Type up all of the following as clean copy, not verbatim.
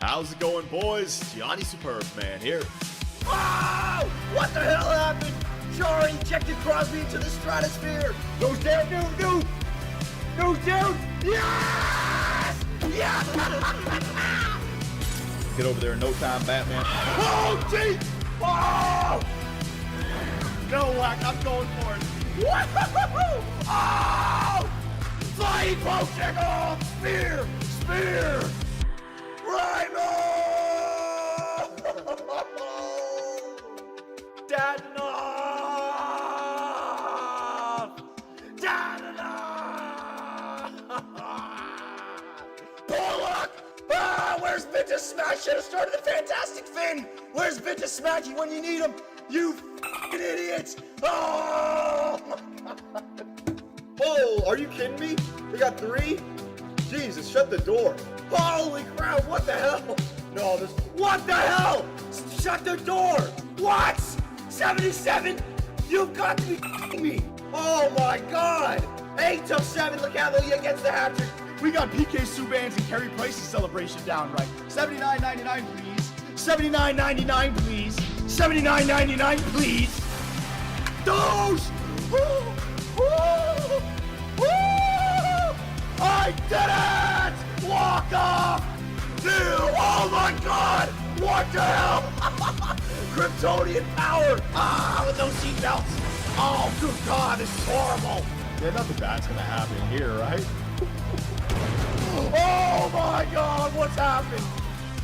How's it going, boys? Johnny Superb Man here. Oh! What the hell happened? Jari ejected Crosby into the stratosphere. Goes down, dude. Goes down. Yes! Yes! Get over there in no time, Batman. Oh, jeez! Oh! No, Whack, I'm going for it. Woo-hoo-hoo-hoo! Oh! Flying potion! Oh! Spear! Rhino! Pollock! Ah, where's Vintage Smash? Should have started the Fantastic Finn! Where's Vintage Smashy when you need him? You f***ing idiots! Oh! My God. Oh, are you kidding me? We got 3? Jesus, shut the door. Holy crap, what the hell? No, this. What the hell? Shut the door! What? 77? You've got to be f***ing me! Oh my God! 8-7, Lecavalier gets the hat trick. We got PK Subban's and Carey Price's celebration down right. $79.99, please. $79.99, please. $79.99, please. Those! Woo! Woo! Woo! I did it! Walk off! Dude, oh my God! What the hell? Kryptonian power! Ah, with those seatbelts! Oh, good God, this is horrible! Yeah, nothing bad's gonna happen here, right? Oh my God, what's happened?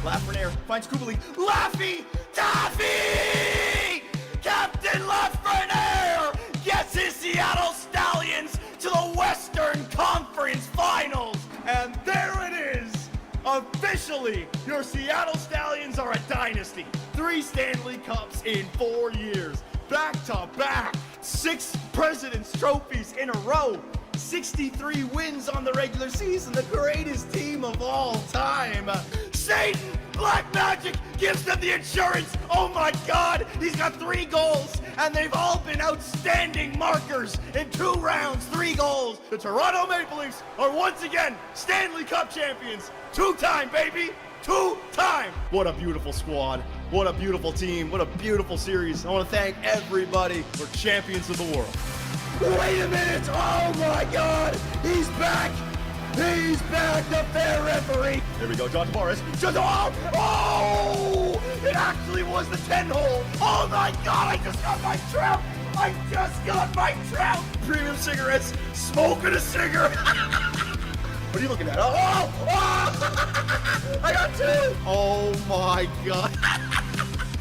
Lafreniere finds Kubalik. Laffy Taffy! Captain Lafreniere gets his Seattle Stallions to the Western Conference Finals! And there it is! Officially, your Seattle Stallions are a dynasty. 3 Stanley Cups in 4 years. Back to back. 6 President's Trophies in a row. 63 wins on the regular season. The greatest team of all time. Satan! Black Magic gives them the insurance! Oh my God! He's got 3 goals, and they've all been outstanding markers in 2 rounds. 3 goals. The Toronto Maple Leafs are once again Stanley Cup champions. 2-time, baby! 2-time! What a beautiful squad. What a beautiful team. What a beautiful series. I want to thank everybody for champions of the world. Wait a minute! Oh my God! He's back! He's back! The fair referee! There we go, John Tavares. Just oh! It actually was the 10-hole! Oh my God! I just got my trout! I just got my trout! Premium cigarettes. Smoking a cigarette! What are you looking at? Oh! Oh! I got 2! Oh my God.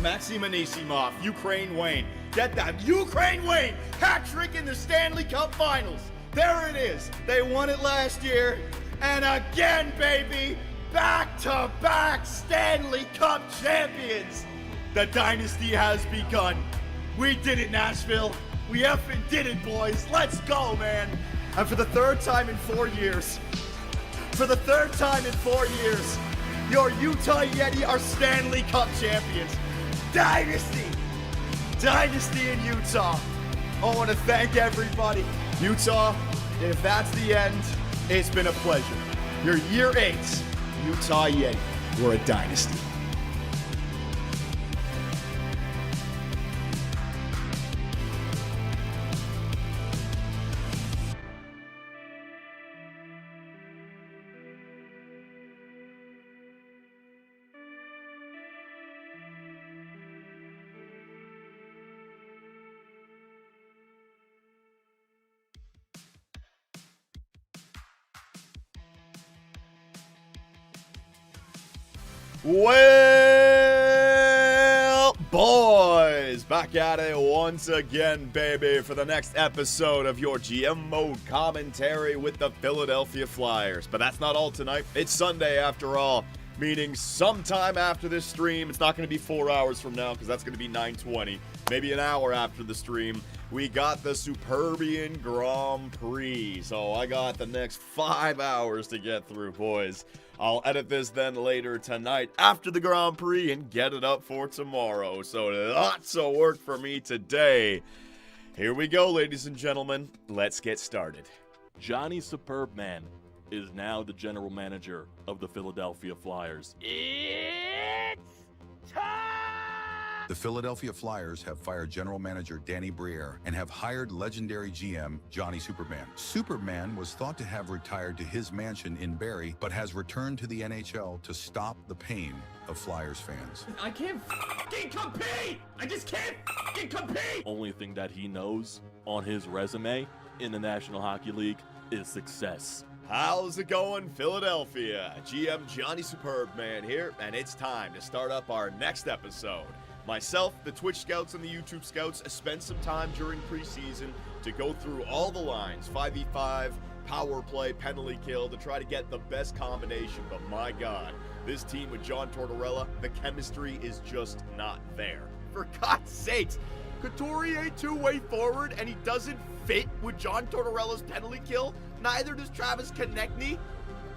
Maxim Anisimov, Ukraine Wayne. Get that. Ukraine Wayne. Hat trick in the Stanley Cup Finals. There it is. They won it last year. And again, baby. Back-to-back Stanley Cup champions. The dynasty has begun. We did it, Nashville. We effing did it, boys. Let's go, man. And for the 3rd time in 4 years, your Utah Yeti are Stanley Cup champions. Dynasty in Utah. I want to thank everybody. Utah, if that's the end, it's been a pleasure. Your year 8, Utah Yeti. We're a dynasty. Well, boys, back at it once again, baby, for the next episode of your GM Mode commentary with the Philadelphia Flyers. But that's not all tonight. It's Sunday after all, meaning sometime after this stream. It's not going to be 4 hours from now because that's going to be 9:20. Maybe an hour after the stream. We got the Superbian Grand Prix. So I got the next 5 hours to get through, boys. I'll edit this then later tonight after the Grand Prix and get it up for tomorrow. So lots of work for me today. Here we go, ladies and gentlemen. Let's get started. Johnny Superb Man is now the general manager of the Philadelphia Flyers. It's time! The Philadelphia Flyers have fired general manager Danny Briere and have hired legendary GM Johnny Superman. Superman was thought to have retired to his mansion in Barrie, but has returned to the NHL to stop the pain of Flyers fans. I can't f***ing compete! I just can't f***ing compete! Only thing that he knows on his resume in the National Hockey League is success. How's it going, Philadelphia? GM Johnny Superbman here, and it's time to start up our next episode. Myself, the Twitch Scouts, and the YouTube Scouts spent some time during preseason to go through all the lines, 5v5, power play, penalty kill, to try to get the best combination, but my God, this team with John Tortorella, the chemistry is just not there. For God's sakes, Couturier two-way forward, and he doesn't fit with John Tortorella's penalty kill? Neither does Travis Konechny?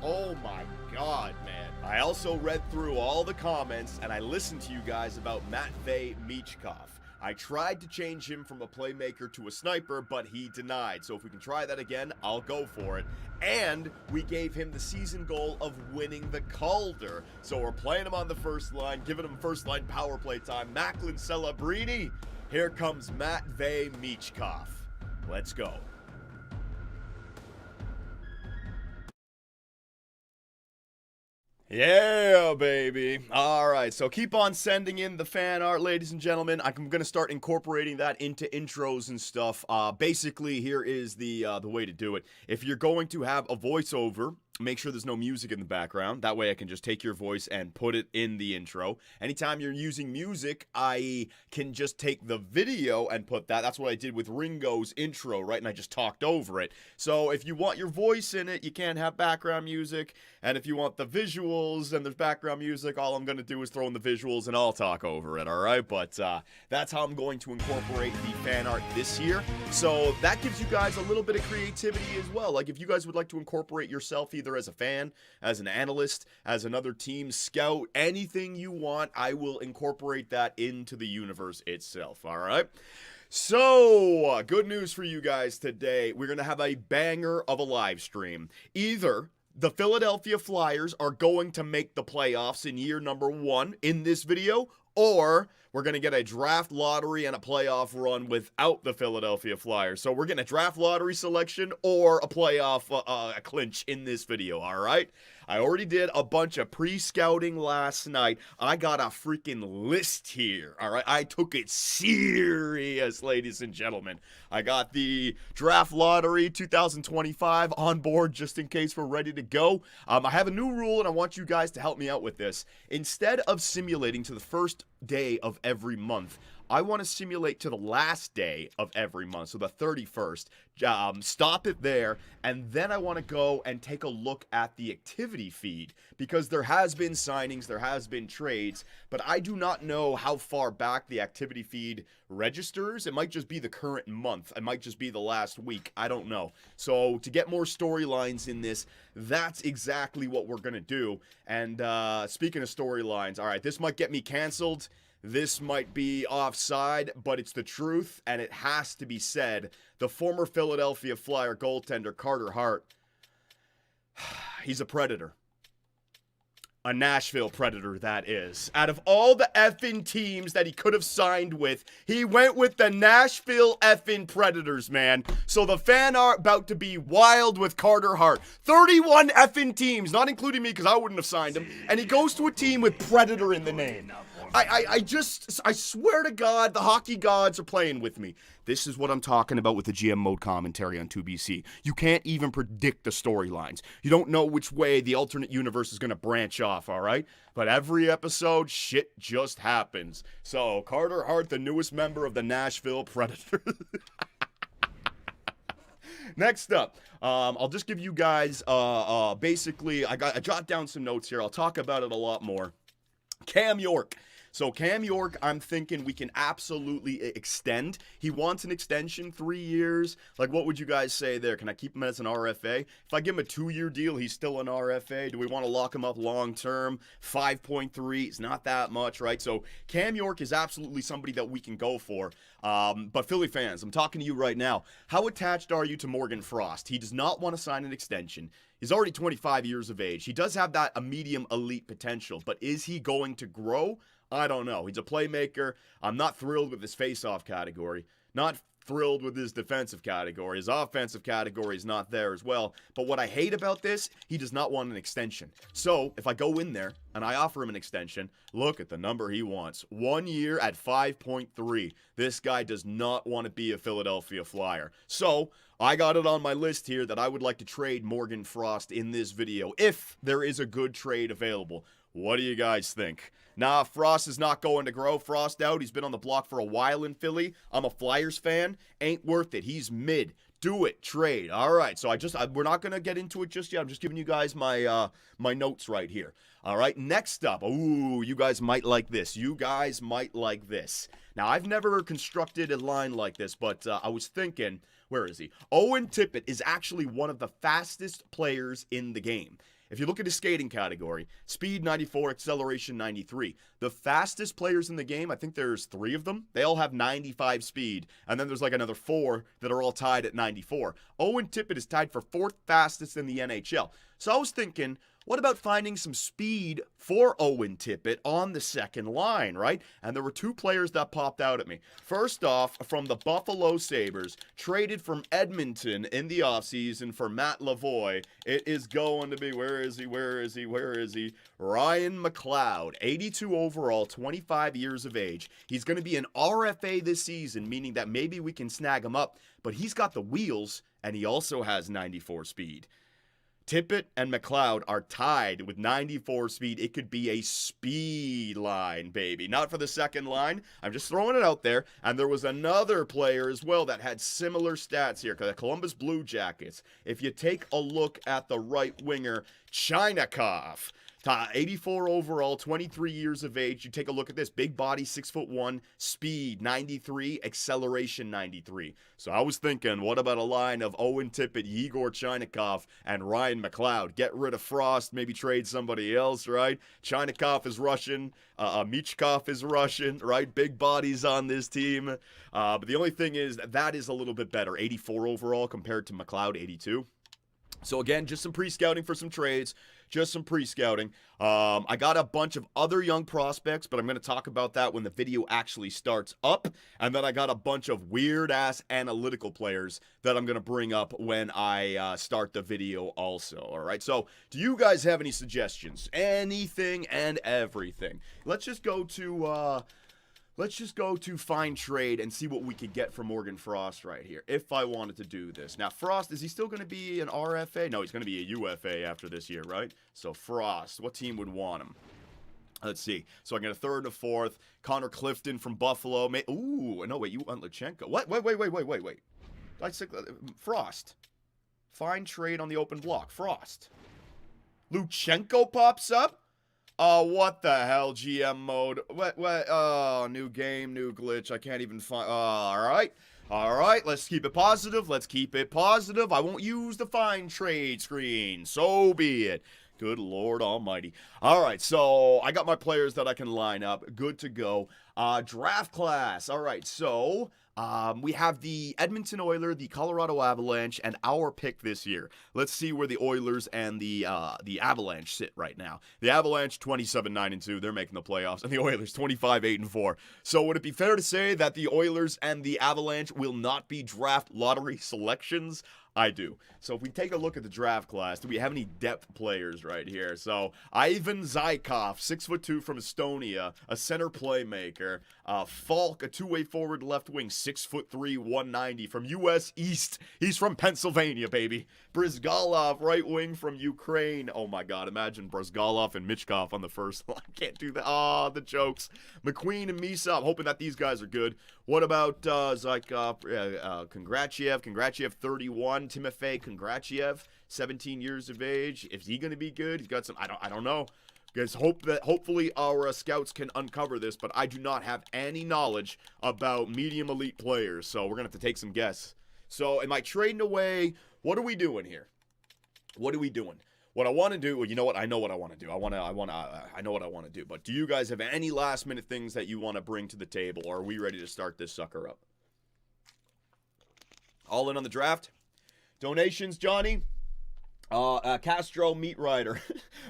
Oh my God, man. I also read through all the comments, and I listened to you guys about Matvei Michkov. I tried to change him from a playmaker to a sniper, but he denied. So if we can try that again, I'll go for it. And we gave him the season goal of winning the Calder. So we're playing him on the first line, giving him first line power play time. Macklin Celebrini. Here comes Matvei Michkov. Let's go. Yeah, baby. All right, so keep on sending in the fan art, ladies and gentlemen. I'm going to start incorporating that into intros and stuff. Basically, here is the way to do it. If you're going to have a voiceover, make sure there's no music in the background. That way I can just take your voice and put it in the intro. Anytime you're using music, I can just take the video and put that. That's what I did with Ringo's intro, right? And I just talked over it. So if you want your voice in it, you can't have background music. And if you want the visuals and there's background music, all I'm going to do is throw in the visuals and I'll talk over it, all right? But that's how I'm going to incorporate the fan art this year. So that gives you guys a little bit of creativity as well. Like if you guys would like to incorporate yourself either as a fan, as an analyst, as another team scout, anything you want, I will incorporate that into the universe itself, all right? So, good news for you guys today. We're going to have a banger of a live stream. Either the Philadelphia Flyers are going to make the playoffs in year number 1 in this video, or we're going to get a draft lottery and a playoff run without the Philadelphia Flyers. So we're getting a draft lottery selection or a playoff a clinch in this video, all right? I already did a bunch of pre-scouting last night. I got a freaking list here, all right? I took it serious, ladies and gentlemen. I got the draft lottery 2025 on board just in case we're ready to go. I have a new rule, and I want you guys to help me out with this. Instead of simulating to the first day of every month, I want to simulate to the last day of every month, so the 31st. Stop it there, and then I want to go and take a look at the activity feed, because there has been signings, there has been trades, but I do not know how far back the activity feed registers. It might just be the current month. It might just be the last week. I don't know. So to get more storylines in this, that's exactly what we're going to do. And speaking of storylines, all right, this might get me canceled. This might be offside, but it's the truth, and it has to be said. The former Philadelphia Flyer goaltender, Carter Hart, he's a predator. A Nashville Predator, that is. Out of all the effing teams that he could have signed with, he went with the Nashville effing Predators, man. So the fan art about to be wild with Carter Hart. 31 effing teams, not including me because I wouldn't have signed him. And he goes to a team with Predator in the name. I swear to God, the hockey gods are playing with me. This is what I'm talking about with the GM mode commentary on 2BC. You can't even predict the storylines. You don't know which way the alternate universe is going to branch off, all right? But every episode, shit just happens. So, Carter Hart, the newest member of the Nashville Predators. Next up, I'll just give you guys, basically, I jot down some notes here. I'll talk about it a lot more. Cam York. So Cam York, I'm thinking we can absolutely extend. He wants an extension, 3 years. Like, what would you guys say there? Can I keep him as an RFA? If I give him a 2-year deal, he's still an RFA. Do we want to lock him up long term? 5.3, it's not that much, right? So Cam York is absolutely somebody that we can go for. But Philly fans, I'm talking to you right now. How attached are you to Morgan Frost? He does not want to sign an extension. He's already 25 years of age. He does have that a medium elite potential, but is he going to grow? I don't know. He's a playmaker. I'm not thrilled with his face-off category. Not thrilled with his defensive category. His offensive category is not there as well. But what I hate about this, he does not want an extension. So if I go in there and I offer him an extension, look at the number he wants. 1 year at 5.3. This guy does not want to be a Philadelphia Flyer. So I got it on my list here that I would like to trade Morgan Frost in this video if there is a good trade available. What do you guys think? Nah, Frost is not going to grow. Frost out. He's been on the block for a while in Philly. I'm a Flyers fan. Ain't worth it. He's mid. Do it. Trade. All right. So we're not going to get into it just yet. I'm just giving you guys my my notes right here. All right. Next up. Ooh, you guys might like this. You guys might like this. Now, I've never constructed a line like this, but I was thinking, where is he? Owen Tippett is actually one of the fastest players in the game. If you look at his skating category, speed 94, acceleration 93. The fastest players in the game, I think there's 3 of them. They all have 95 speed. And then there's like another 4 that are all tied at 94. Owen Tippett is tied for 4th fastest in the NHL. So I was thinking, what about finding some speed for Owen Tippett on the second line, right? And there were 2 players that popped out at me. First off, from the Buffalo Sabres, traded from Edmonton in the offseason for Matt Lavoie. It is going to be, where is he? Ryan McLeod, 82 overall, 25 years of age. He's going to be an RFA this season, meaning that maybe we can snag him up, but he's got the wheels, and he also has 94 speed. Tippett and McLeod are tied with 94 speed. It could be a speed line, baby. Not for the second line. I'm just throwing it out there. And there was another player as well that had similar stats here. The Columbus Blue Jackets. If you take a look at the right winger, Chinakhov. 84 overall, 23 years of age. You take a look at this. Big body, 6'1", speed 93, acceleration 93. So I was thinking, what about a line of Owen Tippett, Yegor Chinakhov, and Ryan McLeod? Get rid of Frost, maybe trade somebody else, right? Chinakhov is Russian. Michkov is Russian, right? Big bodies on this team. But the only thing is that is a little bit better. 84 overall compared to McLeod, 82. So again, just some pre-scouting for some trades. Just some pre-scouting. I got a bunch of other young prospects, but I'm going to talk about that when the video actually starts up. And then I got a bunch of weird-ass analytical players that I'm going to bring up when I start the video also. All right, so do you guys have any suggestions? Anything and everything. Let's just go to find trade and see what we could get from Morgan Frost right here, if I wanted to do this. Now, Frost, is he still going to be an RFA? No, he's going to be a UFA after this year, right? So, Frost, what team would want him? Let's see. So, I get a 3rd and a 4th. Connor Clifton from Buffalo. Ooh, no, wait, you want Lachenko. What? Wait. Frost. Find trade on the open block. Frost. Luchenko pops up? Oh, what the hell, GM mode? What? Oh, new game, new glitch. I can't even find. All right. Let's keep it positive. I won't use the find trade screen. So be it. Good Lord Almighty. All right, so I got my players that I can line up. Good to go. Draft class. All right, so we have the Edmonton Oilers, the Colorado Avalanche, and our pick this year. Let's see where the Oilers and the Avalanche sit right now. The Avalanche 27-9-2, they're making the playoffs, and the Oilers 25-8-4. So would it be fair to say that the Oilers and the Avalanche will not be draft lottery selections? I do. So if we take a look at the draft class, do we have any depth players right here? So Ivan Zykov, 6'2" from Estonia, a center playmaker. Falk, a two-way forward left wing, 6'3", 190 from U.S. East. He's from Pennsylvania, baby. Brizgalov, right wing from Ukraine. Oh my God, imagine Brizgalov and Michkov on the first line. Can't do that. Oh, the jokes. McQueen and Misa, I'm hoping that these guys are good. What about Zykov, Kongratiev, 31. Timofey Kongratiev, 17 years of age. Is he going to be good? He's got some, I don't know. Guys, hopefully our scouts can uncover this, but I do not have any knowledge about medium elite players, so we're gonna have to take some guess. So, am I trading away? What are we doing here? What are we doing? What I want to do, well, you know what? I know what I want to do. I know what I want to do. But do you guys have any last minute things that you want to bring to the table, or are we ready to start this sucker up? All in on the draft? Donations, Johnny? Castro Meat Rider.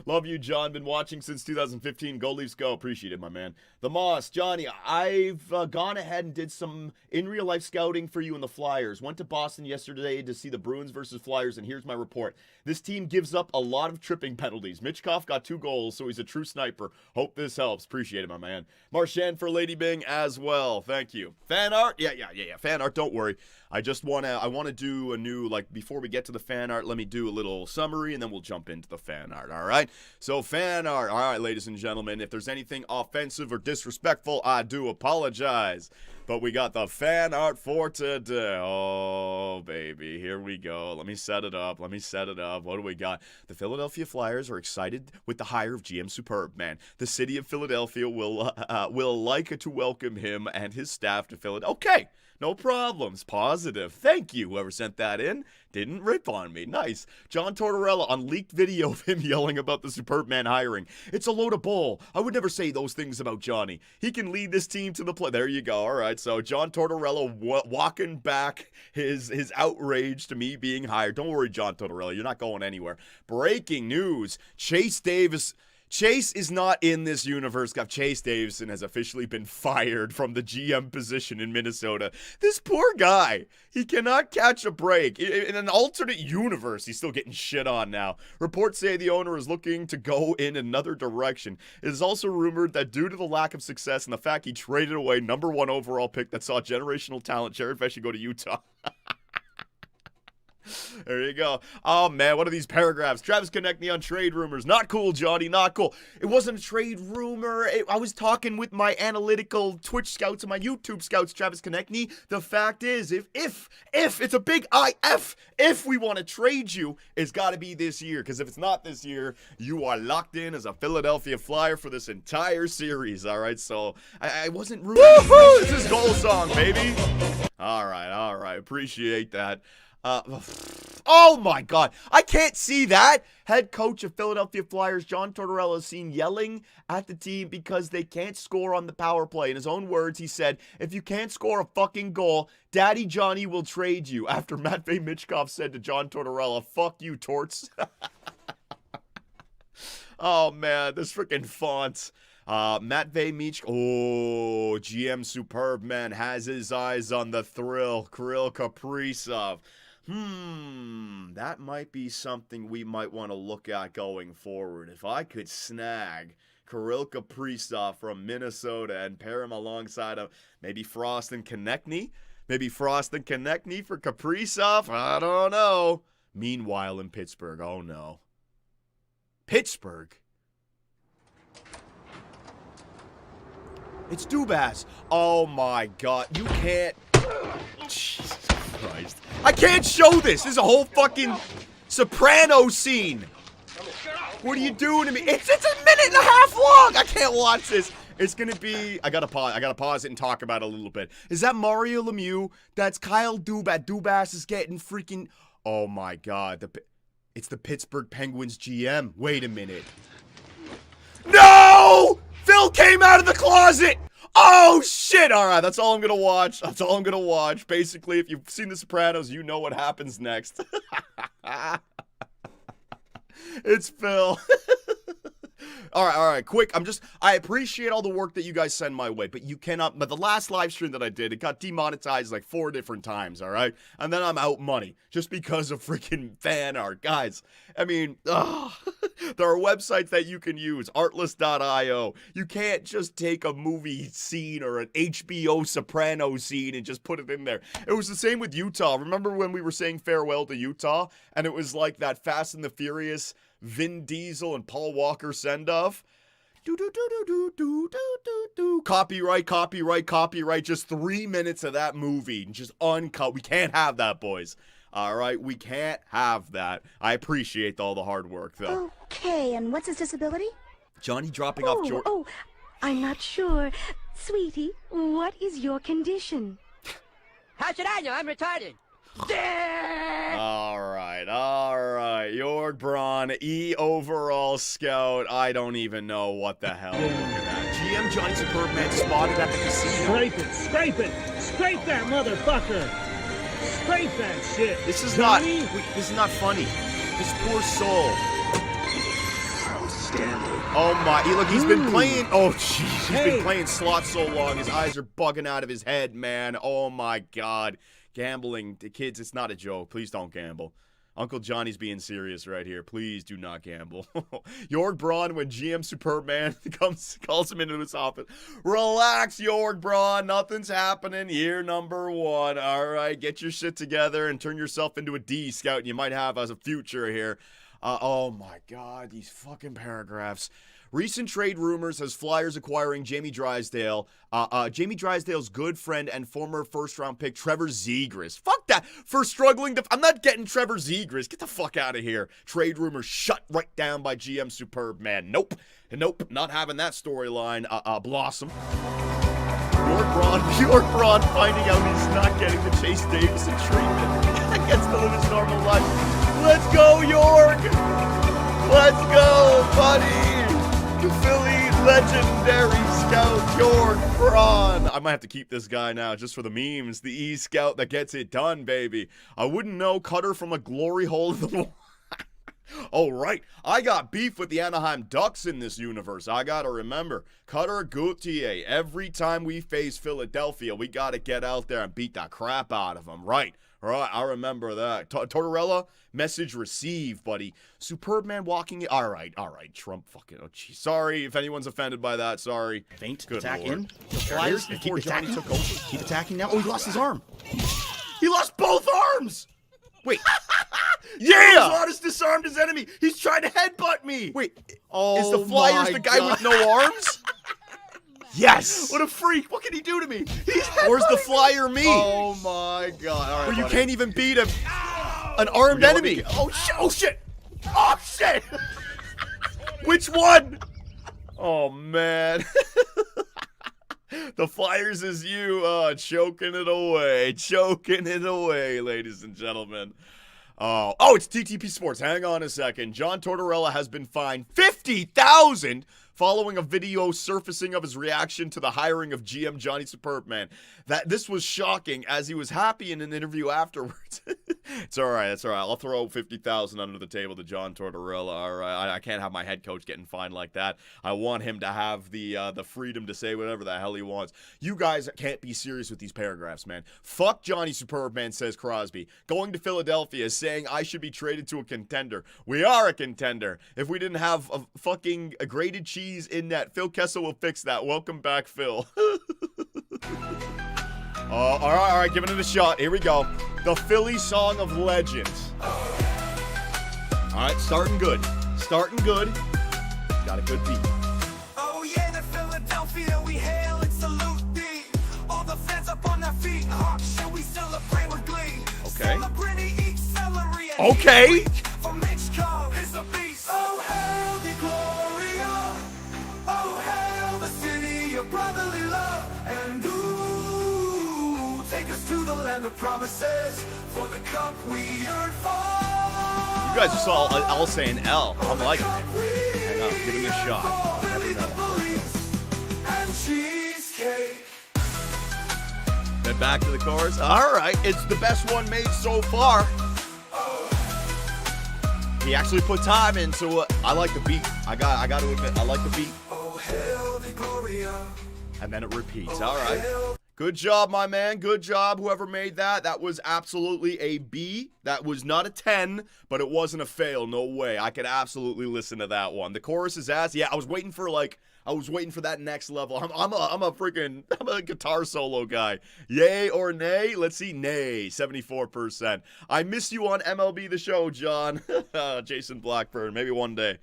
Love you, John. Been watching since 2015. Go Leafs go. Appreciate it, my man. The Moss. Johnny, I've gone ahead and did some in real life scouting for you in the Flyers. Went to Boston yesterday to see the Bruins versus Flyers, and here's my report. This team gives up a lot of tripping penalties. Mitchkov got 2 goals, so he's a true sniper. Hope this helps. Appreciate it, my man. Marchand for Lady Bing as well. Thank you. Fan art? Yeah. Fan art, don't worry. I want to do a new, like, before we get to the fan art, let me do a little summary, and then we'll jump into the fan art, all right? So, fan art. All right, ladies and gentlemen, if there's anything offensive or disrespectful, I do apologize. But we got the fan art for today. Oh, baby, here we go. Let me set it up. What do we got? The Philadelphia Flyers are excited with the hire of GM Superb, man. The city of Philadelphia will like to welcome him and his staff to Philadelphia. Okay. No problems. Positive. Thank you, whoever sent that in. Didn't rip on me. Nice. John Tortorella on leaked video of him yelling about the Superb Man hiring. It's a load of bull. I would never say those things about Johnny. He can lead this team to the play. There you go. All right. So John Tortorella walking back his outrage to me being hired. Don't worry, John Tortorella. You're not going anywhere. Breaking news. Chase is not in this universe. Chase Davison has officially been fired from the GM position in Minnesota. This poor guy, he cannot catch a break. In an alternate universe, he's still getting shit on now. Reports say the owner is looking to go in another direction. It is also rumored that due to the lack of success and the fact he traded away #1 overall pick that saw generational talent, Jared Vesh should go to Utah. There you go. Oh, man, what are these paragraphs? Travis Konechny on trade rumors. Not cool, Johnny, not cool. It wasn't a trade rumor. I was talking with my analytical Twitch scouts and my YouTube scouts, Travis Konechny. The fact is, if it's a big if we want to trade you, it's got to be this year. Because if it's not this year, you are locked in as a Philadelphia Flyer for this entire series, all right? So, I wasn't rude. This is goal song, baby. All right. Appreciate that. Oh my God, I can't see that. Head coach of Philadelphia Flyers, John Tortorella, is seen yelling at the team because they can't score on the power play. In his own words, he said, if you can't score a fucking goal, Daddy Johnny will trade you. After Matvei Michkov said to John Tortorella, fuck you, Torts. Oh man, this freaking font. Matvei Mich. Oh, GM Superb, man, has his eyes on the thrill. Kirill Kaprizov. That might be something we might want to look at going forward. If I could snag Kirill Kaprizov from Minnesota and pair him alongside of maybe Frost and Konechny. Maybe Frost and Konechny for Kaprizov. I don't know. Meanwhile in Pittsburgh. Oh no. Pittsburgh? It's Dubas. Oh my God. You can't. Jesus Christ. I can't show this. This is a whole fucking Soprano scene. What are you doing to me? It's a minute and a half long. I can't watch this. It's gonna be. I gotta pause it and talk about it a little bit. Is that Mario Lemieux? That's Kyle Dubas. Dubas is getting freaking. Oh my God. It's the Pittsburgh Penguins GM. Wait a minute. No! Phil came out of the closet! Oh, shit! Alright, that's all I'm gonna watch. Basically, if you've seen The Sopranos, you know what happens next. It's Phil. All right, quick. I appreciate all the work that you guys send my way, but but the last live stream that I did, it got demonetized like 4 different times, all right? And then I'm out money just because of freaking fan art. Guys, I mean, there are websites that you can use, artless.io. You can't just take a movie scene or an HBO Soprano scene and just put it in there. It was the same with Utah. Remember when we were saying farewell to Utah? And it was like that Fast and the Furious Vin Diesel and Paul Walker send-off. Copyright. Just 3 minutes of that movie. Just uncut. We can't have that, boys. All right? We can't have that. I appreciate all the hard work, though. Okay, and what's his disability? Johnny dropping off George. Oh, I'm not sure. Sweetie, what is your condition? How should I know? I'm retarded. All right. Jorg Braun, E overall scout. I don't even know what the hell. Look at that. GM Johnny Superman spotted at the casino. Scrape that motherfucker! Scrape that shit! This is Johnny? this is not funny. This poor soul. Outstanding. Oh my, he's been playing, oh jeez, he's been playing slots so long, his eyes are bugging out of his head, man. Oh my God. Gambling, kids, it's not a joke. Please don't gamble. Uncle Johnny's being serious right here. Please do not gamble. Jorg Braun, when GM Superman calls him into his office. Relax, Jorg Braun. Nothing's happening. Year number 1. All right, get your shit together and turn yourself into a D scout, and you might have as a future here. Oh my God, these fucking paragraphs. Recent trade rumors has Flyers acquiring Jamie Drysdale. Jamie Drysdale's good friend and former first-round pick Trevor Zegras. Fuck that. For struggling to... I'm not getting Trevor Zegras. Get the fuck out of here. Trade rumors shut right down by GM Superman. Nope. Not having that storyline blossom. Jorg Braun finding out he's not getting the Chase Davison treatment. Gets to live his normal life. Let's go, Jorg. Let's go, buddy. The Philly legendary scout Jorg Braun. I might have to keep this guy now just for the memes. The E-scout that gets it done, baby. I wouldn't know Cutter from a glory hole in the wall. Oh, right. I got beef with the Anaheim Ducks in this universe. I got to remember. Cutter Gauthier. Every time we face Philadelphia, we got to get out there and beat the crap out of them. Right. I remember that. Tortorella, message received, buddy. Superman walking in. All right. Trump fucking. Oh, geez. Sorry if anyone's offended by that. Sorry. Feint, Good attack Lord. in. The Flyers before Johnny took over. Keep attacking now. Oh, he lost his arm. He lost both arms. Wait. Yeah! As disarmed his enemy. He's trying to headbutt me. Wait. Is the Flyers the guy with no arms? Yes. What a freak. What can he do to me? Where's the Flyer me? Oh my God. All right, Where you buddy. can't even beat him. An armed enemy. Oh shit. Oh shit. Which one? Oh, man. The Flyers is you. Choking it away, ladies and gentlemen. Oh, it's TTP Sports. Hang on a second. John Tortorella has been fined $50,000 following a video surfacing of his reaction to the hiring of GM Johnny Superman. This was shocking, as he was happy in an interview afterwards. It's all right. I'll throw $50,000 under the table to John Tortorella. All right, I can't have my head coach getting fined like that. I want him to have the freedom to say whatever the hell he wants. You guys can't be serious with these paragraphs, man. Fuck Johnny Superman, says Crosby. Going to Philadelphia, saying I should be traded to a contender. We are a contender. If we didn't have a fucking grated cheese in net, Phil Kessel will fix that. Welcome back, Phil. All right, giving it a shot. Here we go. The Philly Song of Legends. All right, starting good. Got a good beat. Oh yeah, the Philadelphia we hail and salute thee. All the fans up on their feet. Hawk, shall we celebrate with glee? Okay. Celebrity, eat celery. And Okay. eat wheat. For Mitch Cobb is a beast. Oh hail the Gloria. Oh hail the city of brotherly love. And ooh, take us to the land of promises. For the cup we earned for. You guys just saw L saying L. I'm liking it. Hang on, give it a shot. Never know. And cheesecake. Then back to the chorus. All right, it's the best one made so far. He actually put time into it. I like the beat. I got to admit, I like the beat. Oh hail the Gloria. And then it repeats. All right. Good job, my man. Good job, whoever made that. That was absolutely a B. That was not a 10, but it wasn't a fail. No way. I could absolutely listen to that one. The chorus is ass. Yeah, I was waiting for that next level. I'm a guitar solo guy. Yay or nay? Let's see. Nay. 74%. I miss you on MLB The Show, John. Jason Blackburn. Maybe one day.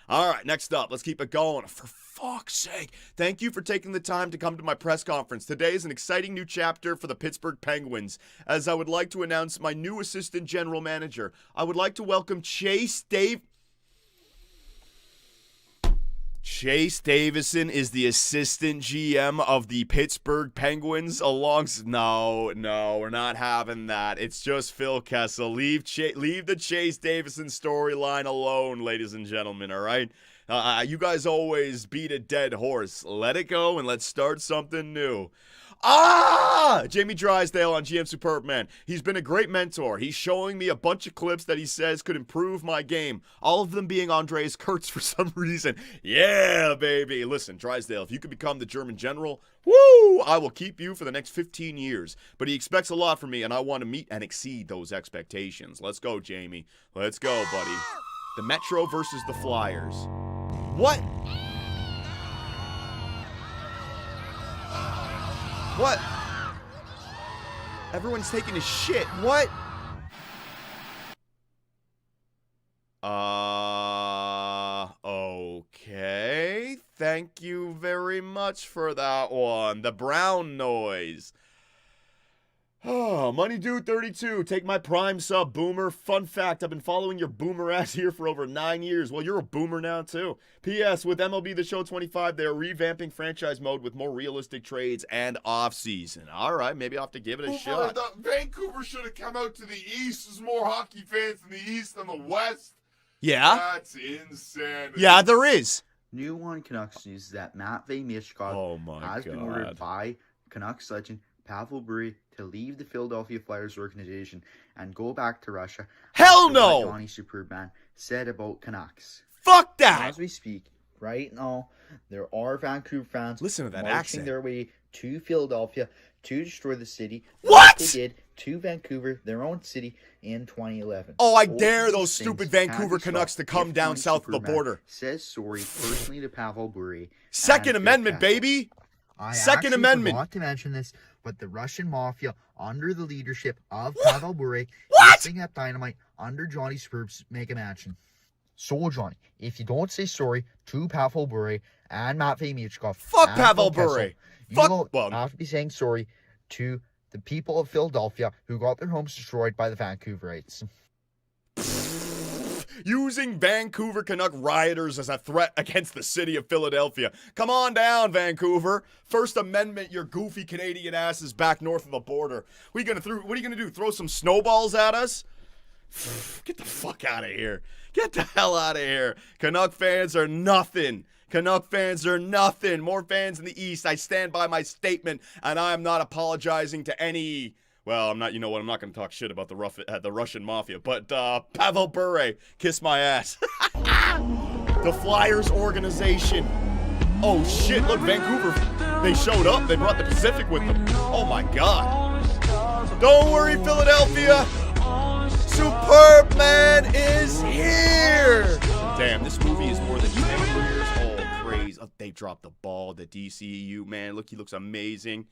All right, next up. Let's keep it going. For fuck's sake. Thank you for taking the time to come to my press conference. Today is an exciting new chapter for the Pittsburgh Penguins, as I would like to announce my new assistant general manager. I would like to welcome Chase Dave. Chase Davison is the assistant GM of the Pittsburgh Penguins no, we're not having that. It's just Phil Kessel. Leave the Chase Davison storyline alone, ladies and gentlemen, all right? You guys always beat a dead horse. Let it go and let's start something new. Jamie Drysdale on GM Superbman. He's been a great mentor. He's showing me a bunch of clips that he says could improve my game. All of them being Andreas Kurtz for some reason. Yeah, baby. Listen, Drysdale, if you could become the German general, woo, I will keep you for the next 15 years. But he expects a lot from me, and I want to meet and exceed those expectations. Let's go, Jamie. Let's go, buddy. The Metro versus the Flyers. What? What? Everyone's taking a shit. What? Okay. Thank you very much for that one. The brown noise. Oh, Money Dude 32, take my prime sub, boomer. Fun fact, I've been following your boomer ass here for over 9 years. Well, you're a boomer now, too. P.S. With MLB The Show 25, they are revamping franchise mode with more realistic trades and off-season. All right, maybe I'll have to give it a shot. Vancouver should have come out to the East. There's more hockey fans in the East than the West. Yeah? That's insane. Yeah, there is. New one Canucks news that Matvei Michkov has been ordered by Canucks legend Pavel Bure to leave the Philadelphia Flyers organization and go back to Russia. Hell no! Johnny Superman said about Canucks. Fuck that! As we speak, right now, there are Vancouver fans listen to that marching accent. their way to Philadelphia to destroy the city. What? They did to Vancouver, their own city, in 2011. Oh, I Both dare of those these stupid things Vancouver can be Canucks to stopped come if down Johnny south of the Superman border. says sorry personally to Pavel Bure. Second Amendment, baby. Second Amendment. I forgot to mention this, but the Russian mafia, under the leadership of Pavel Bure, What? setting up dynamite under Johnny Superb's Mega Mansion. So, Johnny, if you don't say sorry to Pavel Bure and Matvei Michkov, Fuck and Pavel Phil Kessel, Bure. you Fuck- will well- have to be saying sorry to the people of Philadelphia who got their homes destroyed by the Vancouverites. Using Vancouver Canuck rioters as a threat against the city of Philadelphia. Come on down, Vancouver. First Amendment your goofy Canadian asses back north of the border. What are you gonna do? Throw some snowballs at us? Get the fuck out of here. Get the hell out of here. Canuck fans are nothing. Canuck fans are nothing. More fans in the East. I stand by my statement, and I am not apologizing to any... Well, I'm not. You know what? I'm not going to talk shit about the Russian mafia. But Pavel Bure, kiss my ass. The Flyers organization. Oh shit! Look, Vancouver. They showed up. They brought the Pacific with them. Oh my god. Don't worry, Philadelphia. Superbman is here. Damn, this movie is more than 10 years old. Praise. Oh, they dropped the ball. The DCEU man. Look, he looks amazing.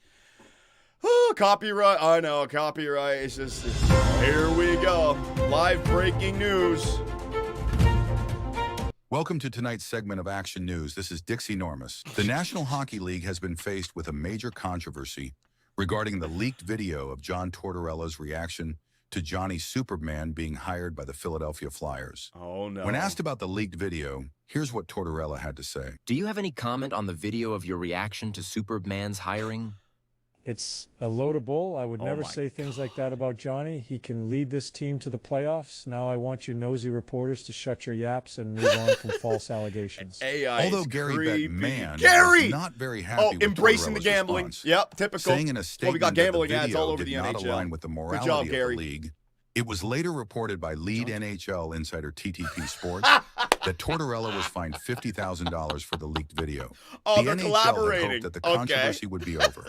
Oh, copyright. I know, copyright. It's just, here we go. Live breaking news. Welcome to tonight's segment of Action News. This is Dixie Normus. The National Hockey League has been faced with a major controversy regarding the leaked video of John Tortorella's reaction to Johnny Superman being hired by the Philadelphia Flyers. Oh, no. When asked about the leaked video, here's what Tortorella had to say. Do you have any comment on the video of your reaction to Superman's hiring? It's a load of bull. I would Oh never my say things like that about Johnny. He can lead this team to the playoffs. Now I want you nosy reporters to shut your yaps and move on from false allegations. AI Although is Gary creepy. Bettman Gary! was not very happy with embracing the Tortorella's gambling. response, Yep, typical. saying in a Well, statement we got that gambling the ads video all over did the not NHL. align with the morality job, of Gary. the league. It was later reported by lead NHL insider TTP Sports that Tortorella was fined $50,000 for the leaked video. Oh, the they're NHL collaborating. had hoped that the Okay. controversy would be over.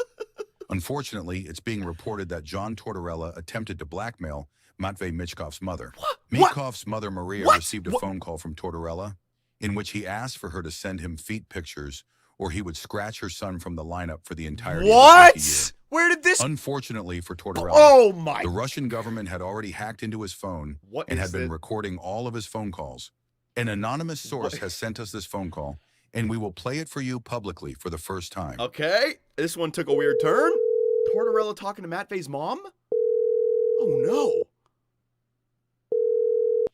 Unfortunately, it's being reported that John Tortorella attempted to blackmail Matvei Michkov's mother. Michkov's mother, Maria, received a phone call from Tortorella in which he asked for her to send him feet pictures or he would scratch her son from the lineup for the entirety of the rookie year. What? Where did this... Unfortunately for Tortorella, Oh, my... the Russian government had already hacked into his phone What and is had been this? recording all of his phone calls. An anonymous source has sent us this phone call, and we will play it for you publicly for the first time. Okay, this one took a weird turn. Tortorella talking to Matvei's mom? Oh, no.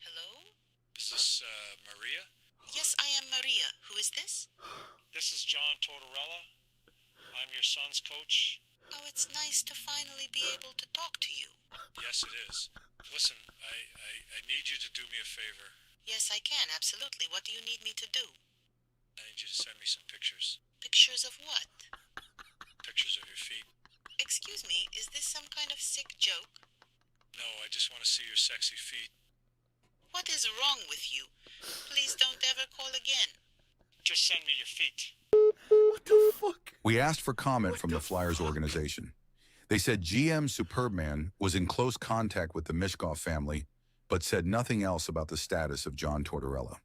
Hello? Is this, Maria? Yes, I am Maria. Who is this? this is John Tortorella. I'm your son's coach. Oh, it's nice to finally be able to talk to you. Yes, it is. Listen, I need you to do me a favor. Yes, I can, absolutely. What do you need me to do? I need you to send me some pictures. Pictures of what? Pictures of your feet. Excuse me, is this some kind of sick joke? No, I just want to see your sexy feet. What is wrong with you? Please don't ever call again. Just send me your feet. What the fuck? We asked for comment from the Flyers organization. They said GM Superman was in close contact with the Mishkov family, but said nothing else about the status of John Tortorella.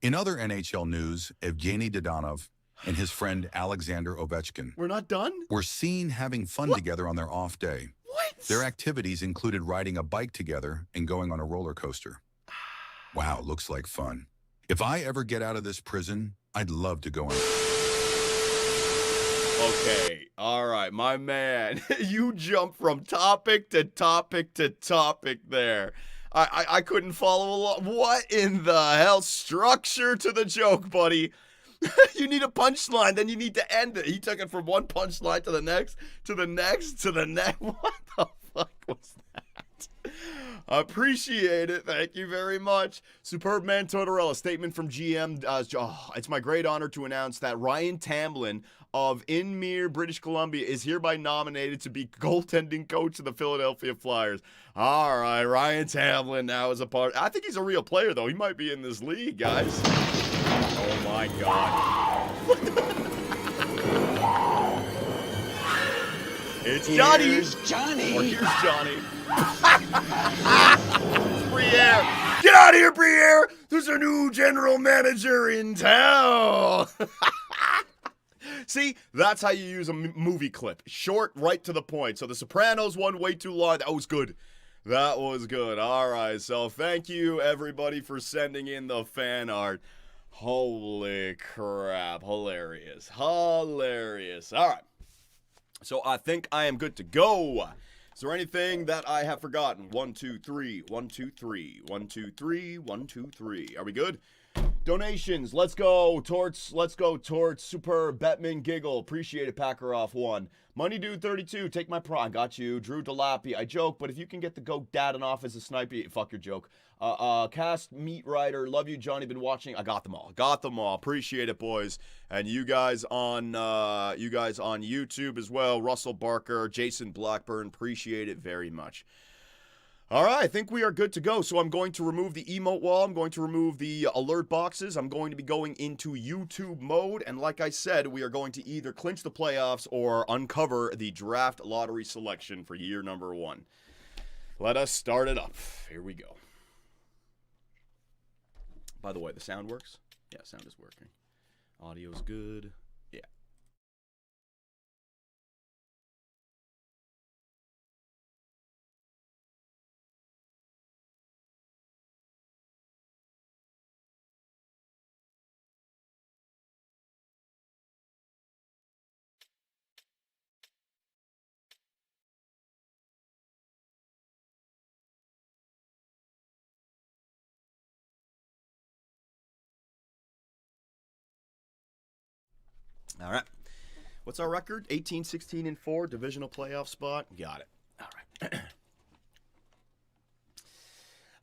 In other NHL news, Evgeny Dodonov and his friend Alexander Ovechkin We're not done? were seen having fun together on their off day. What? Their activities included riding a bike together and going on a roller coaster. Wow, looks like fun. If I ever get out of this prison, I'd love to go on. Okay, all right, my man. You jump from topic to topic to topic there. I couldn't follow along. What in the hell? Structure to the joke, buddy. You need a punchline, then you need to end it. He took it from one punchline to the next, to the next, to the next. What the fuck was that? Appreciate it. Thank you very much. Superb man Tortorella. Statement from GM. It's my great honor to announce that Ryan Tamblyn of Inmere, British Columbia, is hereby nominated to be goaltending coach of the Philadelphia Flyers. All right, Ryan Tamblyn now is a part. I think he's a real player, though. He might be in this league, guys. Oh, my God. It's Johnny. Here's Johnny. Or here's Johnny. Briere. Get out of here, Briere. There's a new general manager in town. See, that's how you use a movie clip. Short, right to the point. So The Sopranos one way too long. That was good. That was good. All right. So thank you, everybody, for sending in the fan art. Holy crap. Hilarious. Hilarious. All right. So I think I am good to go. Is there anything that I have forgotten? 1, 2, 3. 1, 2, 3. 1, 2, 3. 1, 2, 3. Are we good? Donations. Let's go towards Super Betman Giggle. Appreciate it. Packer off 1. Money Dude 32. Take my prime. Got you. Drew Delappy. I joke, but if you can get the goat dadding off as a sniper, fuck your joke. Cast Meat Rider. Love you, Johnny. Been watching. I got them all. Got them all. Appreciate it, boys. And you guys on YouTube as well. Russell Barker, Jason Blackburn. Appreciate it very much. All right, I think we are good to go. So I'm going to remove the emote wall. I'm going to remove the alert boxes. I'm going to be going into YouTube mode. And like I said, we are going to either clinch the playoffs or uncover the draft lottery selection for year number 1. Let us start it up. Here we go. By the way, the sound works? Yeah, sound is working. Audio's good. Yeah. All right. What's our record? 18, 16, and 4. Divisional playoff spot. Got it. All right.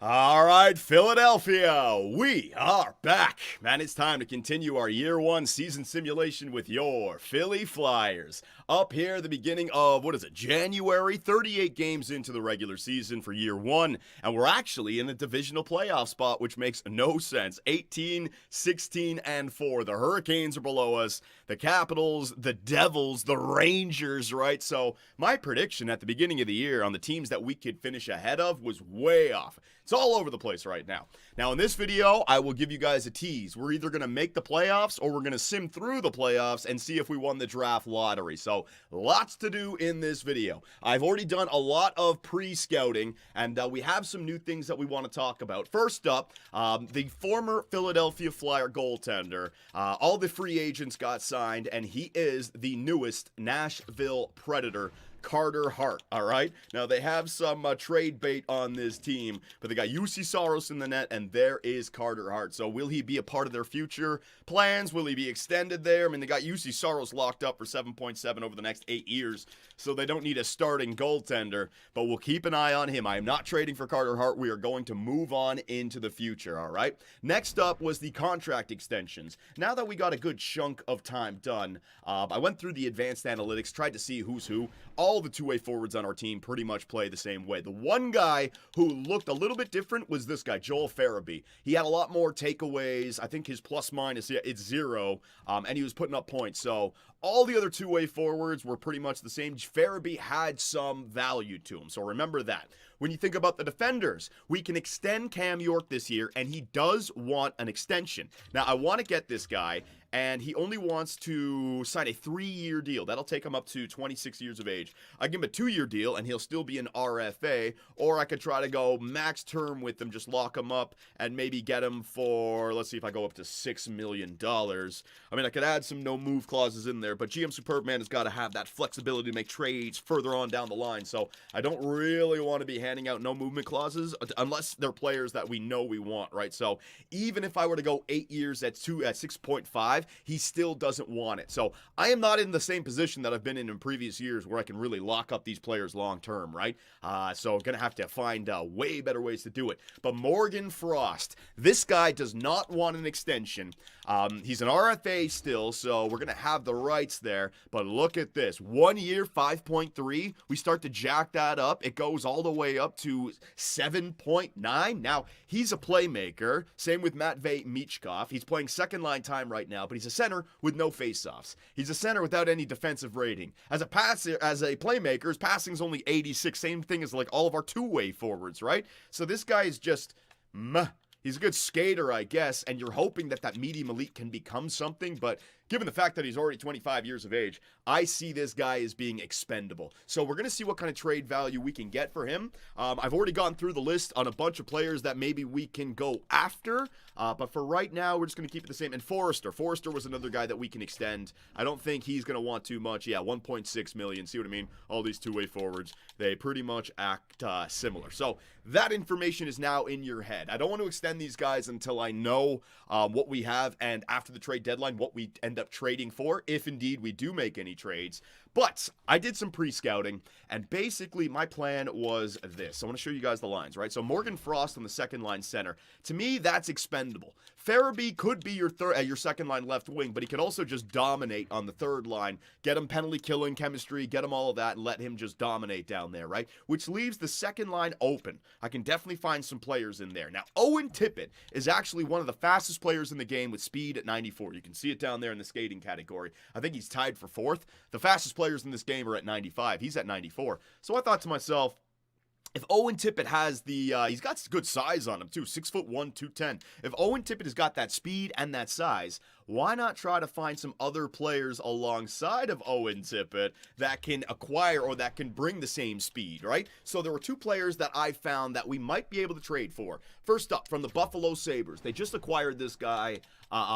All right, Philadelphia. We are back. Man, it's time to continue our year 1 season simulation with your Philly Flyers. Up here at the beginning of, January, 38 games into the regular season for year 1. And we're actually in a divisional playoff spot, which makes no sense. 18, 16, and 4. The Hurricanes are below us. The Capitals, the Devils, the Rangers, right? So my prediction at the beginning of the year on the teams that we could finish ahead of was way off. It's all over the place right now. Now, in this video, I will give you guys a tease. We're either going to make the playoffs or we're going to sim through the playoffs and see if we won the draft lottery. So, lots to do in this video. I've already done a lot of pre-scouting, and we have some new things that we want to talk about. First up, the former Philadelphia Flyer goaltender. All the free agents got signed, and he is the newest Nashville Predator Carter Hart, all right? Now, they have some trade bait on this team, but they got UC Saros in the net, and there is Carter Hart. So will he be a part of their future plans? Will he be extended there? I mean, they got UC Saros locked up for 7.7 over the next 8 years, so they don't need a starting goaltender, but we'll keep an eye on him. I am not trading for Carter Hart. We are going to move on into the future, all right? Next up was the contract extensions. Now that we got a good chunk of time done, I went through the advanced analytics, tried to see who's who. All the two-way forwards on our team pretty much play the same way. The one guy who looked a little bit different was this guy, Joel Farabee. He had a lot more takeaways. I think his plus-minus, it's 0, and he was putting up points. So all the other two-way forwards were pretty much the same. Farabee had some value to him, so remember that. When you think about the defenders, we can extend Cam York this year, and he does want an extension. Now, I want to get this guy, and he only wants to sign a 3-year deal. That'll take him up to 26 years of age. I give him a 2-year deal, and he'll still be an RFA, or I could try to go max term with him, just lock him up, and maybe get him for, let's see if I go up to $6 million. I mean, I could add some no-move clauses in there, but GM Superbman has got to have that flexibility to make trades further on down the line, so I don't really want to be handing out no-movement clauses unless they're players that we know we want, right? So even if I were to go 8 years at 6.5, he still doesn't want it. So I am not in the same position that I've been in previous years where I can really lock up these players long-term, right? So I'm going to have to find way better ways to do it. But Morgan Frost, this guy does not want an extension. He's an RFA still, so we're going to have the rights there. But look at this. 1 year, 5.3. We start to jack that up. It goes all the way up to 7.9. Now, he's a playmaker. Same with Matvei Michkov. He's playing second-line time right now, but he's a center with no face-offs. He's a center without any defensive rating. As a playmaker, his passing's only 86. Same thing as like all of our two-way forwards, right? So this guy is just meh. He's a good skater, I guess, and you're hoping that that medium elite can become something, but given the fact that he's already 25 years of age, I see this guy as being expendable. So we're going to see what kind of trade value we can get for him. I've already gone through the list on a bunch of players that maybe we can go after, but for right now, we're just going to keep it the same. And Forrester was another guy that we can extend. I don't think he's going to want too much. Yeah, 1.6 million. See what I mean? All these two-way forwards, they pretty much act similar. So that information is now in your head. I don't want to extend these guys until I know what we have, and after the trade deadline, what we end up trading for, if indeed we do make any trades. But I did some pre-scouting, and basically my plan was this. I want to show you guys the lines, right? So Morgan Frost on the second line center. To me, that's expendable. Farabee could be your second line left wing, but he could also just dominate on the third line, get him penalty killing chemistry, get him all of that, and let him just dominate down there, right? Which leaves the second line open. I can definitely find some players in there. Now, Owen Tippett is actually one of the fastest players in the game with speed at 94. You can see it down there in the skating category. I think he's tied for 4th. The fastest players in this game are at 95. He's at 94. So I thought to myself, if Owen Tippett has he's got good size on him too, 6'1", 210. If Owen Tippett has got that speed and that size, why not try to find some other players alongside of Owen Tippett that can acquire or that can bring the same speed, right? So there were 2 players that I found that we might be able to trade for. First up, from the Buffalo Sabres. They just acquired this guy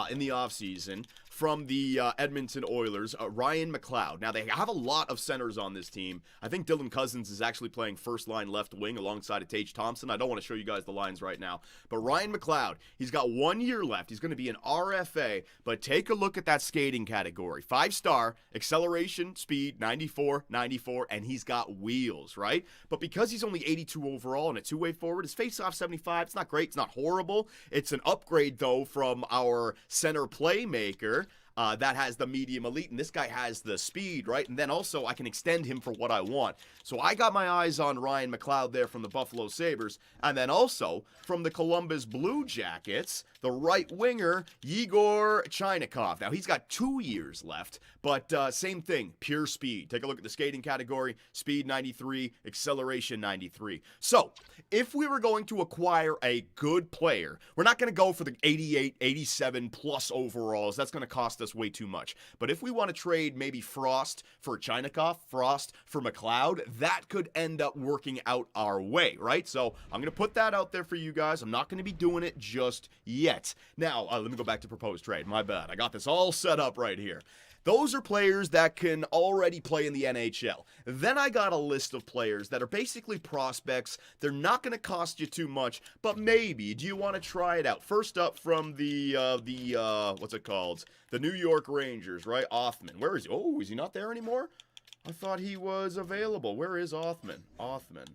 in the offseason from the Edmonton Oilers, Ryan McLeod. Now, they have a lot of centers on this team. I think Dylan Cousins is actually playing first-line left wing alongside of Tage Thompson. I don't want to show you guys the lines right now. But Ryan McLeod, he's got 1 year left. He's going to be an RFA. But take a look at that skating category. 5-star, acceleration, speed, 94, 94, and he's got wheels, right? But because he's only 82 overall and a two-way forward, his face-off 75, it's not great, it's not horrible. It's an upgrade, though, from our center playmaker that has the medium elite, and this guy has the speed, right? And then also I can extend him for what I want. So I got my eyes on Ryan McLeod there from the Buffalo Sabres, and then also from the Columbus Blue Jackets, the right winger, Yegor Chinakhov. Now, he's got 2 years left, but same thing, pure speed. Take a look at the skating category, speed 93, acceleration 93. So, if we were going to acquire a good player, we're not going to go for the 88, 87 plus overalls. That's going to cost us way too much. But if we want to trade maybe Frost for Chinakhov, Frost for McLeod, that could end up working out our way, right? So, I'm going to put that out there for you guys. I'm not going to be doing it just yet. Now, let me go back to proposed trade. My bad. I got this all set up right here. Those are players that can already play in the NHL. Then I got a list of players that are basically prospects. They're not going to cost you too much, but maybe. Do you want to try it out? First up from the what's it called? The New York Rangers, right? Othman. Where is he? Oh, is he not there anymore? I thought he was available. Where is Othman? Othman.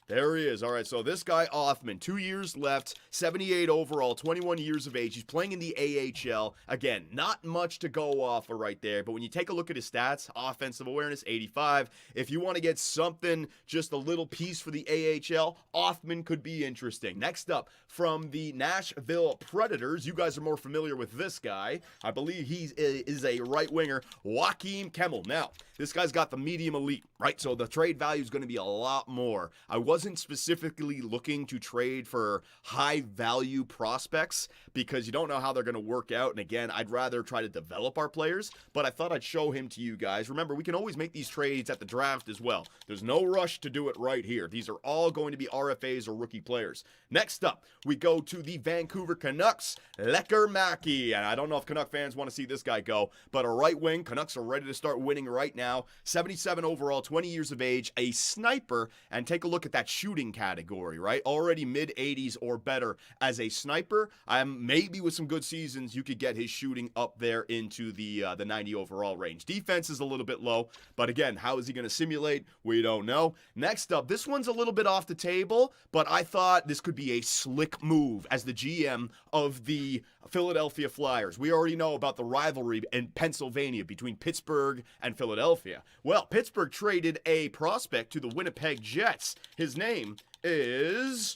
There he is. All right, so this guy, Othman, 2 years left, 78 overall, 21 years of age. He's playing in the AHL. Again, not much to go off of right there, but when you take a look at his stats, offensive awareness, 85. If you want to get something, just a little piece for the AHL, Othman could be interesting. Next up, from the Nashville Predators, you guys are more familiar with this guy. I believe he is a right winger, Joakim Kemmel. Now, this guy's got the medium elite, right? So the trade value is going to be a lot more. I wasn't specifically looking to trade for high value prospects because you don't know how they're going to work out. And again, I'd rather try to develop our players, but I thought I'd show him to you guys. Remember, we can always make these trades at the draft as well. There's no rush to do it right here. These are all going to be RFAs or rookie players. Next up, we go to the Vancouver Canucks, Lekkerimäki. And I don't know if Canuck fans want to see this guy go, but a right wing. Canucks are ready to start winning right now. 77 overall, 20 years of age, a sniper, and take a look at that shooting category, right? Already mid-80s or better as a sniper. Maybe with some good seasons, you could get his shooting up there into the 90 overall range. Defense is a little bit low, but again, how is he going to simulate? We don't know. Next up, this one's a little bit off the table, but I thought this could be a slick move as the GM of the Philadelphia Flyers. We already know about the rivalry in Pennsylvania between Pittsburgh and Philadelphia. Well, Pittsburgh traded a prospect to the Winnipeg Jets. His name is,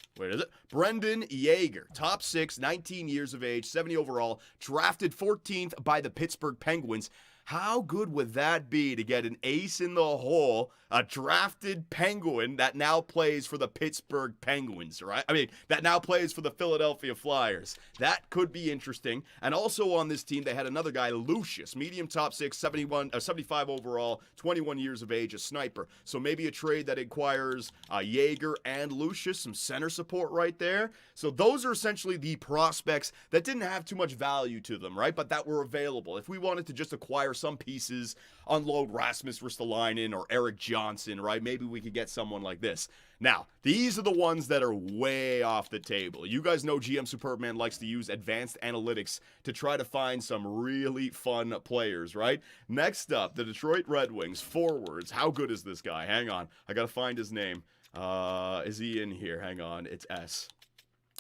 Brendan Yeager. Top 6, 19 years of age, 70 overall, drafted 14th by the Pittsburgh Penguins. How good would that be to get an ace in the hole, a drafted Penguin that now plays for the Pittsburgh Penguins, right? I mean, that now plays for the Philadelphia Flyers. That could be interesting. And also on this team, they had another guy, Lucius, medium top 6, 75 overall, 21 years of age, a sniper. So maybe a trade that acquires Yeager and Lucius, some center support right there. So those are essentially the prospects that didn't have too much value to them, right? But that were available. If we wanted to just acquire some pieces, unload Rasmus Ristolainen or Eric Johnson, right? Maybe we could get someone like this. Now, these are the ones that are way off the table. You guys know GM Superman likes to use advanced analytics to try to find some really fun players, right? Next up, the Detroit Red Wings forwards. How good is this guy? Hang on. I got to find his name. Is he in here? Hang on. It's S.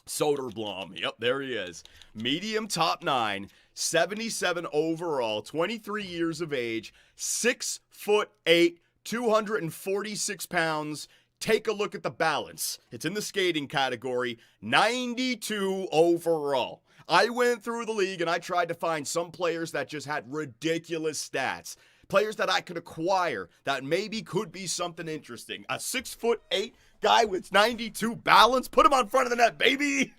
Soderblom. Yep, there he is. Medium top 9, 77 overall, 23 years of age, 6'8", 246 pounds. Take a look at the balance. It's in the skating category, 92 overall. I went through the league and I tried to find some players that just had ridiculous stats. Players that I could acquire that maybe could be something interesting. A 6'8" guy with 92 balance, put him on front of the net, baby.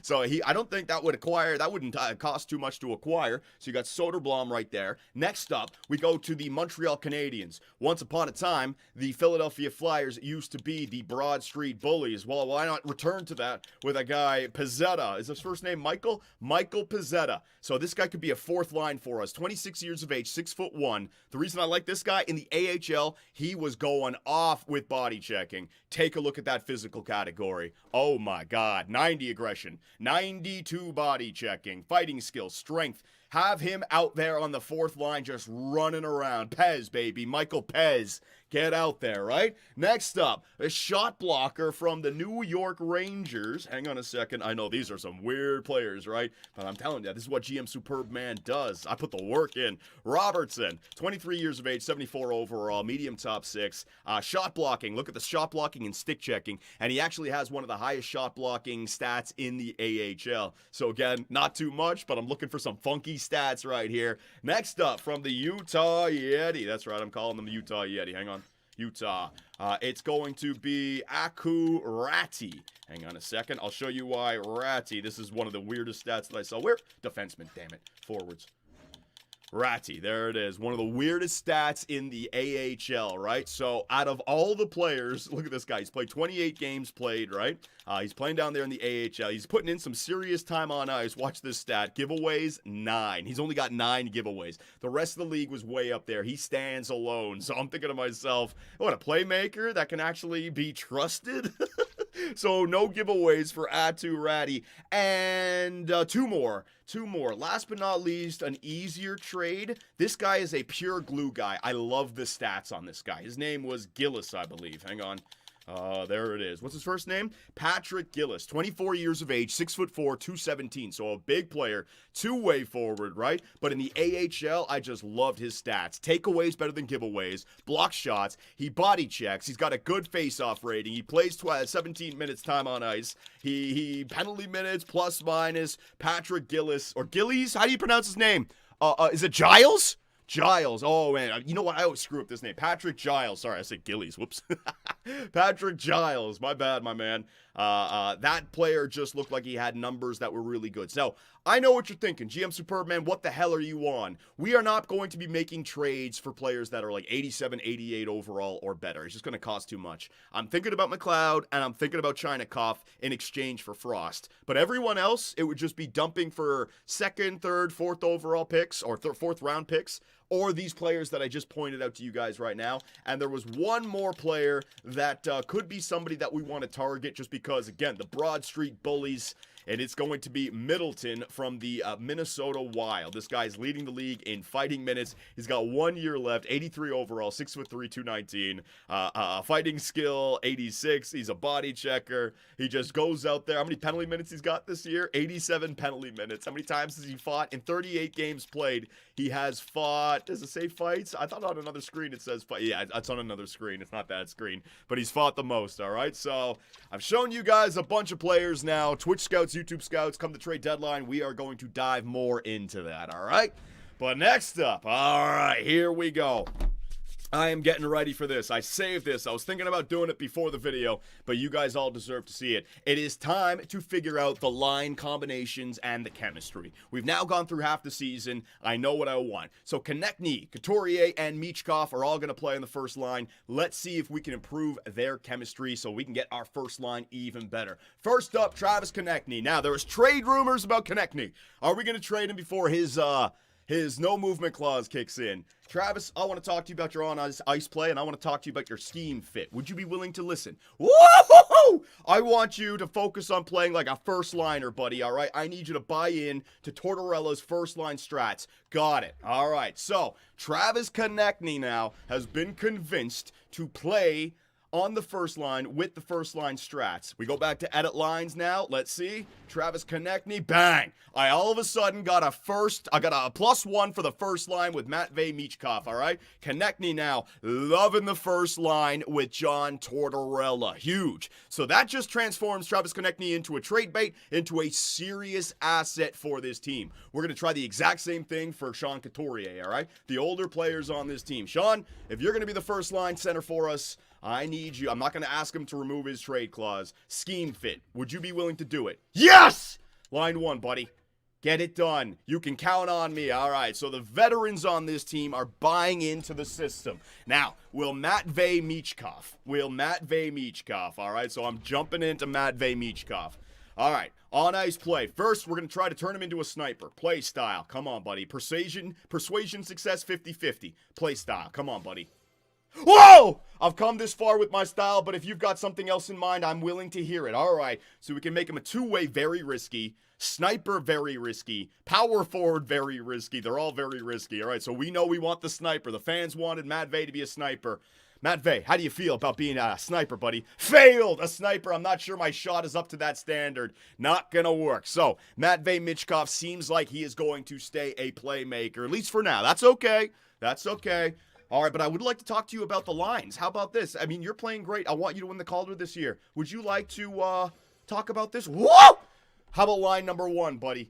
So I don't think that wouldn't cost too much to acquire. So you got Soderblom right there. Next up, we go to the Montreal Canadiens. Once upon a time, the Philadelphia Flyers used to be the Broad Street Bullies. Well, why not return to that with a guy, Pizzetta. Is his first name Michael? Michael Pizzetta. So this guy could be a fourth line for us. 26 years of age, 6'1". The reason I like this guy, in the AHL, he was going off with body checking. Take a look at that physical category. Oh my God. 90 aggression, 92 body checking, fighting skills, strength. Have him out there on the fourth line just running around. Pez, baby. Michael Pez. Get out there, right? Next up, a shot blocker from the New York Rangers. Hang on a second. I know these are some weird players, right? But I'm telling you, this is what GM Superb Man does. I put the work in. Robertson, 23 years of age, 74 overall, medium top 6. Shot blocking. Look at the shot blocking and stick checking. And he actually has one of the highest shot blocking stats in the AHL. So again, not too much, but I'm looking for some funky stats right here. Next up, from the Utah Yeti. That's right, I'm calling them the Utah Yeti. Hang on. Utah. It's going to be Aku Ratti. Hang on a second. I'll show you why Ratti. This is one of the weirdest stats that I saw. Where? Defenseman, damn it. Forwards. Ratty, there it is. One of the weirdest stats in the AHL, right? So out of all the players, look at this guy. He's played 28 games played, right? He's playing down there in the AHL. He's putting in some serious time on ice. Watch this stat. Giveaways, 9. He's only got 9 giveaways. The rest of the league was way up there. He stands alone. So I'm thinking to myself, what, a playmaker that can actually be trusted? So no giveaways for Atu Ratty. And two more. Last but not least, an easier trade. This guy is a pure glue guy. I love the stats on this guy. His name was Gillis, I believe. Hang on. There it is. What's his first name? Patrick Gillis. 24 years of age, 6'4", 217. So a big player, two-way forward, right? But in the AHL, I just loved his stats. Takeaways better than giveaways. Block shots. He body checks. He's got a good face-off rating. He plays 17 minutes time on ice. He penalty minutes, plus minus. Patrick Gillis, or Gillies? How do you pronounce his name? Is it Giles? Giles. Oh, man. You know what? I always screw up this name. Patrick Giles. Sorry, I said Gillies. Whoops. Patrick Giles. My bad, my man. That player just looked like he had numbers that were really good. So, I know what you're thinking. GM Superman, what the hell are you on? We are not going to be making trades for players that are like 87, 88 overall or better. It's just going to cost too much. I'm thinking about McLeod, and I'm thinking about Chinakhov in exchange for Frost. But everyone else, it would just be dumping for second, third, fourth overall picks, or fourth round picks, or these players that I just pointed out to you guys right now. And there was one more player that could be somebody that we want to target just because, again, the Broad Street Bullies, and it's going to be Middleton from the Minnesota Wild. This guy's leading the league in fighting minutes. He's got 1 year left, 83 overall, 6'3", 219. Fighting skill, 86. He's a body checker. He just goes out there. How many penalty minutes he's got this year? 87 penalty minutes. How many times has he fought? In 38 games played, he has fought. Does it say fights? I thought on another screen it says fight. Yeah, it's on another screen. It's not that screen. But he's fought the most, all right? So I've shown you guys a bunch of players now. Twitch Scouts, YouTube Scouts, come the trade deadline. We are going to dive more into that, all right? But next up, all right, here we go. I am getting ready for this. I saved this. I was thinking about doing it before the video, but you guys all deserve to see it. It is time to figure out the line combinations and the chemistry. We've now gone through half the season. I know what I want. So Konechny, Couturier, and Michkov are all going to play in the first line. Let's see if we can improve their chemistry so we can get our first line even better. First up, Travis Konechny. Now, there was trade rumors about Konechny. Are we going to trade him before his no movement clause kicks in? Travis, I want to talk to you about your on-ice play, and I want to talk to you about your scheme fit. Would you be willing to listen? Whoa! I want you to focus on playing like a first liner, buddy, all right? I need you to buy in to Tortorella's first line strats. Got it. All right, so Travis Konechny now has been convinced to play on the first line with the first line strats. We go back to edit lines now. Let's see. Travis Konechny, bang. I all of a sudden got a +1 for the first line with Matvei Michkov, all right? Konechny now loving the first line with John Tortorella. Huge. So that just transforms Travis Konechny into a trade bait, into a serious asset for this team. We're going to try the exact same thing for Sean Couturier, all right? The older players on this team. Sean, if you're going to be the first line center for us, I need you. I'm not going to ask him to remove his trade clause. Scheme fit. Would you be willing to do it? Yes! Line 1, buddy. Get it done. You can count on me. All right, so the veterans on this team are buying into the system. Now, will Matvei Michkov? All right, so I'm jumping into Matvei Michkov. All right, on-ice play. First, we're going to try to turn him into a sniper. Play style. Come on, buddy. Persuasion success, 50-50. Play style. Come on, buddy. Whoa! I've come this far with my style, but if you've got something else in mind, I'm willing to hear it. All right, so we can make him a two-way, very risky. Sniper, very risky. Power forward, very risky. They're all very risky. All right, so we know we want the sniper. The fans wanted Matvei to be a sniper. Matvei, how do you feel about being a sniper, buddy? Failed! A sniper. I'm not sure my shot is up to that standard. Not gonna work. So, Matvei Michkov seems like he is going to stay a playmaker, at least for now. That's okay. That's okay. All right, but I would like to talk to you about the lines. How about this? I mean, you're playing great. I want you to win the Calder this year. Would you like to talk about this? Whoa! How about line number 1, buddy?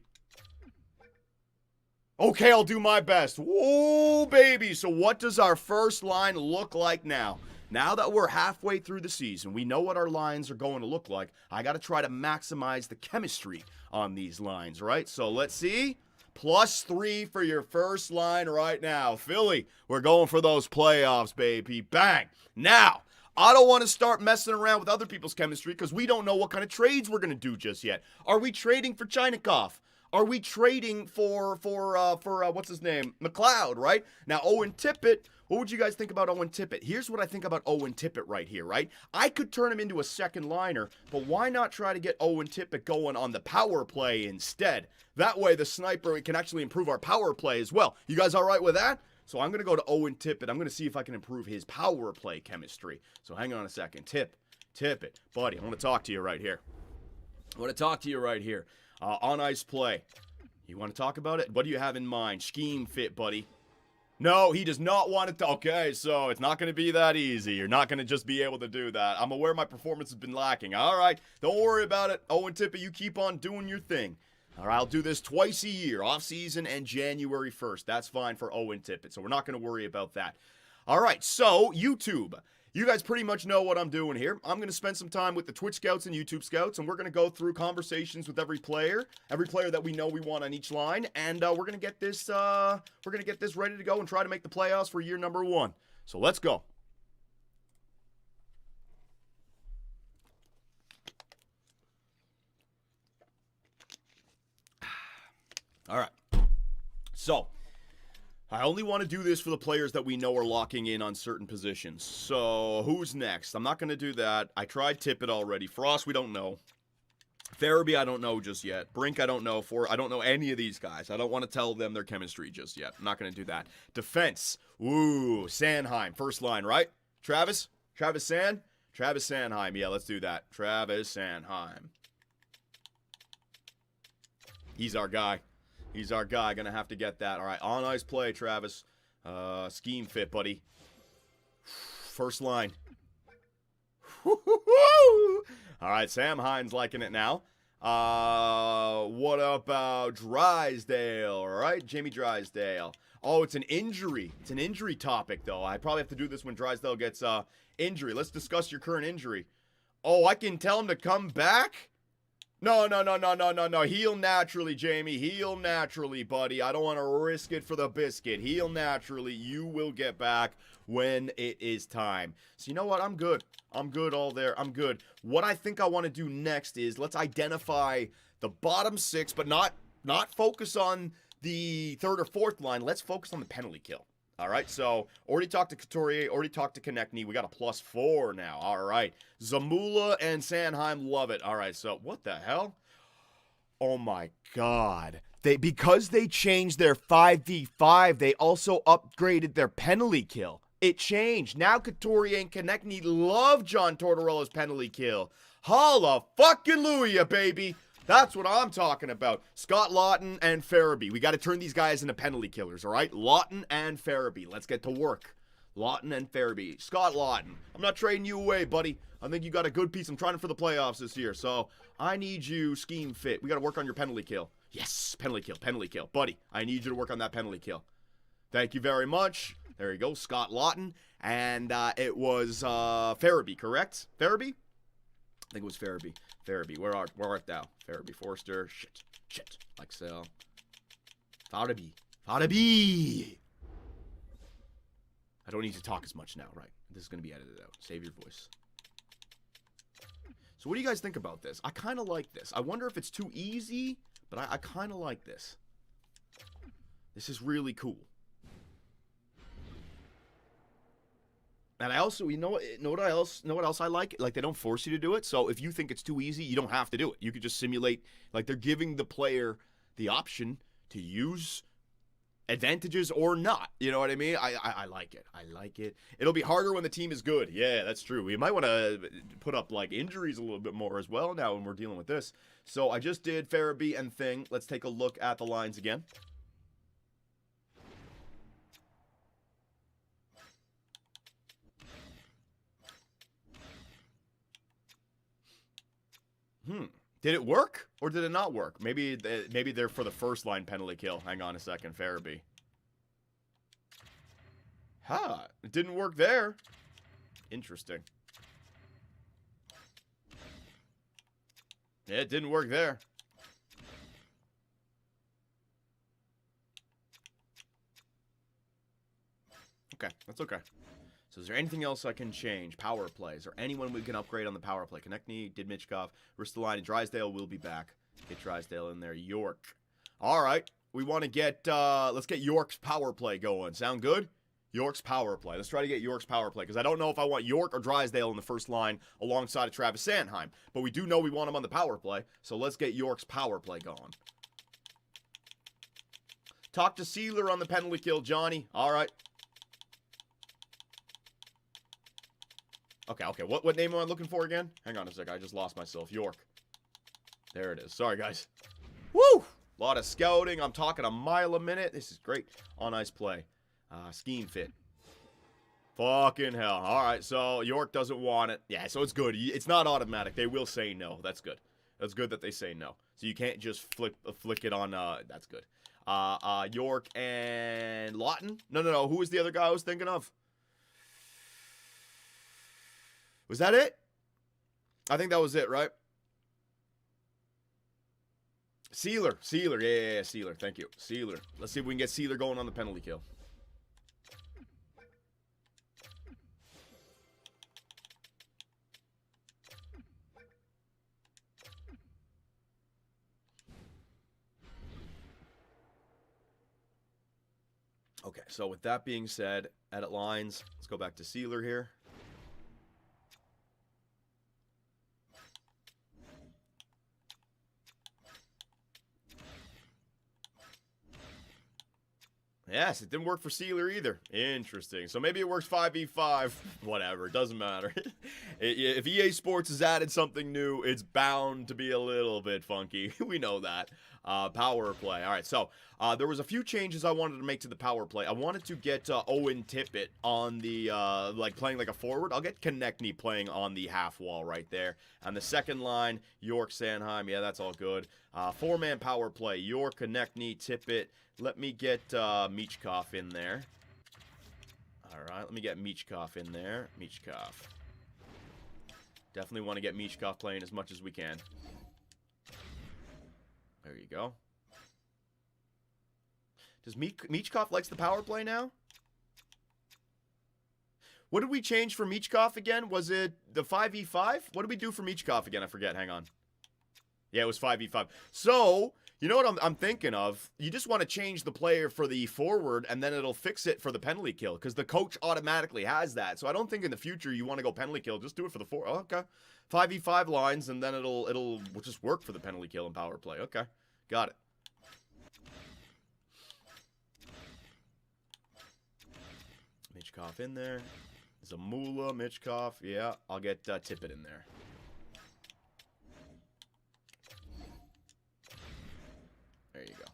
Okay, I'll do my best. Whoa, baby. So what does our first line look like now? Now that we're halfway through the season, we know what our lines are going to look like. I got to try to maximize the chemistry on these lines, right? So let's see. +3 for your first line right now. Philly, we're going for those playoffs, baby. Bang. Now, I don't want to start messing around with other people's chemistry because we don't know what kind of trades we're going to do just yet. Are we trading for Chinikov? Are we trading for what's his name? McLeod, right? Now, Owen Tippett, what would you guys think about Owen Tippett? Here's what I think about Owen Tippett right here, right? I could turn him into a second liner, but why not try to get Owen Tippett going on the power play instead? That way, the sniper can actually improve our power play as well. You guys all right with that? So I'm going to go to Owen Tippett. I'm going to see if I can improve his power play chemistry. So hang on a second. Tippett. Buddy, I want to talk to you right here. On ice play. You want to talk about it? What do you have in mind? Scheme fit, buddy. No, he does not want it to. Okay, so it's not going to be that easy. You're not going to just be able to do that. I'm aware my performance has been lacking. All right, don't worry about it. Owen Tippett, you keep on doing your thing. All right, I'll do this twice a year, off-season and January 1st. That's fine for Owen Tippett, so we're not going to worry about that. All right, so YouTube. You guys pretty much know what I'm doing here. I'm going to spend some time with the Twitch Scouts and YouTube Scouts, and we're going to go through conversations with every player that we know we want on each line, and we're going to get this ready to go and try to make the playoffs for year number 1. So let's go. All right. So, I only want to do this for the players that we know are locking in on certain positions. So, who's next? I'm not going to do that. I tried Tippett already. Frost, we don't know. Farabee, I don't know just yet. Brink, I don't know. I don't know any of these guys. I don't want to tell them their chemistry just yet. I'm not going to do that. Defense. Ooh, Sanheim. First line, right? Travis Sanheim. Yeah, let's do that. Travis Sanheim. He's our guy. Gonna have to get that. All right, on ice play, Travis. Scheme fit, buddy. First line. All right, Sam Hines liking it now. What about Drysdale? All right, Jamie Drysdale. Oh, it's an injury. It's an injury topic, though. I probably have to do this when Drysdale gets injury. Let's discuss your current injury. Oh, I can tell him to come back? No. Heal naturally, Jamie. Heal naturally, buddy. I don't want to risk it for the biscuit. Heal naturally. You will get back when it is time. So you know what? I'm good. I'm good all there. I'm good. What I think I want to do next is let's identify the bottom 6, but not focus on the 3rd or 4th line. Let's focus on the penalty kill. All right, so already talked to Couturier, already talked to Konechny. We got a +4 now. All right, Zamula and Sanheim love it. All right, so what the hell? Oh my God. Because they changed their 5v5, they also upgraded their penalty kill. It changed. Now Couturier and Konechny love John Tortorella's penalty kill. Hallelujah, baby. That's what I'm talking about. Scott Laughton and Farabee. We got to turn these guys into penalty killers, all right? Laughton and Farabee. Let's get to work. Laughton and Farabee. Scott Laughton. I'm not trading you away, buddy. I think you got a good piece. I'm trying for the playoffs this year, so I need you scheme fit. We got to work on your penalty kill. Yes, penalty kill. Buddy, I need you to work on that penalty kill. Thank you very much. There you go, Scott Laughton. And it was Farabee, correct? Farabee? I think it was Farabee. Farabee, where art thou? Farabee, Forster, shit, Excel. Farabee. I don't need to talk as much now, right? This is going to be edited out. Save your voice. So what do you guys think about this? I kind of like this. I wonder if it's too easy, but I kind of like this. This is really cool. And I also, you know what else I like? Like, they don't force you to do it. So if you think it's too easy, you don't have to do it. You could just simulate. Like, they're giving the player the option to use advantages or not. You know what I mean? I like it. It'll be harder when the team is good. Yeah, that's true. We might want to put up, like, injuries a little bit more as well now when we're dealing with this. So I just did Farabee and Thing. Let's take a look at the lines again. Did it work or did it not work? Maybe they're for the first line penalty kill. Hang on a second, Farabee. It didn't work there. Interesting. Yeah, it didn't work there. Okay, that's okay. So is there anything else I can change? Power plays. Or anyone we can upgrade on the power play? Konechny, did Michkov, Ristolainen, Drysdale will be back. Get Drysdale in there. York. All right. We want to get, let's get York's power play going. Sound good? York's power play. Let's try to get York's power play, because I don't know if I want York or Drysdale in the first line alongside of Travis Sanheim. But we do know we want him on the power play, so let's get York's power play going. Talk to Sealer on the penalty kill, Johnny. All right. Okay. What name am I looking for again? Hang on a sec. I just lost myself. York. There it is. Sorry, guys. Woo! A lot of scouting. I'm talking a mile a minute. This is great. On ice play. Scheme fit. Fucking hell. All right, so York doesn't want it. Yeah, so it's good. It's not automatic. They will say no. That's good. That's good that they say no. So you can't just flick it on. That's good. York and Lawton? No. Who was the other guy I was thinking of? Was that it? I think that was it, right? Sealer. Yeah, Sealer. Thank you. Sealer. Let's see if we can get Sealer going on the penalty kill. Okay, so with that being said, edit lines. Let's go back to Sealer here. Yes, it didn't work for Sealer either. Interesting. So maybe it works 5v5. Whatever, it doesn't matter. If EA Sports has added something new, it's bound to be a little bit funky. We know that. Power play. All right, so there was a few changes I wanted to make to the power play. I wanted to get Owen Tippett on the, playing like a forward. I'll get Konechny playing on the half wall right there. On the second line, York, Sanheim. Yeah, that's all good. Four-man power play. York, Konechny, Tippett. Let me get Michkov in there. All right, let me get Michkov in there. Michkov. Definitely want to get Michkov playing as much as we can. There you go. Does Michkov likes the power play now? What did we change for Michkov again? Was it the 5v5? What did we do for Michkov again? I forget. Hang on. Yeah, it was 5v5. So, you know what I'm thinking of? You just want to change the player for the forward, and then it'll fix it for the penalty kill, because the coach automatically has that. So I don't think in the future you want to go penalty kill. Just do it for the forward. Oh, okay. 5v5 lines, and then it'll just work for the penalty kill and power play. Okay. Got it. Michkov in there. Zamula, Michkov. Yeah, I'll get Tippett in there. There you go.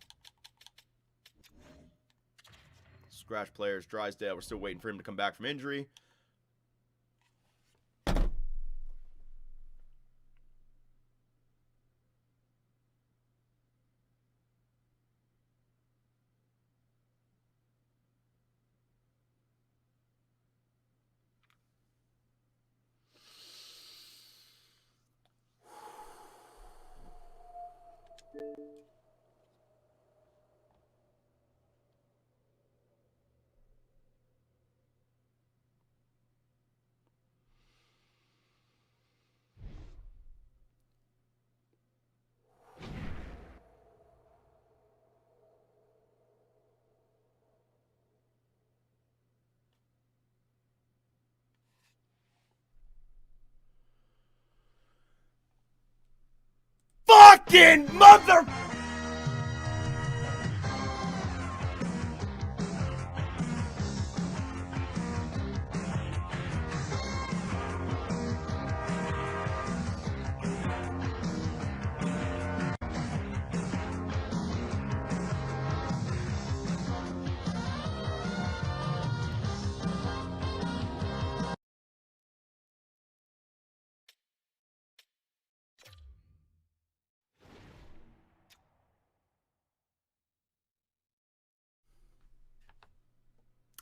Scratch players, Drysdale. We're still waiting for him to come back from injury. Fucking mother...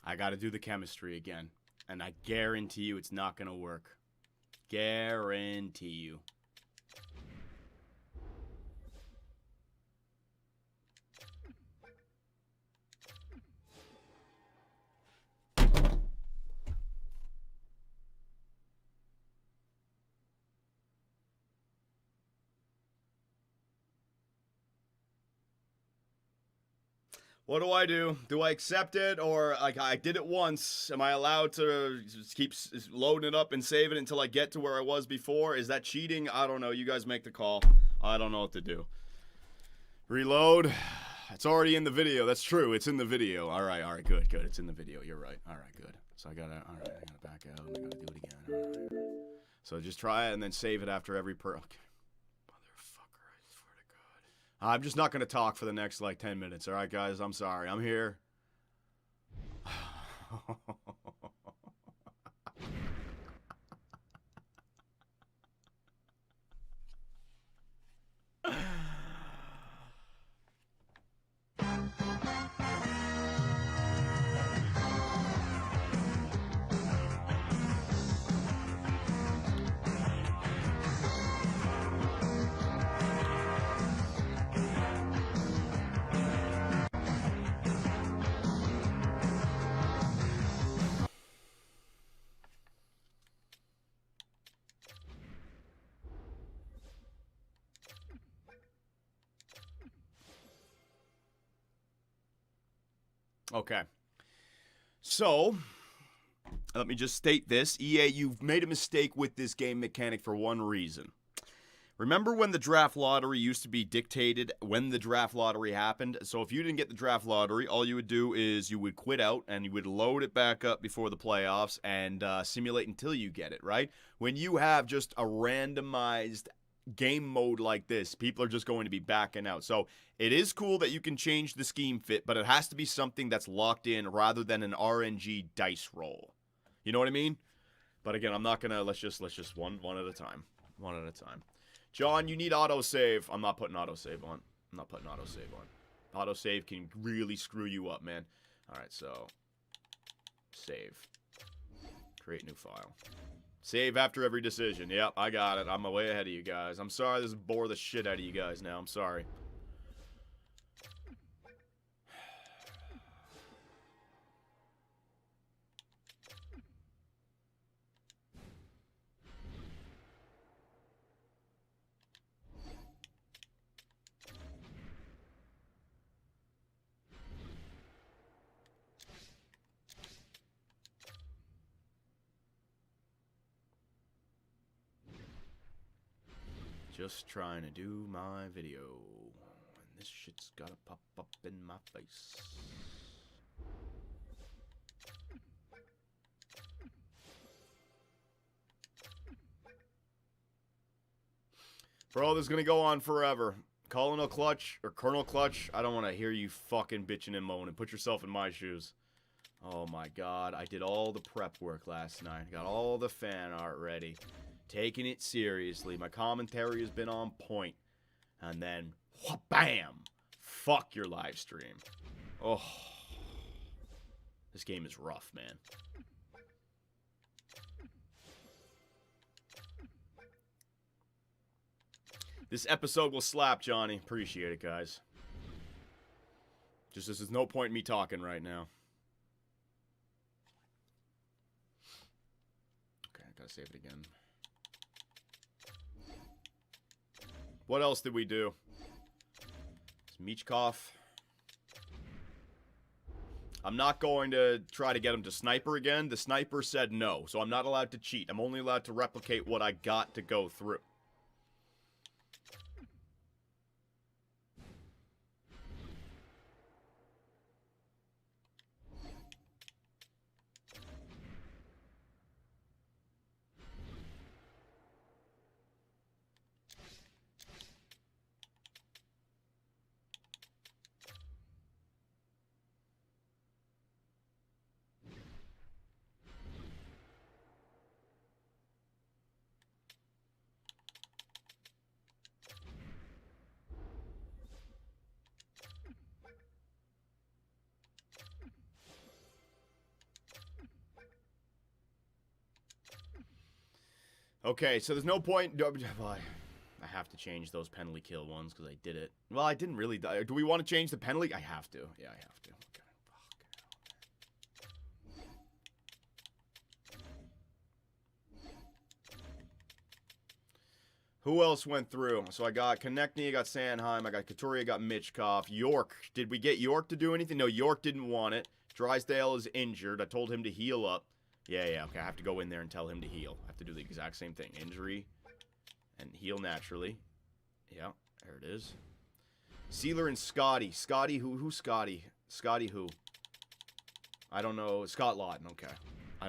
I gotta do the chemistry again. And I guarantee you it's not gonna work. Guarantee you. What do I do? Do I accept it, or like I did it once? Am I allowed to just keep loading it up and save it until I get to where I was before? Is that cheating? I don't know. You guys make the call. I don't know what to do. Reload. It's already in the video. That's true. It's in the video. All right, good. It's in the video. You're right. All right, good. So I gotta back out and I gotta do it again. All right. So just try it and then save it after every okay. Motherfucker, I swear to God. I'm just not gonna talk for the next like 10 minutes. All right, guys. I'm sorry. I'm here. Okay. So, let me just state this. EA, you've made a mistake with this game mechanic for one reason. Remember when the draft lottery used to be dictated when the draft lottery happened? So if you didn't get the draft lottery, all you would do is you would quit out and you would load it back up before the playoffs and simulate until you get it, right? When you have just a randomized game mode like this, people are just going to be backing out. So it is cool that you can change the scheme fit, but it has to be something that's locked in rather than an RNG dice roll. You know what I mean? But again, I'm not gonna. Let's just one at a time. One at a time. John, you need autosave. I'm not putting autosave on. I'm not putting autosave on. Autosave can really screw you up, man. All right, so save. Create new file. Save after every decision. Yep, I got it. I'm way ahead of you guys. I'm sorry this bore the shit out of you guys now. I'm sorry. Just trying to do my video. And this shit's gotta pop up in my face. Bro, this is gonna go on forever. Colonel Clutch, or Colonel Clutch, I don't want to hear you fucking bitching and moaning. Put yourself in my shoes. Oh my God, I did all the prep work last night. Got all the fan art ready. Taking it seriously. My commentary has been on point. And then, bam! Fuck your live stream. Oh. This game is rough, man. This episode will slap, Johnny. Appreciate it, guys. Just there's no point in me talking right now. Okay, I gotta save it again. What else did we do? Michkov. I'm not going to try to get him to sniper again. The sniper said no, so I'm not allowed to cheat. I'm only allowed to replicate what I got to go through. Okay, so there's no point. I have to change those penalty kill ones because I did it. Well, I didn't really die. Do we want to change the penalty? I have to. Yeah, I have to. Okay. Who else went through? So I got Konechny, I got Sanheim, I got Couturier, I got Michkov. York. Did we get York to do anything? No, York didn't want it. Drysdale is injured. I told him to heal up. Yeah, okay. I have to go in there and tell him to heal. I have to do the exact same thing. Injury and heal naturally. Yeah, there it is. Sealer and Scotty. Scotty, who's Scotty? Scotty who? I don't know. Scott Lawton, okay. I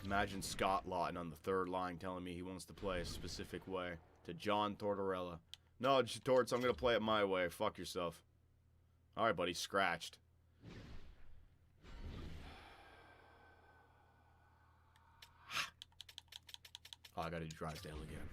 Imagine Scott Lawton on the third line telling me he wants to play a specific way. To John Tortorella. No, Torts, I'm going to play it my way. Fuck yourself. Alright, buddy. Scratched. Oh, I got to do Drysdale again.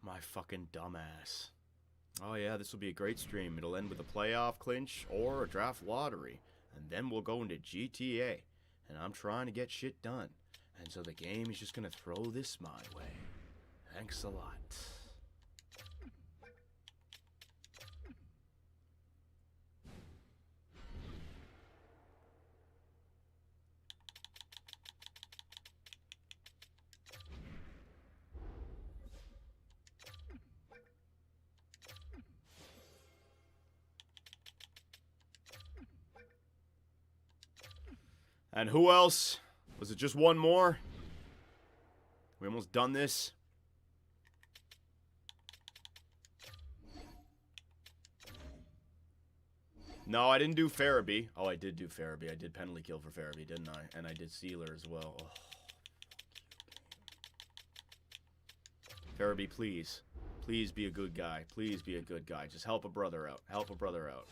My fucking dumbass. Oh yeah, this will be a great stream. It'll end with a playoff clinch or a draft lottery. And then we'll go into GTA. And I'm trying to get shit done. And so the game is just gonna throw this my way. Thanks a lot. And who else? Was it just one more? We almost done this. No, I didn't do Farabee. Oh, I did do Farabee. I did penalty kill for Farabee, didn't I? And I did Sealer as well. Oh. Farabee, please. Please be a good guy. Please be a good guy. Just help a brother out. Help a brother out.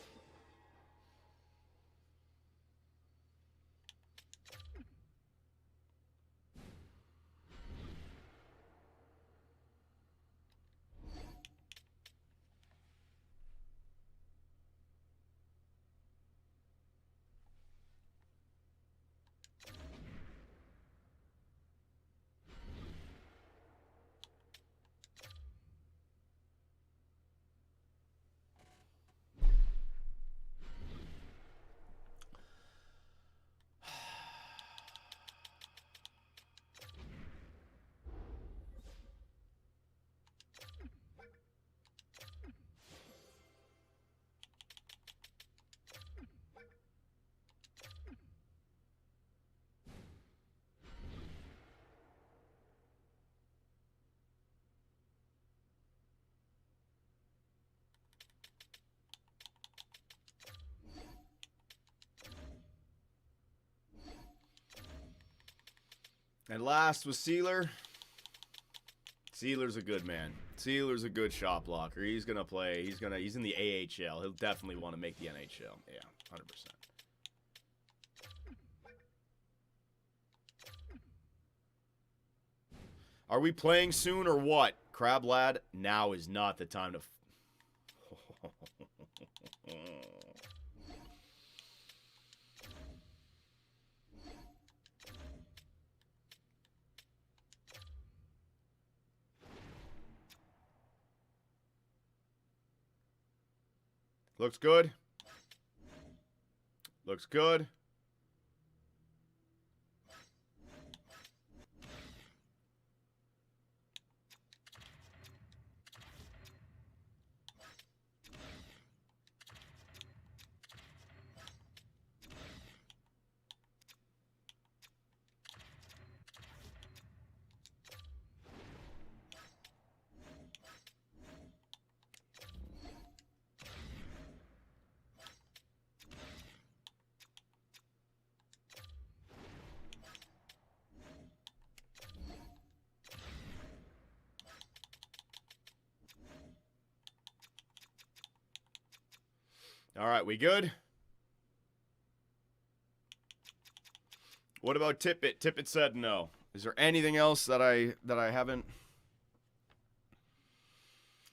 And last was Sealer. Sealer's a good man. Sealer's a good shot blocker. He's gonna play. He's in the AHL. He'll definitely want to make the NHL. Yeah, 100%. Are we playing soon or what? Crab Lad, now is not the time to... Looks good. Looks good. All right, we good? What about Tippett? Tippett said no. Is there anything else that I haven't?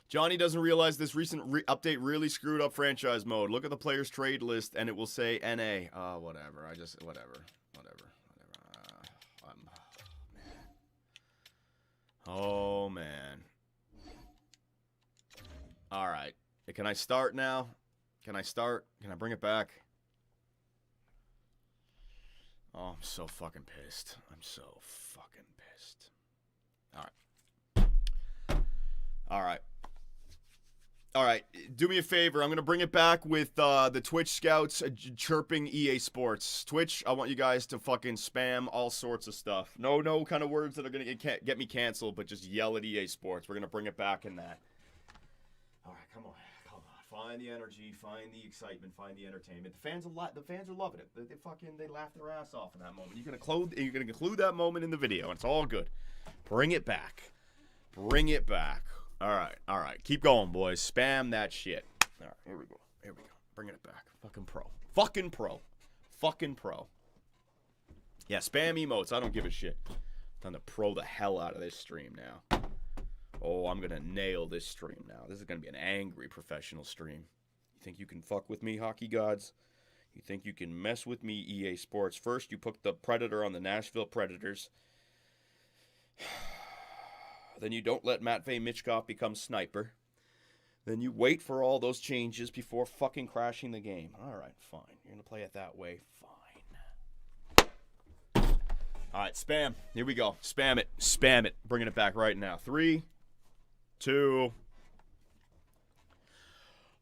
Johnny doesn't realize this recent update really screwed up franchise mode. Look at the players' trade list, and it will say NA. Whatever. Whatever. Oh, man. All right. Can I start now? Can I start? Can I bring it back? Oh, I'm so fucking pissed. I'm so fucking pissed. All right. All right. All right. Do me a favor. I'm going to bring it back with the Twitch scouts chirping EA Sports. Twitch, I want you guys to fucking spam all sorts of stuff. No kind of words that are going to get me canceled, but just yell at EA Sports. We're going to bring it back in that. All right, come on. Find the energy, find the excitement, find the entertainment. The fans are loving it. They laugh their ass off in that moment. You're gonna include that moment in the video, and it's all good. Bring it back. Bring it back. All right. Keep going, boys. Spam that shit. All right, here we go. Bringing it back. Fucking pro. Yeah, spam emotes. I don't give a shit. Time to pro the hell out of this stream now. Oh, I'm going to nail this stream now. This is going to be an angry professional stream. You think you can fuck with me, hockey gods? You think you can mess with me, EA Sports? First, you put the Predator on the Nashville Predators. Then you don't let Matvei Michkov become sniper. Then you wait for all those changes before fucking crashing the game. All right, fine. You're going to play it that way? Fine. All right, spam. Here we go. Spam it. Bringing it back right now. 3, 2.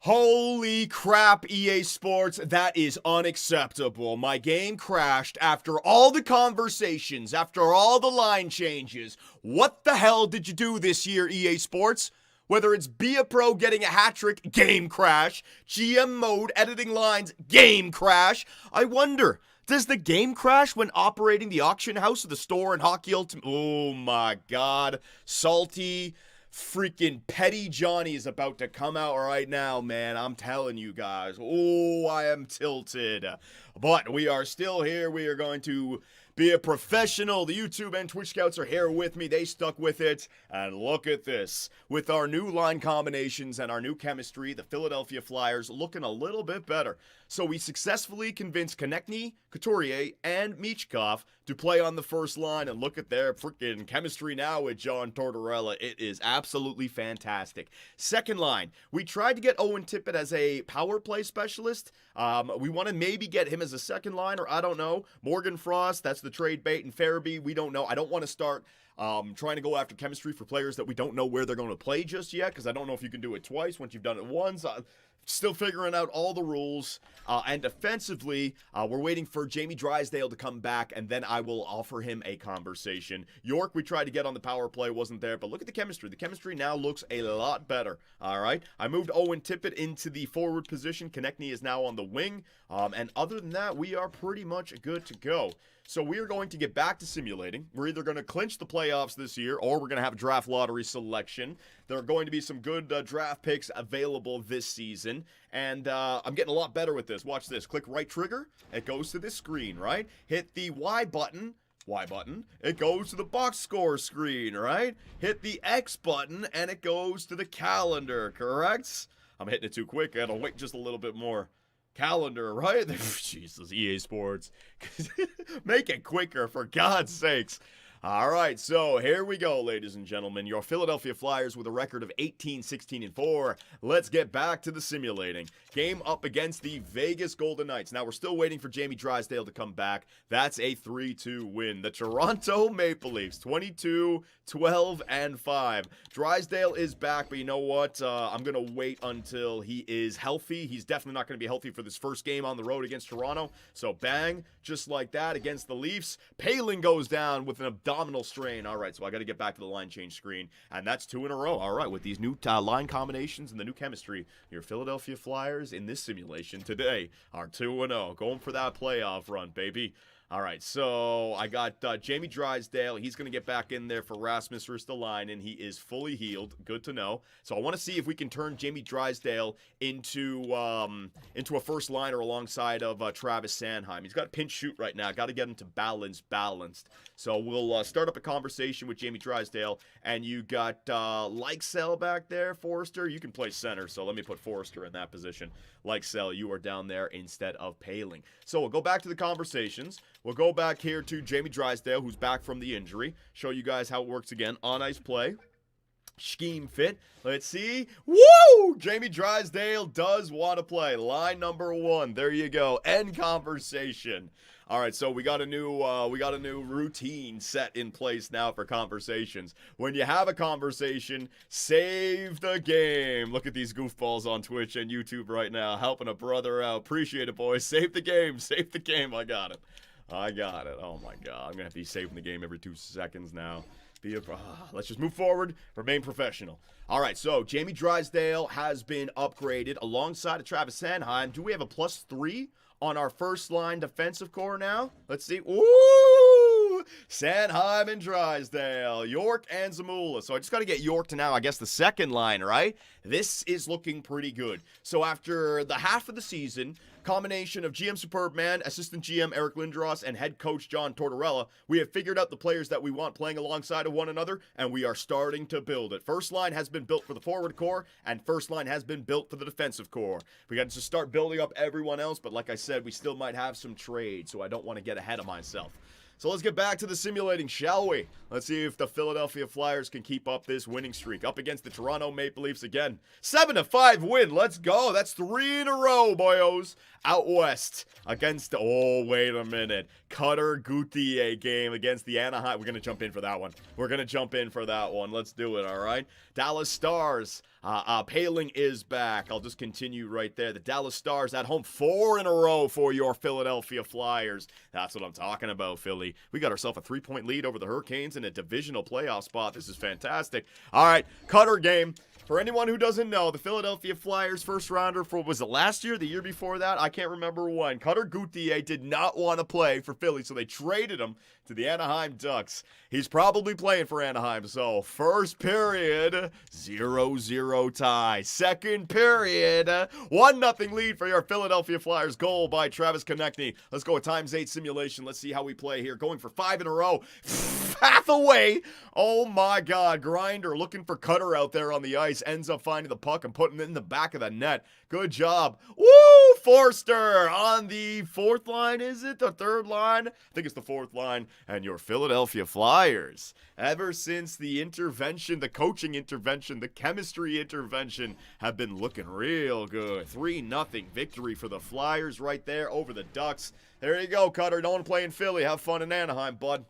Holy crap, EA Sports, that is unacceptable. My game crashed after all the conversations, after all the line changes. What the hell did you do this year, EA Sports? Whether it's Be a Pro getting a hat trick, game crash, GM mode editing lines, game crash. I wonder, does the game crash when operating the auction house of the store in Hockey Ultimate? Oh my god, salty freaking petty Johnny is about to come out right now, man. I'm telling you guys. Oh, I am tilted. But we are still here. We are going to be a professional. The YouTube and Twitch scouts are here with me. They stuck with it. And look at this. With our new line combinations and our new chemistry, the Philadelphia Flyers looking a little bit better. So we successfully convinced Konechny, Couturier, and Michkov to play on the first line, and look at their freaking chemistry now with John Tortorella. It is absolutely fantastic. Second line, we tried to get Owen Tippett as a power play specialist. We want to maybe get him as a second line, or I don't know. Morgan Frost, that's the trade bait, and Farabee, we don't know. I don't want to start trying to go after chemistry for players that we don't know where they're going to play just yet, because I don't know if you can do it twice once you've done it once. Still figuring out all the rules. And defensively, we're waiting for Jamie Drysdale to come back, and then I will offer him a conversation. York, we tried to get on the power play, wasn't there, but look at the chemistry. The chemistry now looks a lot better, all right? I moved Owen Tippett into the forward position. Konechny is now on the wing, and other than that, we are pretty much good to go. So we are going to get back to simulating. We're either going to clinch the playoffs this year, or we're going to have a draft lottery selection. There are going to be some good draft picks available this season, and I'm getting a lot better with this. Watch this. Click right trigger. It goes to this screen, right? Hit the Y button. It goes to the box score screen, right? Hit the X button, and it goes to the calendar, correct? I'm hitting it too quick. I gotta wait just a little bit more. Calendar, right? Jesus, EA Sports. Make it quicker, for God's sakes. All right, so here we go, ladies and gentlemen. Your Philadelphia Flyers with a record of 18-16-4. Let's get back to the simulating. Game up against the Vegas Golden Knights. Now, we're still waiting for Jamie Drysdale to come back. That's a 3-2 win. The Toronto Maple Leafs, 22-12-5. Drysdale is back, but you know what? I'm going to wait until he is healthy. He's definitely not going to be healthy for this first game on the road against Toronto. So, bang, just like that against the Leafs. Poehling goes down with an abdominal strain. All right, so I got to get back to the line change screen, and that's 2 in a row. All right, with these new line combinations and the new chemistry, your Philadelphia Flyers in this simulation today are 2-0, going for that playoff run, baby. All right, so I got Jamie Drysdale. He's going to get back in there for Rasmus Ristolainen. He is fully healed. Good to know. So I want to see if we can turn Jamie Drysdale into a first liner alongside of Travis Sanheim. He's got a pinch shoot right now. Got to get him to balanced. So we'll start up a conversation with Jamie Drysdale. And you got Likesell back there, Forrester. You can play center, so let me put Forrester in that position. Likesell, you are down there instead of Paling. So we'll go back to the conversations. We'll go back here to Jamie Drysdale, who's back from the injury. Show you guys how it works again. On-ice play. Scheme fit. Let's see. Woo! Jamie Drysdale does want to play. Line number 1. There you go. End conversation. All right, so we got a new routine set in place now for conversations. When you have a conversation, save the game. Look at these goofballs on Twitch and YouTube right now, helping a brother out. Appreciate it, boys. Save the game. Save the game. I got it. Oh my God, I'm gonna have to be saving the game every 2 seconds now. Let's just move forward. Remain professional. All right, so Jamie Drysdale has been upgraded alongside of Travis Sanheim. Do we have a +3 on our first line defensive core now? Let's see. Ooh! Sanheim and Drysdale. York and Zamula. So I just got to get York to now, I guess, the second line, right? This is looking pretty good. So after the half of the season, combination of GM Superbman, assistant GM Eric Lindros, and head coach John Tortorella, we have figured out the players that we want playing alongside of one another, and we are starting to build it. First line has been built for the forward core, and first line has been built for the defensive core. We got to start building up everyone else, but like I said, we still might have some trades, so I don't want to get ahead of myself. So let's get back to the simulating, shall we? Let's see if the Philadelphia Flyers can keep up this winning streak. Up against the Toronto Maple Leafs again. 7-5 win. Let's go. That's 3 in a row, boyos. Out west against, oh, wait a minute. Cutter Gauthier game against the Anaheim. We're going to jump in for that one. Let's do it, all right? Dallas Stars. Paling is back. I'll just continue right there. The Dallas Stars at home 4 in a row for your Philadelphia Flyers. That's what I'm talking about, Philly. We got ourselves a 3-point lead over the Hurricanes in a divisional playoff spot. This is fantastic. All right, Cutter game. For anyone who doesn't know, the Philadelphia Flyers first rounder for, was it last year, the year before that? I can't remember when. Cutter Gauthier did not want to play for Philly, so they traded him to the Anaheim Ducks. He's probably playing for Anaheim, so first period, 0-0 tie. Second period, 1-0 lead for your Philadelphia Flyers. Goal by Travis Konechny. Let's go with ×8 simulation. Let's see how we play here. Going for 5 in a row. Half away. Oh my God. Grinder looking for Cutter out there on the ice. Ends up finding the puck and putting it in the back of the net. Good job. Woo! Forster on the 4th line, is it? The 3rd line? I think it's the 4th line. And your Philadelphia Flyers, ever since the intervention, the coaching intervention, the chemistry intervention, have been looking real good. 3-0 victory for the Flyers right there over the Ducks. There you go, Cutter. Don't want to play in Philly. Have fun in Anaheim, bud.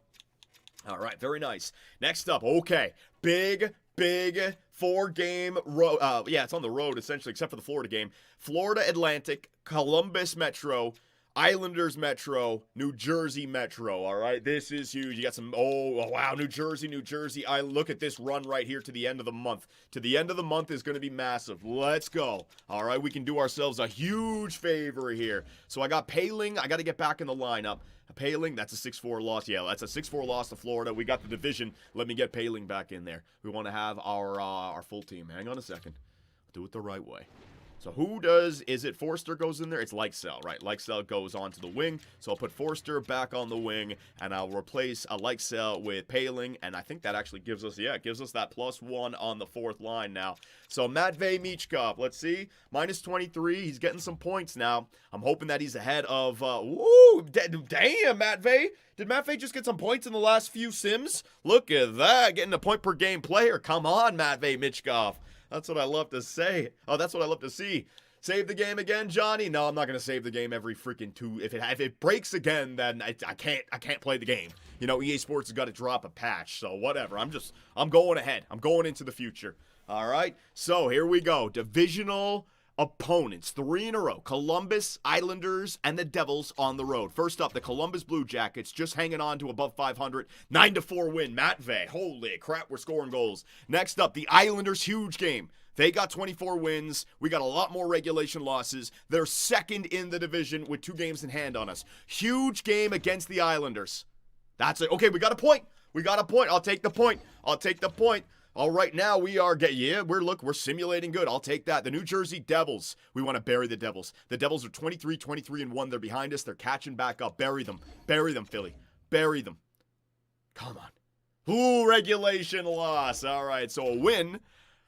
All right, very nice. Next up, okay, big 4-game road. Yeah, it's on the road, essentially, except for the Florida game. Florida Atlantic, Columbus Metro, Islanders Metro, New Jersey Metro, all right? This is huge. You got some, oh wow, New Jersey. I look at this run right here to the end of the month. To the end of the month is going to be massive. Let's go. All right, we can do ourselves a huge favor here. So I got Paling. I got to get back in the lineup. Paling, that's a 6-4 loss. Yeah, that's a 6-4 loss to Florida. We got the division. Let me get Paling back in there. We want to have our full team. Hang on a second. Do it the right way. So who does, is it Forster goes in there? It's Likesell, right? Likesell goes onto the wing. So I'll put Forster back on the wing, and I'll replace a Likesell with Paling, and I think that actually gives us, yeah, it gives us that +1 on the 4th line now. So Matvei Michkov, let's see, -23, he's getting some points now. I'm hoping that he's ahead of, damn, Matvei. Did Matvei just get some points in the last few sims? Look at that, getting a point per game player. Come on, Matvei Michkov. That's what I love to say. Oh, that's what I love to see. Save the game again, Johnny? No, I'm not going to save the game every freaking 2. If it breaks again, then I can't play the game. You know, EA Sports has got to drop a patch, so whatever. I'm going ahead. I'm going into the future. All right? So, here we go. Divisional opponents, 3 in a row. Columbus, Islanders, and the Devils on the road. First up, the Columbus Blue Jackets just hanging on to above 500. 9-4 win. Matvey. Holy crap, we're scoring goals. Next up, the Islanders, huge game. They got 24 wins. We got a lot more regulation losses. They're second in the division with 2 games in hand on us. Huge game against the Islanders. That's it. Okay, we got a point. We got a point. I'll take the point. I'll take the point. All right, now we are we're simulating good. I'll take that. The New Jersey Devils. We want to bury the Devils. The Devils are 23-1. They're behind us. They're catching back up. Bury them. Bury them, Philly. Bury them. Come on. Ooh, regulation loss. All right, so a win,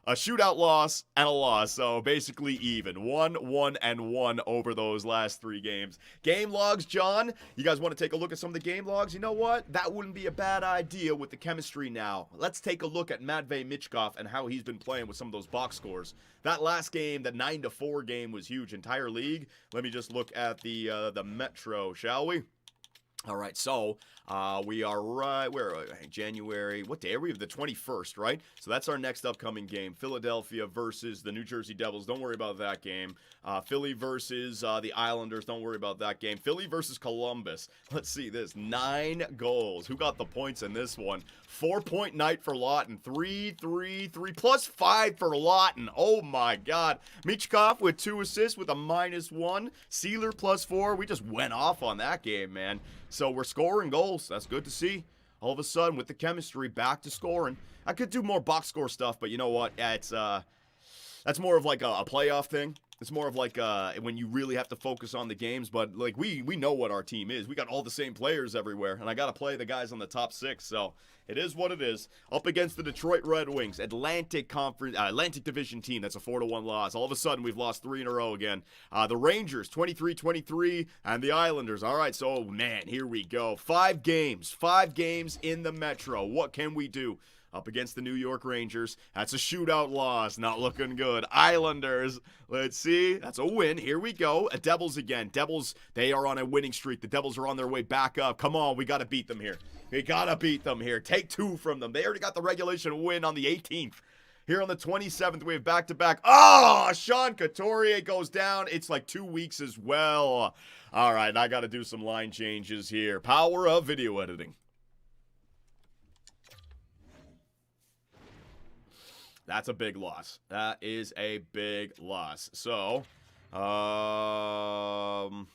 a shootout loss, and a loss. So basically even. 1-1-1 over those last 3 games. Game logs, John. You guys want to take a look at some of the game logs? You know what? That wouldn't be a bad idea with the chemistry now. Let's take a look at Matvey Michkov and how he's been playing with some of those box scores. That last game, the 9-4 game, was huge. Entire league. Let me just look at the Metro, shall we? All right, so we are right, January, what day are we? The 21st, right? So that's our next upcoming game, Philadelphia versus the New Jersey Devils. Don't worry about that game. Philly versus the Islanders. Don't worry about that game. Philly versus Columbus. Let's see this, 9 goals. Who got the points in this one? 4-point night for Lawton. 3 plus 5 for Lawton. Oh my God. Michkov with 2 assists with a -1. Sealer plus 4. We just went off on that game, man. So we're scoring goals. That's good to see. All of a sudden, with the chemistry, back to scoring. I could do more box score stuff, but you know what? It's that's more of like a playoff thing. It's more of like when you really have to focus on the games. But like we know what our team is. We got all the same players everywhere, and I got to play the guys on the top 6. So it is what it is. Up against the Detroit Red Wings, Atlantic Division team. That's a 4-1 loss. All of a sudden, we've lost 3 in a row again. The Rangers, 23-23, and the Islanders. All right, so man, here we go. 5 games in the Metro. What can we do? Up against the New York Rangers. That's a shootout loss. Not looking good. Islanders. Let's see. That's a win. Here we go. Devils again. Devils, they are on a winning streak. The Devils are on their way back up. Come on. We got to beat them here. We got to beat them here. Take 2 from them. They already got the regulation win on the 18th. Here on the 27th, we have back-to-back. Oh, Sean Couturier goes down. It's like 2 weeks as well. All right. I got to do some line changes here. Power of video editing. That's a big loss. That is a big loss. So, I'll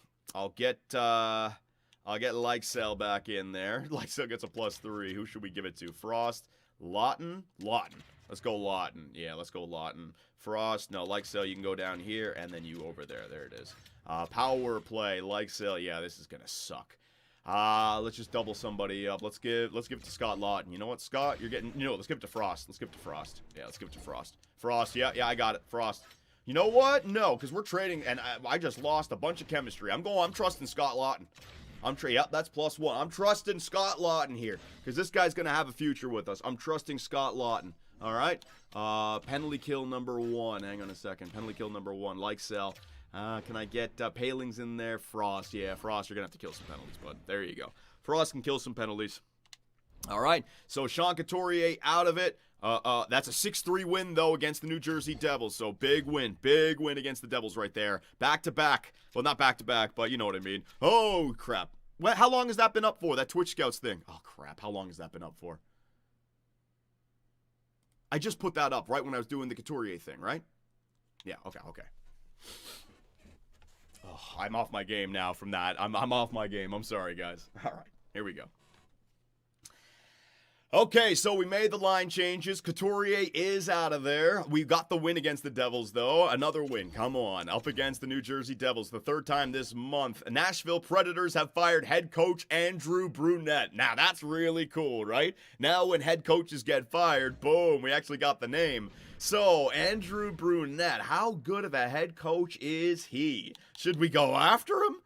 get Lykesell back in there. Lykesell gets a +3. Who should we give it to? Frost, Lawton. Let's go Lawton. Yeah, let's go Lawton. Frost, no, Lykesell, you can go down here, and then you over there. There it is. Power play, Lykesell. Yeah, this is gonna suck. Let's just double somebody up. Let's give it to Scott Lawton. You know what, Scott? You're getting, let's give it to Frost. Let's give it to Frost. Yeah, let's give it to Frost. Frost, yeah, I got it. Frost. You know what? No, because we're trading, and I just lost a bunch of chemistry. I'm trusting Scott Lawton. Yep, that's +1. I'm trusting Scott Lawton here, because this guy's going to have a future with us. I'm trusting Scott Lawton. All right? Penalty kill number 1. Hang on a second. Penalty kill number 1. Lykesell. Can I get Palings in there? Frost. Yeah, Frost, you're going to have to kill some penalties, bud. There you go. Frost can kill some penalties. All right, so Sean Couturier out of it. That's a 6-3 win, though, against the New Jersey Devils. So big win against the Devils right there. Back-to-back. Well, not back-to-back, but you know what I mean. Oh, crap. How long has that been up for, that Twitch Scouts thing? Oh, crap. How long has that been up for? I just put that up right when I was doing the Couturier thing, right? Yeah, okay. Oh, I'm off my game now from that. I'm off my game. I'm sorry, guys. All right, here we go. Okay, so we made the line changes. Couturier is out of there. We got the win against the Devils, though. Another win. Come on. Up against the New Jersey Devils. The 3rd time this month. Nashville Predators have fired head coach Andrew Brunette. Now, that's really cool, right? Now, when head coaches get fired, boom, we actually got the name. So, Andrew Brunette, how good of a head coach is he? Should we go after him?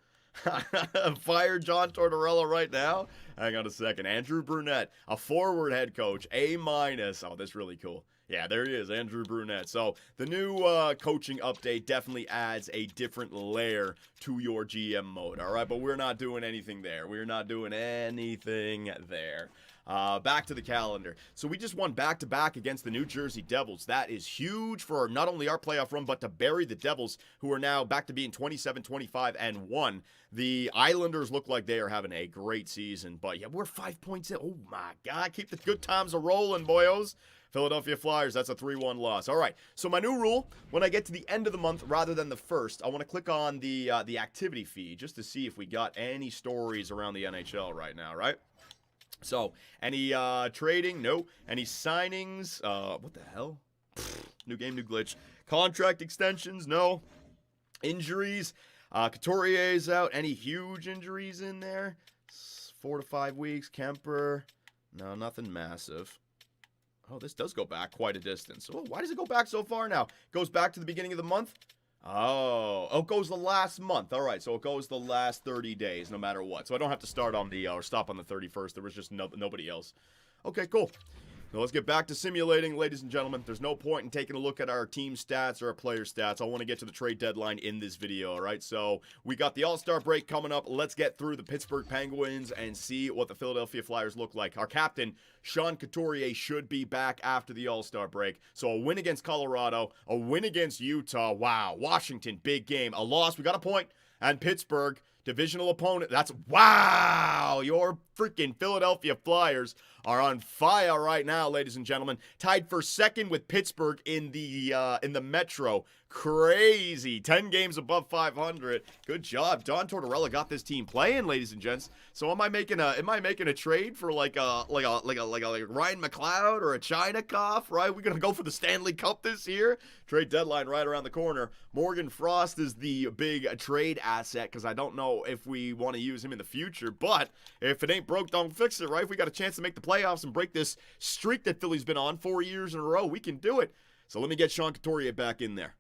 Fire John Tortorella right now? Hang on a second. Andrew Brunette, a forward head coach, A-. Oh, that's really cool. Yeah, there he is, Andrew Brunette. So the new coaching update definitely adds a different layer to your GM mode, all right? But we're not doing anything there. We're not doing anything there. Back to the calendar. So we just won back-to-back against the New Jersey Devils. That is huge for not only our playoff run, but to bury the Devils, who are now back to being 27-25-1. The Islanders look like they are having a great season, but yeah, we're 5 points in. Oh my God, keep the good times a-rolling, boyos. Philadelphia Flyers, that's a 3-1 loss. All right, so my new rule, when I get to the end of the month rather than the first, I want to click on the activity feed just to see if we got any stories around the NHL right now, right? So, any trading? No. Any signings? What the hell? New game, new glitch. Contract extensions? No. Injuries? Couturier's out. Any huge injuries in there? 4 to 5 weeks. Kemper? No, nothing massive. Oh, this does go back quite a distance. Oh, why does it go back so far now? It goes back to the beginning of the month? Oh, it goes the last month. All right, so it goes the last 30 days, no matter what. So I don't have to start on the, or stop on the 31st. There was just nobody else. Okay, cool. Now let's get back to simulating, ladies and gentlemen. There's no point in taking a look at our team stats or our player stats. I want to get to the trade deadline in this video, all right? So we got the All-Star break coming up. Let's get through the Pittsburgh Penguins and see what the Philadelphia Flyers look like. Our captain, Sean Couturier, should be back after the All-Star break. So a win against Colorado, a win against Utah. Wow. Washington, big game. A loss, we got a point. And Pittsburgh, divisional opponent. That's, wow, your freaking Philadelphia Flyers are on fire right now, ladies and gentlemen. Tied for second with Pittsburgh in the Metro. Crazy. 10 games above 500. Good job. Don Tortorella got this team playing, ladies and gents. So am I making a trade for like a Ryan McLeod or a Chinakhov, right? We're gonna go for the Stanley Cup this year. Trade deadline right around the corner. Morgan Frost is the big trade asset because I don't know if we want to use him in the future, but if it ain't broke, don't fix it, right? If we got a chance to make the playoffs and break this streak that Philly's been on 4 years in a row, we can do it. So let me get Sean Couturier back in there.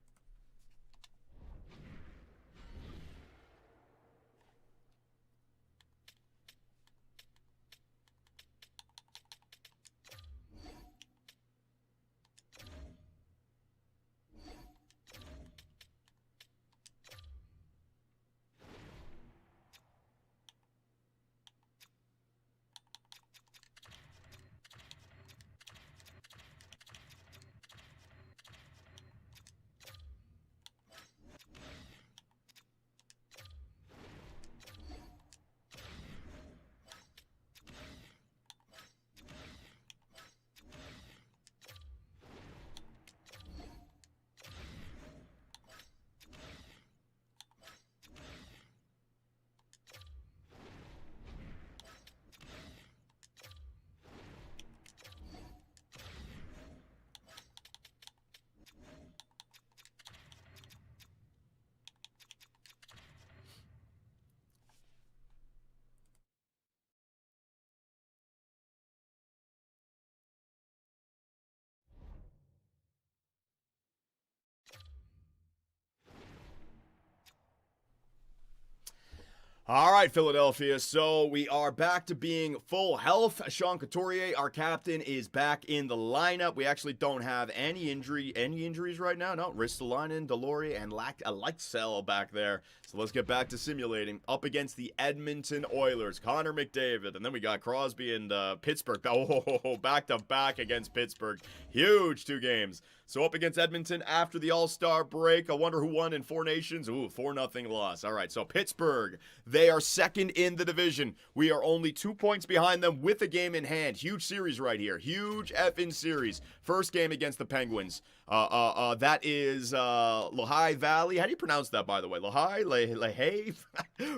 All right, Philadelphia, so we are back to being full health. Sean Couturier, our captain, is back in the lineup. We actually don't have any injuries right now. No, Ristolainen, Delory, and Lexell back there. So let's get back to simulating. Up against the Edmonton Oilers, Connor McDavid. And then we got Crosby and Pittsburgh. Oh, back-to-back against Pittsburgh. Huge 2 games. So up against Edmonton after the All-Star break. I wonder who won in 4 Nations. Ooh, 4-0 loss. All right, so Pittsburgh, they are second in the division. We are only 2 points behind them with a game in hand. Huge series right here. Huge effing series. First game against the Penguins. That is Lehigh Valley. How do you pronounce that, by the way? Lehigh? Lehigh?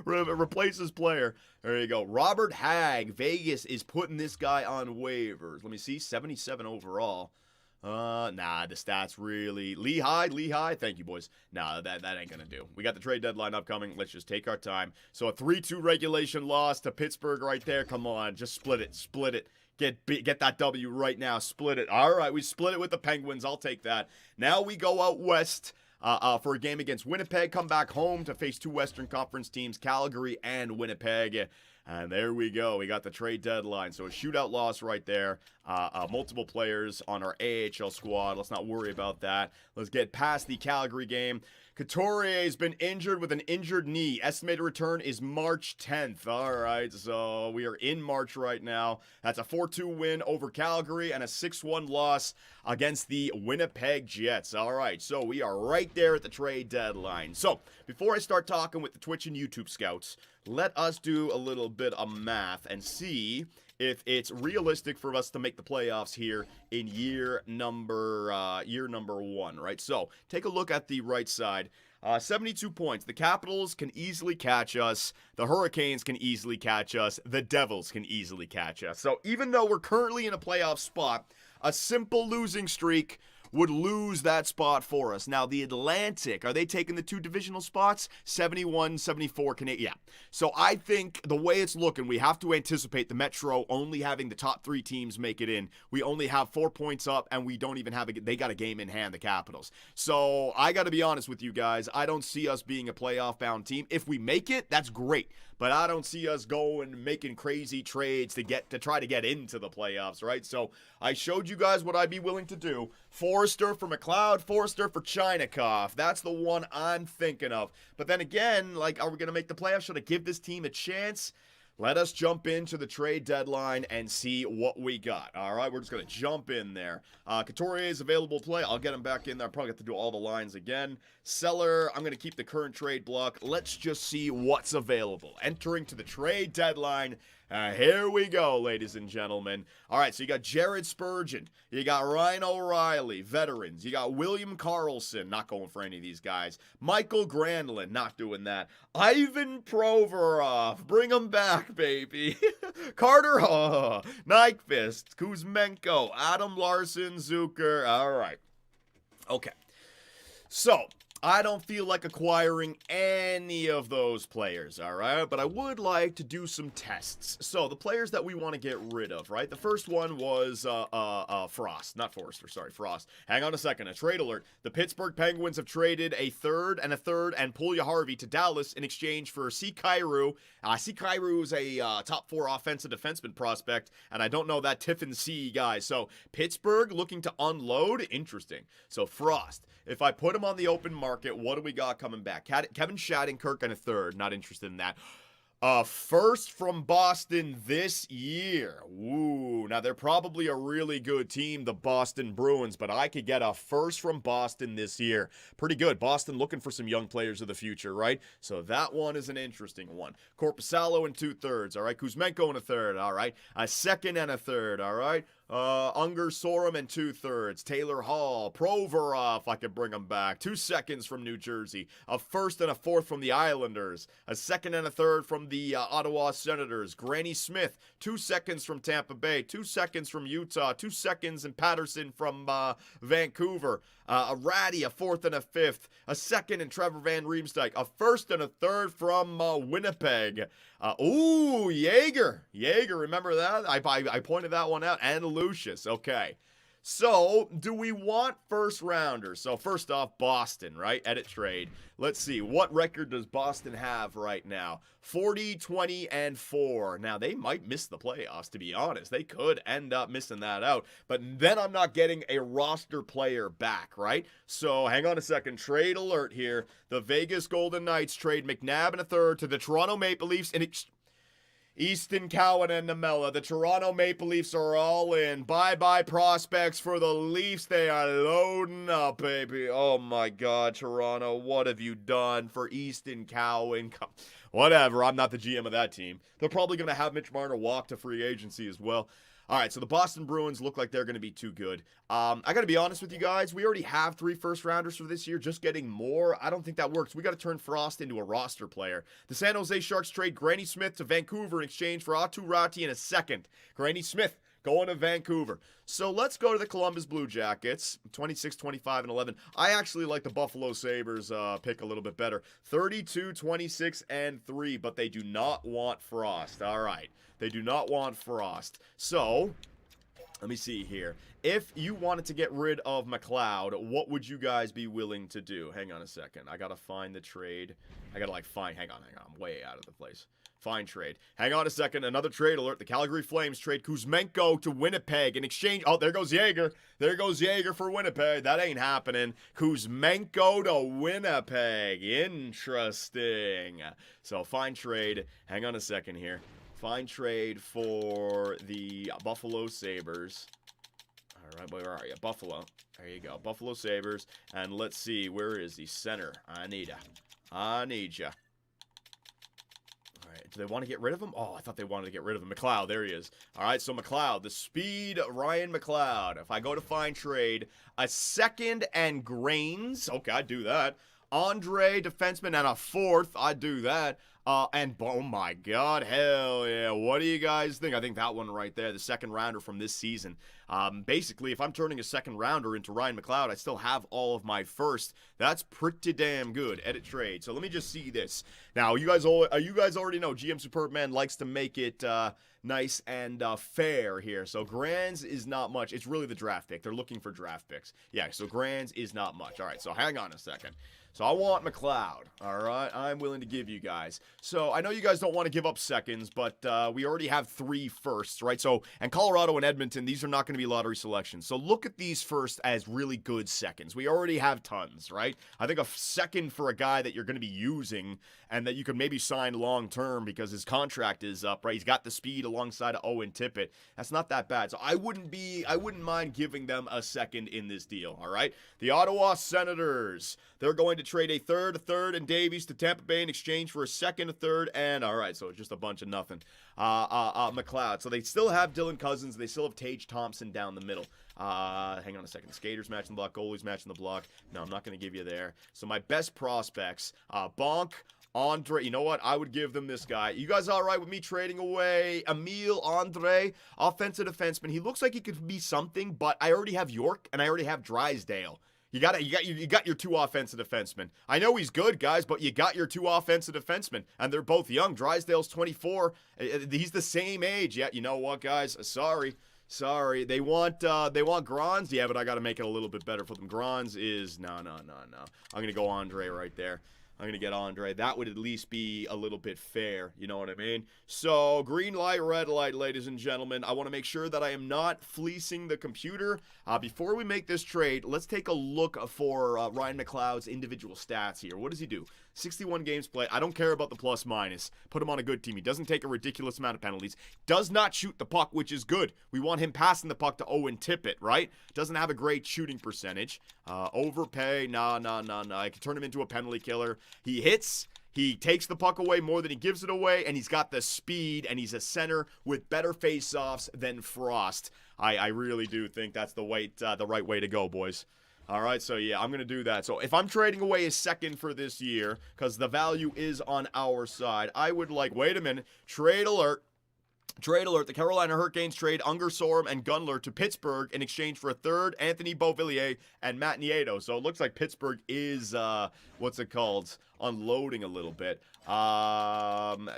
Replaces player. There you go. Robert Hagg. Vegas is putting this guy on waivers. Let me see. 77 overall. Nah, the stats really. Lehigh. Thank you, boys. Nah, that ain't gonna do. We got the trade deadline upcoming. Let's just take our time. So a 3-2 regulation loss to Pittsburgh right there. Come on, just split it. Get that W right now. Split it. All right, we split it with the Penguins. I'll take that. Now we go out west for a game against Winnipeg. Come back home to face 2 Western Conference teams, Calgary and Winnipeg. And there we go. We got the trade deadline. So a shootout loss right there. Multiple players on our AHL squad. Let's not worry about that. Let's get past the Calgary game. Couturier has been injured with an injured knee. Estimated return is March 10th. All right, so we are in March right now. That's a 4-2 win over Calgary and a 6-1 loss against the Winnipeg Jets. All right, so we are right there at the trade deadline. So before I start talking with the Twitch and YouTube scouts, let us do a little bit of math and see if it's realistic for us to make the playoffs here in year number 1, right? So take a look at the right side. 72 points. The Capitals can easily catch us. The Hurricanes can easily catch us. The Devils can easily catch us. So even though we're currently in a playoff spot, a simple losing streak would lose that spot for us. Now, the Atlantic, are they taking the 2 divisional spots? 71, 74 Canadian. Yeah. So I think the way it's looking, we have to anticipate the Metro only having the top 3 teams make it in. We only have 4 points up, and we don't even have they got a game in hand, the Capitals. So I got to be honest with you guys. I don't see us being a playoff-bound team. If we make it, that's great. But I don't see us going making crazy trades to try to get into the playoffs, right? So I showed you guys what I'd be willing to do. Forrester for McLeod, Forrester for Chinikov. That's the one I'm thinking of. But then again, like, are we going to make the playoffs? Should I give this team a chance? Let us jump into the trade deadline and see what we got. All right, we're just going to jump in there. Couturier is available to play. I'll get him back in there. I'll probably have to do all the lines again. Seller, I'm going to keep the current trade block. Let's just see what's available. Entering to the trade deadline. Here we go, ladies and gentlemen. All right, so you got Jared Spurgeon. You got Ryan O'Reilly, veterans. You got William Karlsson, not going for any of these guys. Michael Granlund, not doing that. Ivan Provorov, bring him back, baby. Carter Nyquist, Kuzmenko, Adam Larson, Zucker. All right. Okay. So, I don't feel like acquiring any of those players, all right? But I would like to do some tests. So, the players that we want to get rid of, right? The first one was Frost. Not Forrester, sorry, Frost. Hang on a second, a trade alert. The Pittsburgh Penguins have traded a third and Puljujarvi to Dallas in exchange for Kyrou. Kyrou is a top 4 offensive defenseman prospect, and I don't know that Tiffin C guy. So, Pittsburgh looking to unload? Interesting. So, Frost. If I put him on the open market, what do we got coming back? Kevin Shattenkirk and a third. Not interested in that. First from Boston this year. Ooh, now they're probably a really good team, the Boston Bruins, but I could get a first from Boston this year. Pretty good. Boston looking for some young players of the future, right? So that one is an interesting one. Korpisalo and 2/3, all right? Kuzmenko and a third, all right? A second and a third, all right? Unger Sorum and 2/3. Taylor Hall. Provorov, I could bring him back. 2 seconds from New Jersey. A first and a fourth from the Islanders. A second and a third from the Ottawa Senators. Granny Smith. 2 seconds from Tampa Bay. 2 seconds from Utah. 2 seconds in Patterson from Vancouver. A Ratty, a fourth and a fifth. A second in Trevor Van Riemsdyk. A first and a third from Winnipeg. Jaeger. Jaeger, remember that? I pointed that one out. And Lucius. Okay. So, do we want first rounders? So, first off, Boston, right? Edit trade. Let's see. What record does Boston have right now? 40, 20, and 4. Now, they might miss the playoffs, to be honest. They could end up missing that out. But then I'm not getting a roster player back, right? So, hang on a second. Trade alert here. The Vegas Golden Knights trade McNabb and a third to the Toronto Maple Leafs in Easton, Cowan, and Namella. The Toronto Maple Leafs are all in. Bye-bye prospects for the Leafs. They are loading up, baby. Oh, my God, Toronto. What have you done for Easton, Cowan? Whatever. I'm not the GM of that team. They're probably going to have Mitch Marner walk to free agency as well. All right, so the Boston Bruins look like they're going to be too good. I got to be honest with you guys. We already have 3 first-rounders for this year. Just getting more, I don't think that works. We got to turn Frost into a roster player. The San Jose Sharks trade Granny Smith to Vancouver in exchange for Aatu Ratti and a second. Granny Smith going to Vancouver. So let's go to the Columbus Blue Jackets, 26, 25, and 11. I actually like the Buffalo Sabres pick a little bit better. 32, 26, and 3, but they do not want Frost. All right. They do not want Frost. So, let me see here. If you wanted to get rid of McLeod, what would you guys be willing to do? Hang on a second. I got to find the trade. I got to, hang on. I'm way out of the place. Fine trade. Hang on a second. Another trade alert. The Calgary Flames trade Kuzmenko to Winnipeg in exchange. Oh, there goes Jaeger. There goes Jaeger for Winnipeg. That ain't happening. Kuzmenko to Winnipeg. Interesting. So, fine trade. Hang on a second here. Fine trade for the Buffalo Sabres. All right, where are you? Buffalo. There you go. Buffalo Sabres. And let's see. Where is the center? I need ya. Do they want to get rid of him? Oh, I thought they wanted to get rid of him. McLeod, there he is. All right, so McLeod, the speed Ryan McLeod. If I go to find trade, a second and grains. Okay, I'd do that. Andre, defenseman, and a fourth. I'd do that. And oh my God, hell yeah. What do you guys think? I think that one right there, the second rounder from this season. Basically, if I'm turning a second rounder into Ryan McLeod, I still have all of my first. That's pretty damn good. Edit trade. So let me just see this. Now, you guys already know GM Superman likes to make it nice and fair here. So Grands is not much. It's really the draft pick. They're looking for draft picks. Yeah, so Grands is not much. All right, so hang on a second. So I want McLeod, all right? I'm willing to give you guys. So I know you guys don't want to give up seconds, but we already have 3 firsts, right? So, and Colorado and Edmonton, these are not going to be lottery selections. So look at these first as really good seconds. We already have tons, right? I think a second for a guy that you're going to be using and that you could maybe sign long-term because his contract is up, right? He's got the speed alongside of Owen Tippett. That's not that bad. So I wouldn't mind giving them a second in this deal, all right? The Ottawa Senators, they're going to trade a third, and Davies to Tampa Bay in exchange for a second, a third, and all right, so just a bunch of nothing. McLeod. So they still have Dylan Cousins. They still have Tage Thompson down the middle. Hang on a second. Skaters matching the block. Goalies matching the block. No, I'm not going to give you there. So my best prospects, Bonk, Andre, you know what? I would give them this guy. You guys all right with me trading away Emile Andre, offensive defenseman? He looks like he could be something, but I already have York and I already have Drysdale. You got your 2 offensive defensemen. I know he's good, guys, but you got your 2 offensive defensemen, and they're both young. Drysdale's 24. He's the same age. Yeah, you know what, guys? Sorry. They want Grons. Yeah, but I got to make it a little bit better for them. Grons is no. I'm gonna go Andre right there. I'm going to get Andre. That would at least be a little bit fair. You know what I mean? So, green light, red light, ladies and gentlemen. I want to make sure that I am not fleecing the computer. Before we make this trade, let's take a look for Ryan McLeod's individual stats here. What does he do? 61 games played. I don't care about the plus minus. Put him on a good team. He doesn't take a ridiculous amount of penalties. Does not shoot the puck, which is good. We want him passing the puck to Owen Tippett, right? Doesn't have a great shooting percentage. Overpay. No. I can turn him into a penalty killer. He hits. He takes the puck away more than he gives it away, and he's got the speed, and he's a center with better face-offs than Frost. I really do think that's the right way to go, boys. All right, so yeah, I'm going to do that. So if I'm trading away a second for this year, because the value is on our side, I would wait a minute, trade alert, the Carolina Hurricanes trade Unger Sorum and Gunler to Pittsburgh in exchange for a third, Anthony Beauvillier and Matt Nieto. So it looks like Pittsburgh is, unloading a little bit.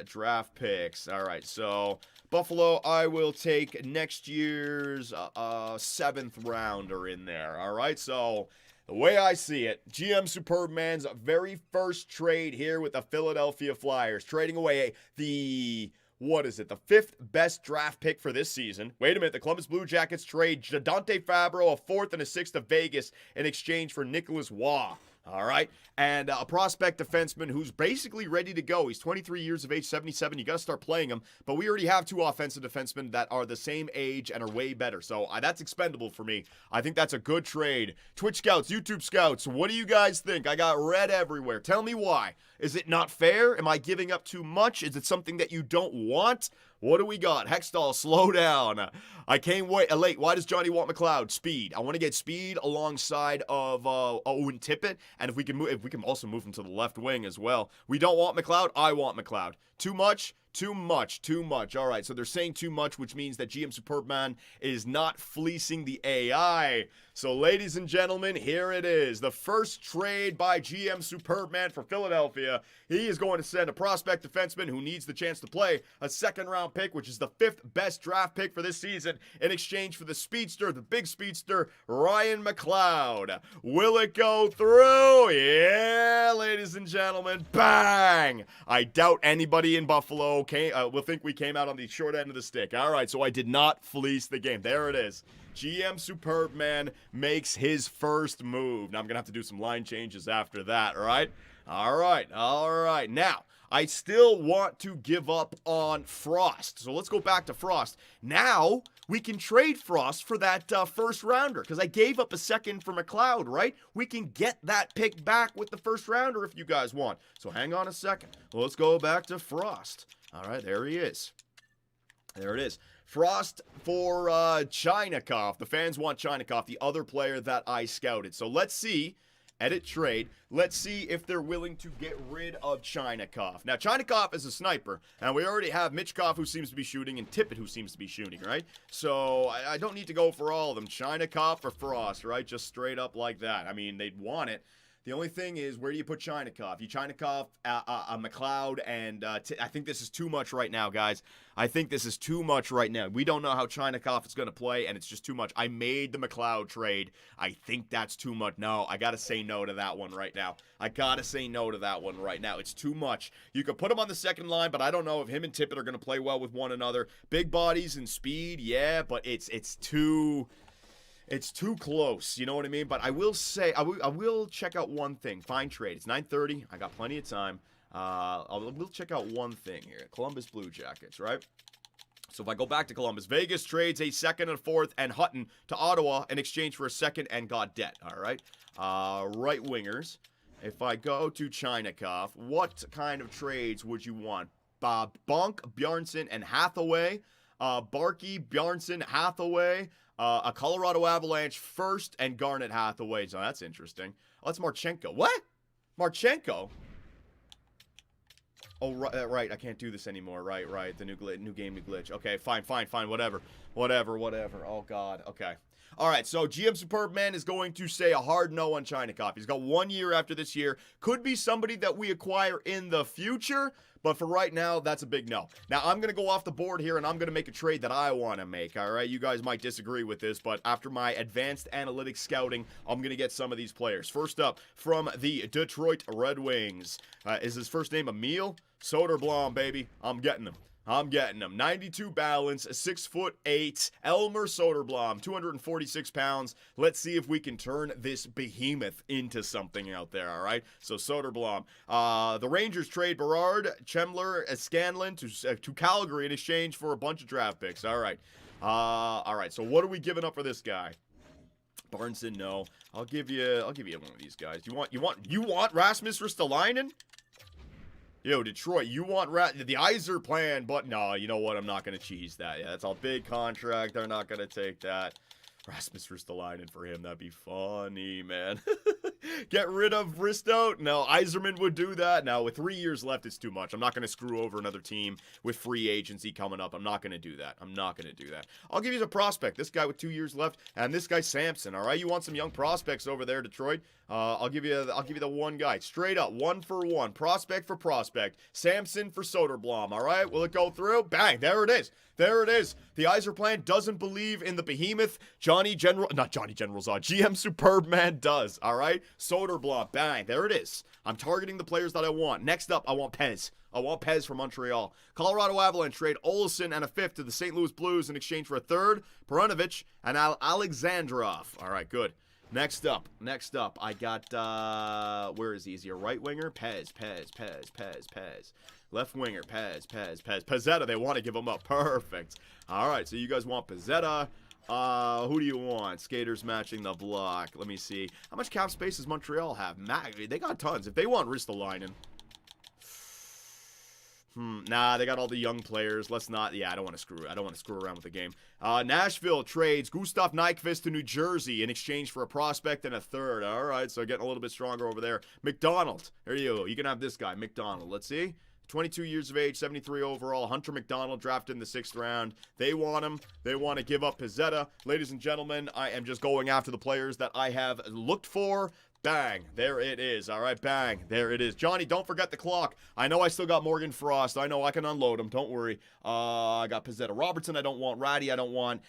Draft picks. All right, so Buffalo, I will take next year's 7th rounder in there. All right, so the way I see it, GM Superman's very first trade here with the Philadelphia Flyers, trading away the 5th best draft pick for this season. Wait a minute, the Columbus Blue Jackets trade Dante Fabro, a 4th and a 6th to Vegas in exchange for Nicholas Waugh. All right, and a prospect defenseman who's basically ready to go. He's 23 years of age, 77. You got to start playing him, but we already have 2 offensive defensemen that are the same age and are way better, so that's expendable for me. I think that's a good trade. Twitch Scouts, YouTube Scouts, what do you guys think? I got red everywhere. Tell me why. Is it not fair? Am I giving up too much? Is it something that you don't want? What do we got? Hextall, slow down. I came late. Why does Johnny want McLeod? Speed. I want to get speed alongside of Owen Tippett, and if we can also move him to the left wing as well. We don't want McLeod. I want McLeod. Too much. Too much. All right, so they're saying too much, which means that GM Superman is not fleecing the AI. So, ladies and gentlemen, here it is. The first trade by GM Superman for Philadelphia. He is going to send a prospect defenseman who needs the chance to play a 2nd-round pick, which is the 5th best draft pick for this season, in exchange for the speedster, the big speedster, Ryan McLeod. Will it go through? Yeah, ladies and gentlemen. Bang! I doubt anybody Everybody in Buffalo will think we came out on the short end of the stick. All right, so I did not fleece the game. There it is. GM Superbman makes his first move. Now I'm going to have to do some line changes after that, all right? All right. Now, I still want to give up on Frost. So let's go back to Frost. Now, we can trade Frost for that first rounder because I gave up a second for McLeod, right? We can get that pick back with the first rounder if you guys want. So hang on a second. Well, let's go back to Frost. All right, there he is. There it is. Frost for Chinakhov. The fans want Chinakhov, the other player that I scouted. So let's see. Edit trade. Let's see if they're willing to get rid of Chinakhov. Now, Chinakhov is a sniper, and we already have Mitchkov, who seems to be shooting, and Tippett, who seems to be shooting, right? So I don't need to go for all of them. Chinakhov or Frost, right? Just straight up like that. I mean, they'd want it. The only thing is, where do you put Chinakhov? You Chinakhov, McLeod, and I think this is too much right now, guys. I think this is too much right now. We don't know how Chinakhov is going to play, and it's just too much. I made the McLeod trade. I think that's too much. No, I got to say no to that one right now. It's too much. You could put him on the second line, but I don't know if him and Tippett are going to play well with one another. Big bodies and speed, yeah, but it's too... It's too close, you know what I mean? But I will say, I will check out one thing. Fine trade. It's 9:30. I got plenty of time. We'll check out one thing here. Columbus Blue Jackets, right? So if I go back to Columbus, Vegas trades a second and fourth and Hutton to Ottawa in exchange for a second and Gaudette, all right? Right wingers. If I go to Chinakhov, what kind of trades would you want? Bonk, Bjarnson, and Hathaway. Barkey, Bjarnson, Hathaway. A Colorado Avalanche first and Garnet Hathaway. So that's interesting. Oh, that's Marchenko. What? Marchenko? Oh, right. I can't do this anymore. Right. The new game, new glitch. Okay, fine. Whatever. Oh, God. Okay. All right, so GM Superbman is going to say a hard no on Chinakhov. He's got 1 year after this year. Could be somebody that we acquire in the future, but for right now, that's a big no. Now, I'm going to go off the board here, and I'm going to make a trade that I want to make, all right? You guys might disagree with this, but after my advanced analytics scouting, I'm going to get some of these players. First up, from the Detroit Red Wings. Is his first name Emil? Soderblom, baby. I'm getting him. 92 balance, 6'8", Elmer Soderblom, 246 pounds. Let's see if we can turn this behemoth into something out there, all right? So Soderblom. The Rangers trade Berard, Chemler, Scanlon to Calgary in exchange for a bunch of draft picks. All right. So what are we giving up for this guy? Barnson, no. I'll give you one of these guys. You want Rasmus Ristolainen? Yo, Detroit, you want the Yzer plan, but no, you know what? I'm not going to cheese that. Yeah, that's a big contract. They're not going to take that. Rasmus Ristolainen for him. That'd be funny, man. Get rid of Risto? No, Yzerman would do that. Now, with 3 years left, it's too much. I'm not going to screw over another team with free agency coming up. I'm not going to do that. I'll give you the prospect. This guy with 2 years left, and this guy Samson, all right? You want some young prospects over there, Detroit? I'll give you the one guy. Straight up, 1 for 1. Prospect for prospect. Samson for Soderblom, all right? Will it go through? Bang, there it is. The Yzer plan doesn't believe in the behemoth. GM Superbman does, all right? Soderblom, bang, there it is. I'm targeting the players that I want. Next up, I want Pez. From Montreal. Colorado Avalanche trade Olsen and a fifth to the St. Louis Blues in exchange for a third. Perunovich and Alexandrov. All right, good. Next up, I got, where is he? Is he a right winger? Pez. Left winger, Pez. Pezzetta, they want to give him up. Perfect. All right, so you guys want Pezzetta. Who do you want? Skaters matching the block. Let me see. How much cap space does Montreal have? They got tons. If they want Ristolainen. Nah, they got all the young players. Let's not. Yeah, I don't want to screw around with the game. Nashville trades Gustav Nyquist to New Jersey in exchange for a prospect and a third. All right, so getting a little bit stronger over there. McDonald. There you go. You can have this guy, McDonald. Let's see. 22 years of age, 73 overall. Hunter McDonald drafted in the 6th round. They want him. They want to give up Pezzetta. Ladies and gentlemen, I am just going after the players that I have looked for. Bang. There it is. All right, bang. There it is. Johnny, don't forget the clock. I know I still got Morgan Frost. I know I can unload him. Don't worry. I got Pizzetta Robertson. I don't want Ratty. I don't want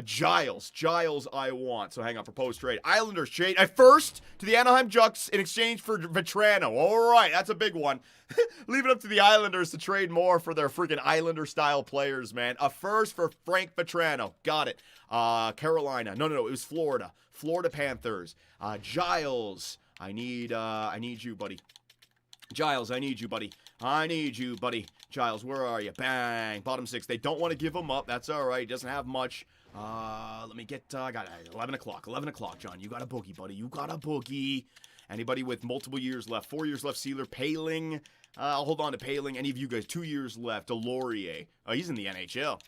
Giles. Giles I want. So hang on. Proposed trade. Islanders trade at first to the Anaheim Ducks in exchange for Vetrano. All right. That's a big one. Leave it up to the Islanders to trade more for their freaking Islander-style players, man. A first for Frank Vetrano. Got it. Carolina. No. It was Florida. Florida Panthers. Giles. I need you, buddy. Giles, I need you, buddy. I need you, buddy. Giles, where are you? Bang. Bottom 6. They don't want to give him up. That's all right. He doesn't have much. Let me get, I got 11 o'clock. 11 o'clock, John. You got a boogie, buddy. You got a boogie. Anybody with multiple years left? 4 years left. Sealer. Paling. I'll hold on to Paling. Any of you guys? 2 years left. Delorier. Oh, he's in the NHL.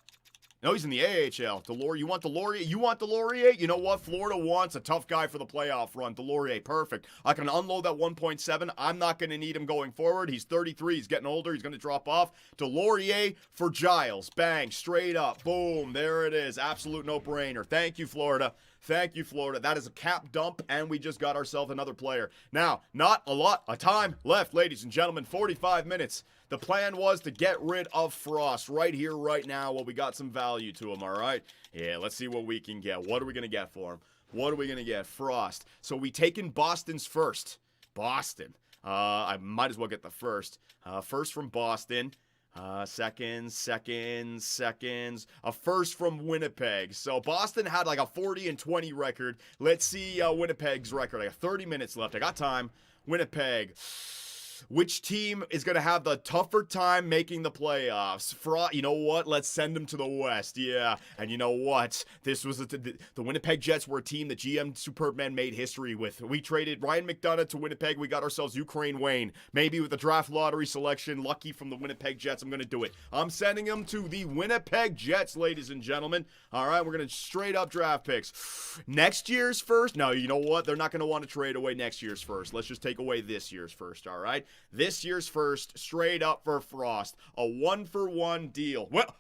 No, he's in the AHL. You want Delorier? You want Delorier? You know what? Florida wants a tough guy for the playoff run. Delorier, perfect. I can unload that 1.7. I'm not going to need him going forward. He's 33. He's getting older. He's going to drop off. Delorier for Giles. Bang. Straight up. Boom. There it is. Absolute no-brainer. Thank you, Florida. Thank you, Florida. That is a cap dump, and we just got ourselves another player. Now, not a lot of time left, ladies and gentlemen. 45 minutes. The plan was to get rid of Frost right here, right now, while we got some value to him, all right? Yeah, let's see what we can get. What are we going to get for him? What are we going to get? Frost. So we taken Boston's first. Boston. I might as well get the first. First from Boston. Seconds. A first from Winnipeg. So Boston had like a 40-20 record. Let's see Winnipeg's record. I got 30 minutes left. I got time. Winnipeg. Which team is going to have the tougher time making the playoffs? You know what? Let's send them to the West. Yeah. And you know what? This was the Winnipeg Jets were a team that GM Superman made history with. We traded Ryan McDonough to Winnipeg. We got ourselves Ukraine Wayne. Maybe with a draft lottery selection, lucky from the Winnipeg Jets, I'm going to do it. I'm sending them to the Winnipeg Jets, ladies and gentlemen. All right, we're going to straight up draft picks. Next year's first? No, you know what? They're not going to want to trade away next year's first. Let's just take away this year's first, all right? This year's first, straight up for Frost. A 1-for-1 deal. Well,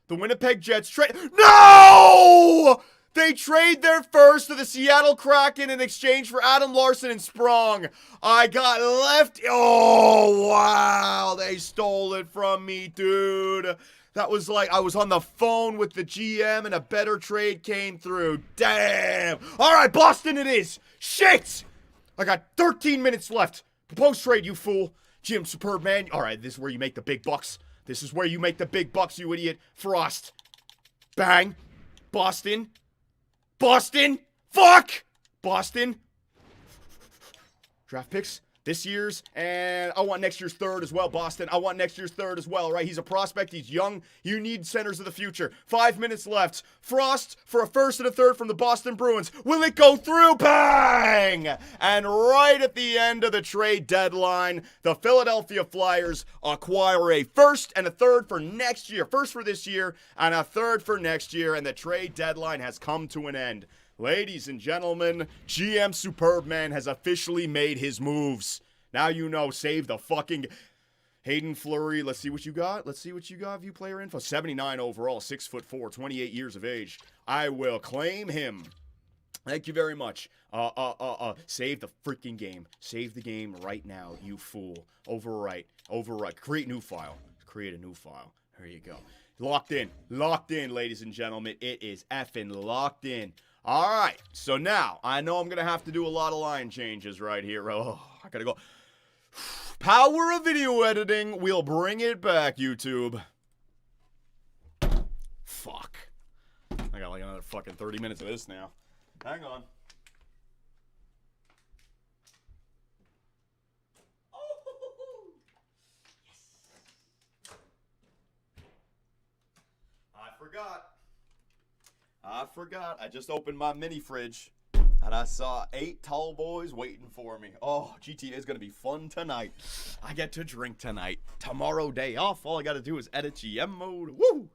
the Winnipeg Jets trade. No! They trade their first to the Seattle Kraken in exchange for Adam Larson and Sprong. I got left. Oh, wow. They stole it from me, dude. That was like I was on the phone with the GM and a better trade came through. Damn. All right, Boston it is. Shit. I got 13 minutes left. Proposed trade, you fool. Jim Superb Man. All right, this is where you make the big bucks. This is where you make the big bucks, you idiot. Frost. Bang. Boston. Boston. Fuck. Boston. Draft picks. This year's, and I want next year's third as well, Boston. I want next year's third as well, right? He's a prospect. He's young. You need centers of the future. 5 minutes left. Frost for a first and a third from the Boston Bruins. Will it go through? Bang! And right at the end of the trade deadline, the Philadelphia Flyers acquire a first and a third for next year. First for this year and a third for next year, and the trade deadline has come to an end. Ladies and gentlemen, GM Superb Man has officially made his moves. Now you know, save the fucking Hayden Fleury. Let's see what you got. Let's see what you got. View player info. 79 overall, 6'4", 28 years of age. I will claim him. Thank you very much. Save the freaking game. Save the game right now, you fool. Overwrite. Create new file. Create a new file. There you go. Locked in, ladies and gentlemen. It is effing locked in. All right, so now I know I'm going to have to do a lot of line changes right here. Oh, I got to go. Power of video editing. We'll bring it back, YouTube. Fuck. I got like another fucking 30 minutes of this now. Hang on. Oh, yes. I forgot. I just opened my mini fridge and I saw 8 tall boys waiting for me. Oh, GTA is going to be fun tonight. I get to drink tonight. Tomorrow day off. All I got to do is edit GM mode. Woo!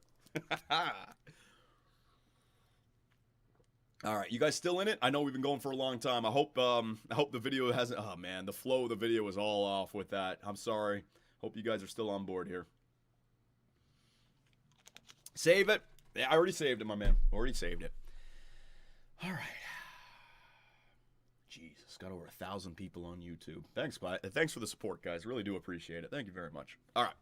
All right, you guys still in it? I know we've been going for a long time. I hope the video hasn't. Oh man, the flow of the video is all off with that. I'm sorry. Hope you guys are still on board here. Save it. Yeah, I already saved it, my man. Already saved it. All right. Jesus. It's got over 1,000 people on YouTube. Thanks for the support, guys. Really do appreciate it. Thank you very much. All right.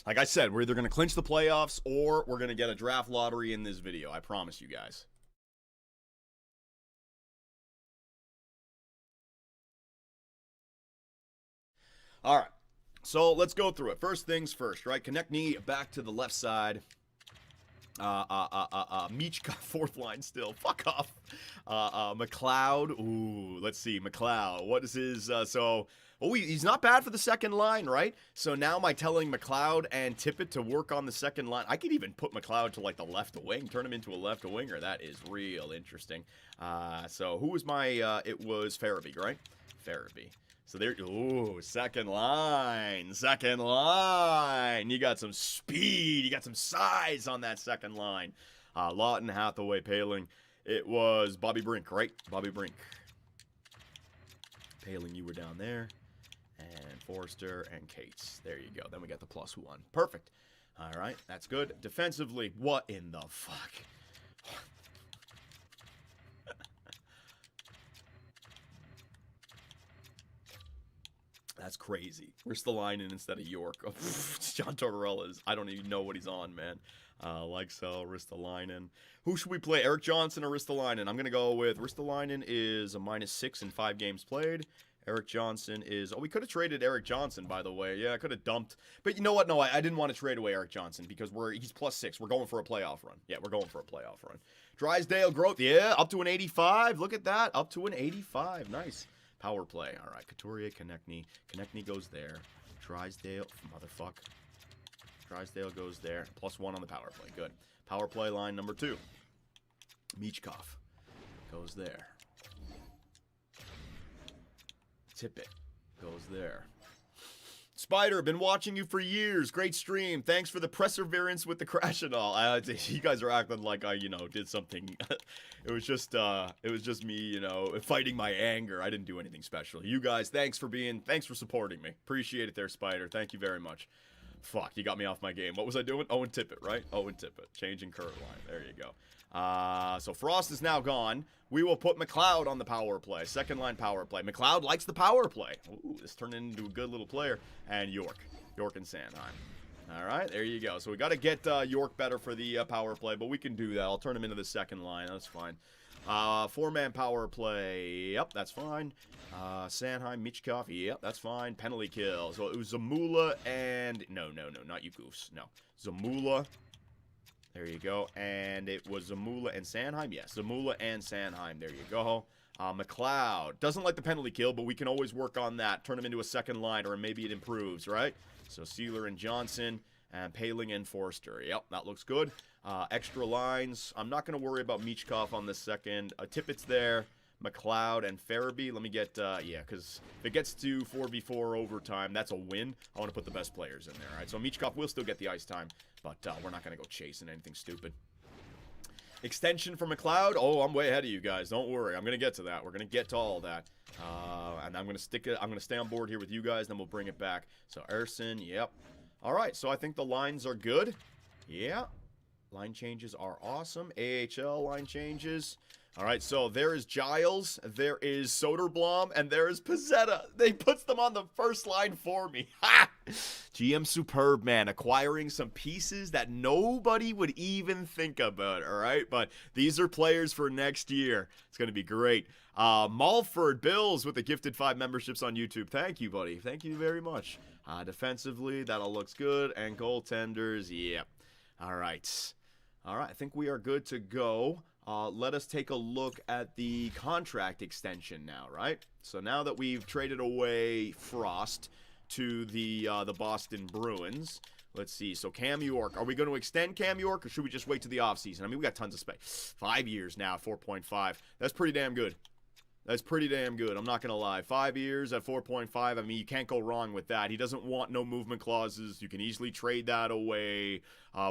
Like I said, we're either going to clinch the playoffs or we're going to get a draft lottery in this video. I promise you guys. All right. So let's go through it. First things first, right? Connect knee back to the left side. Michka, fourth line still. Fuck off. McLeod. Ooh, let's see. McLeod. What is his, he's not bad for the second line, right? So now am I telling McLeod and Tippett to work on the second line? I could even put McLeod to like the left wing, turn him into a left winger. That is real interesting. So who was my, it was Farabee, right? Farabee. So there, ooh, second line. You got some speed. You got some size on that second line. Lawton, Hathaway, Paling. It was Bobby Brink, right? Bobby Brink. Paling, you were down there. And Forrester and Cates. There you go. Then we got the +1. Perfect. All right, that's good. Defensively, what in the fuck? That's crazy. Ristolainen instead of York. Oh, John Tortorella I don't even know what he's on, man. Lykesell, Ristolainen. Who should we play? Eric Johnson or Ristolainen? I'm going to go with Ristolainen is a -6 in 5 games played. Eric Johnson is... Oh, we could have traded Eric Johnson, by the way. Yeah, I could have dumped... But you know what? No, I didn't want to trade away Eric Johnson because he's +6. We're going for a playoff run. Yeah, we're going for a playoff run. Drysdale growth. Yeah, up to an 85. Look at that. Up to an 85. Nice. Power play. All right. Couturier, Konechny. Konechny goes there. Drysdale. Motherfuck. Drysdale goes there. +1 on the power play. Good. Power play line number 2. Michkov goes there. Tippett goes there. Spider, been watching you for years. Great stream. Thanks for the perseverance with the crash and all. You guys are acting like I, did something. It was just me, fighting my anger. I didn't do anything special. You guys, thanks for supporting me. Appreciate it there, Spider. Thank you very much. Fuck, you got me off my game. What was I doing? Owen Tippett, right? Owen Tippett. Changing current line. There you go. So Frost is now gone. We will put McLeod on the power play. Second line power play. McLeod likes the power play. Ooh, this turned into a good little player. And York and Sanheim. All right, there you go. So we got to get York better for the power play, but we can do that. I'll turn him into the second line. That's fine. 4-man power play. Yep, that's fine. Sanheim, Michkov. Yep, that's fine. Penalty kill. So it was Zamula and... No, not you goofs. No. Zamula. There you go. And it was Zamula and Sanheim. Yes, Zamula and Sanheim. There you go. McLeod. Doesn't like the penalty kill, but we can always work on that. Turn him into a second line, or maybe it improves, right? So Sealer and Johnson, and Paling and Forster. Yep, that looks good. Extra lines. I'm not going to worry about Michkov on the second. Tippett's there. McLeod and Farabee. Let me get, because if it gets to 4v4 overtime, that's a win. I want to put the best players in there, all right? So Michkov will still get the ice time, but we're not going to go chasing anything stupid. Extension for McLeod. Oh, I'm way ahead of you guys. Don't worry. I'm going to get to that. We're going to get to all that. And I'm going to stay on board here with you guys, then we'll bring it back. So Erson, yep. All right, so I think the lines are good. Yeah. Line changes are awesome. AHL line changes. All right, so there is Giles, there is Soderblom, and there is Pezzetta. They puts them on the first line for me. Ha! GM superb, man. Acquiring some pieces that nobody would even think about, all right? But these are players for next year. It's going to be great. Mulford Bills with the gifted 5 memberships on YouTube. Thank you, buddy. Thank you very much. Defensively, that all looks good. And goaltenders, yep. All right. All right, I think we are good to go. Let us take a look at the contract extension now, right? So now that we've traded away Frost to the Boston Bruins, let's see. So Cam York, are we going to extend Cam York or should we just wait to the offseason? I mean, we got tons of space. 5 years now, 4.5. That's pretty damn good. That's pretty damn good. I'm not going to lie. 5 years at 4.5. I mean, you can't go wrong with that. He doesn't want no movement clauses. You can easily trade that away.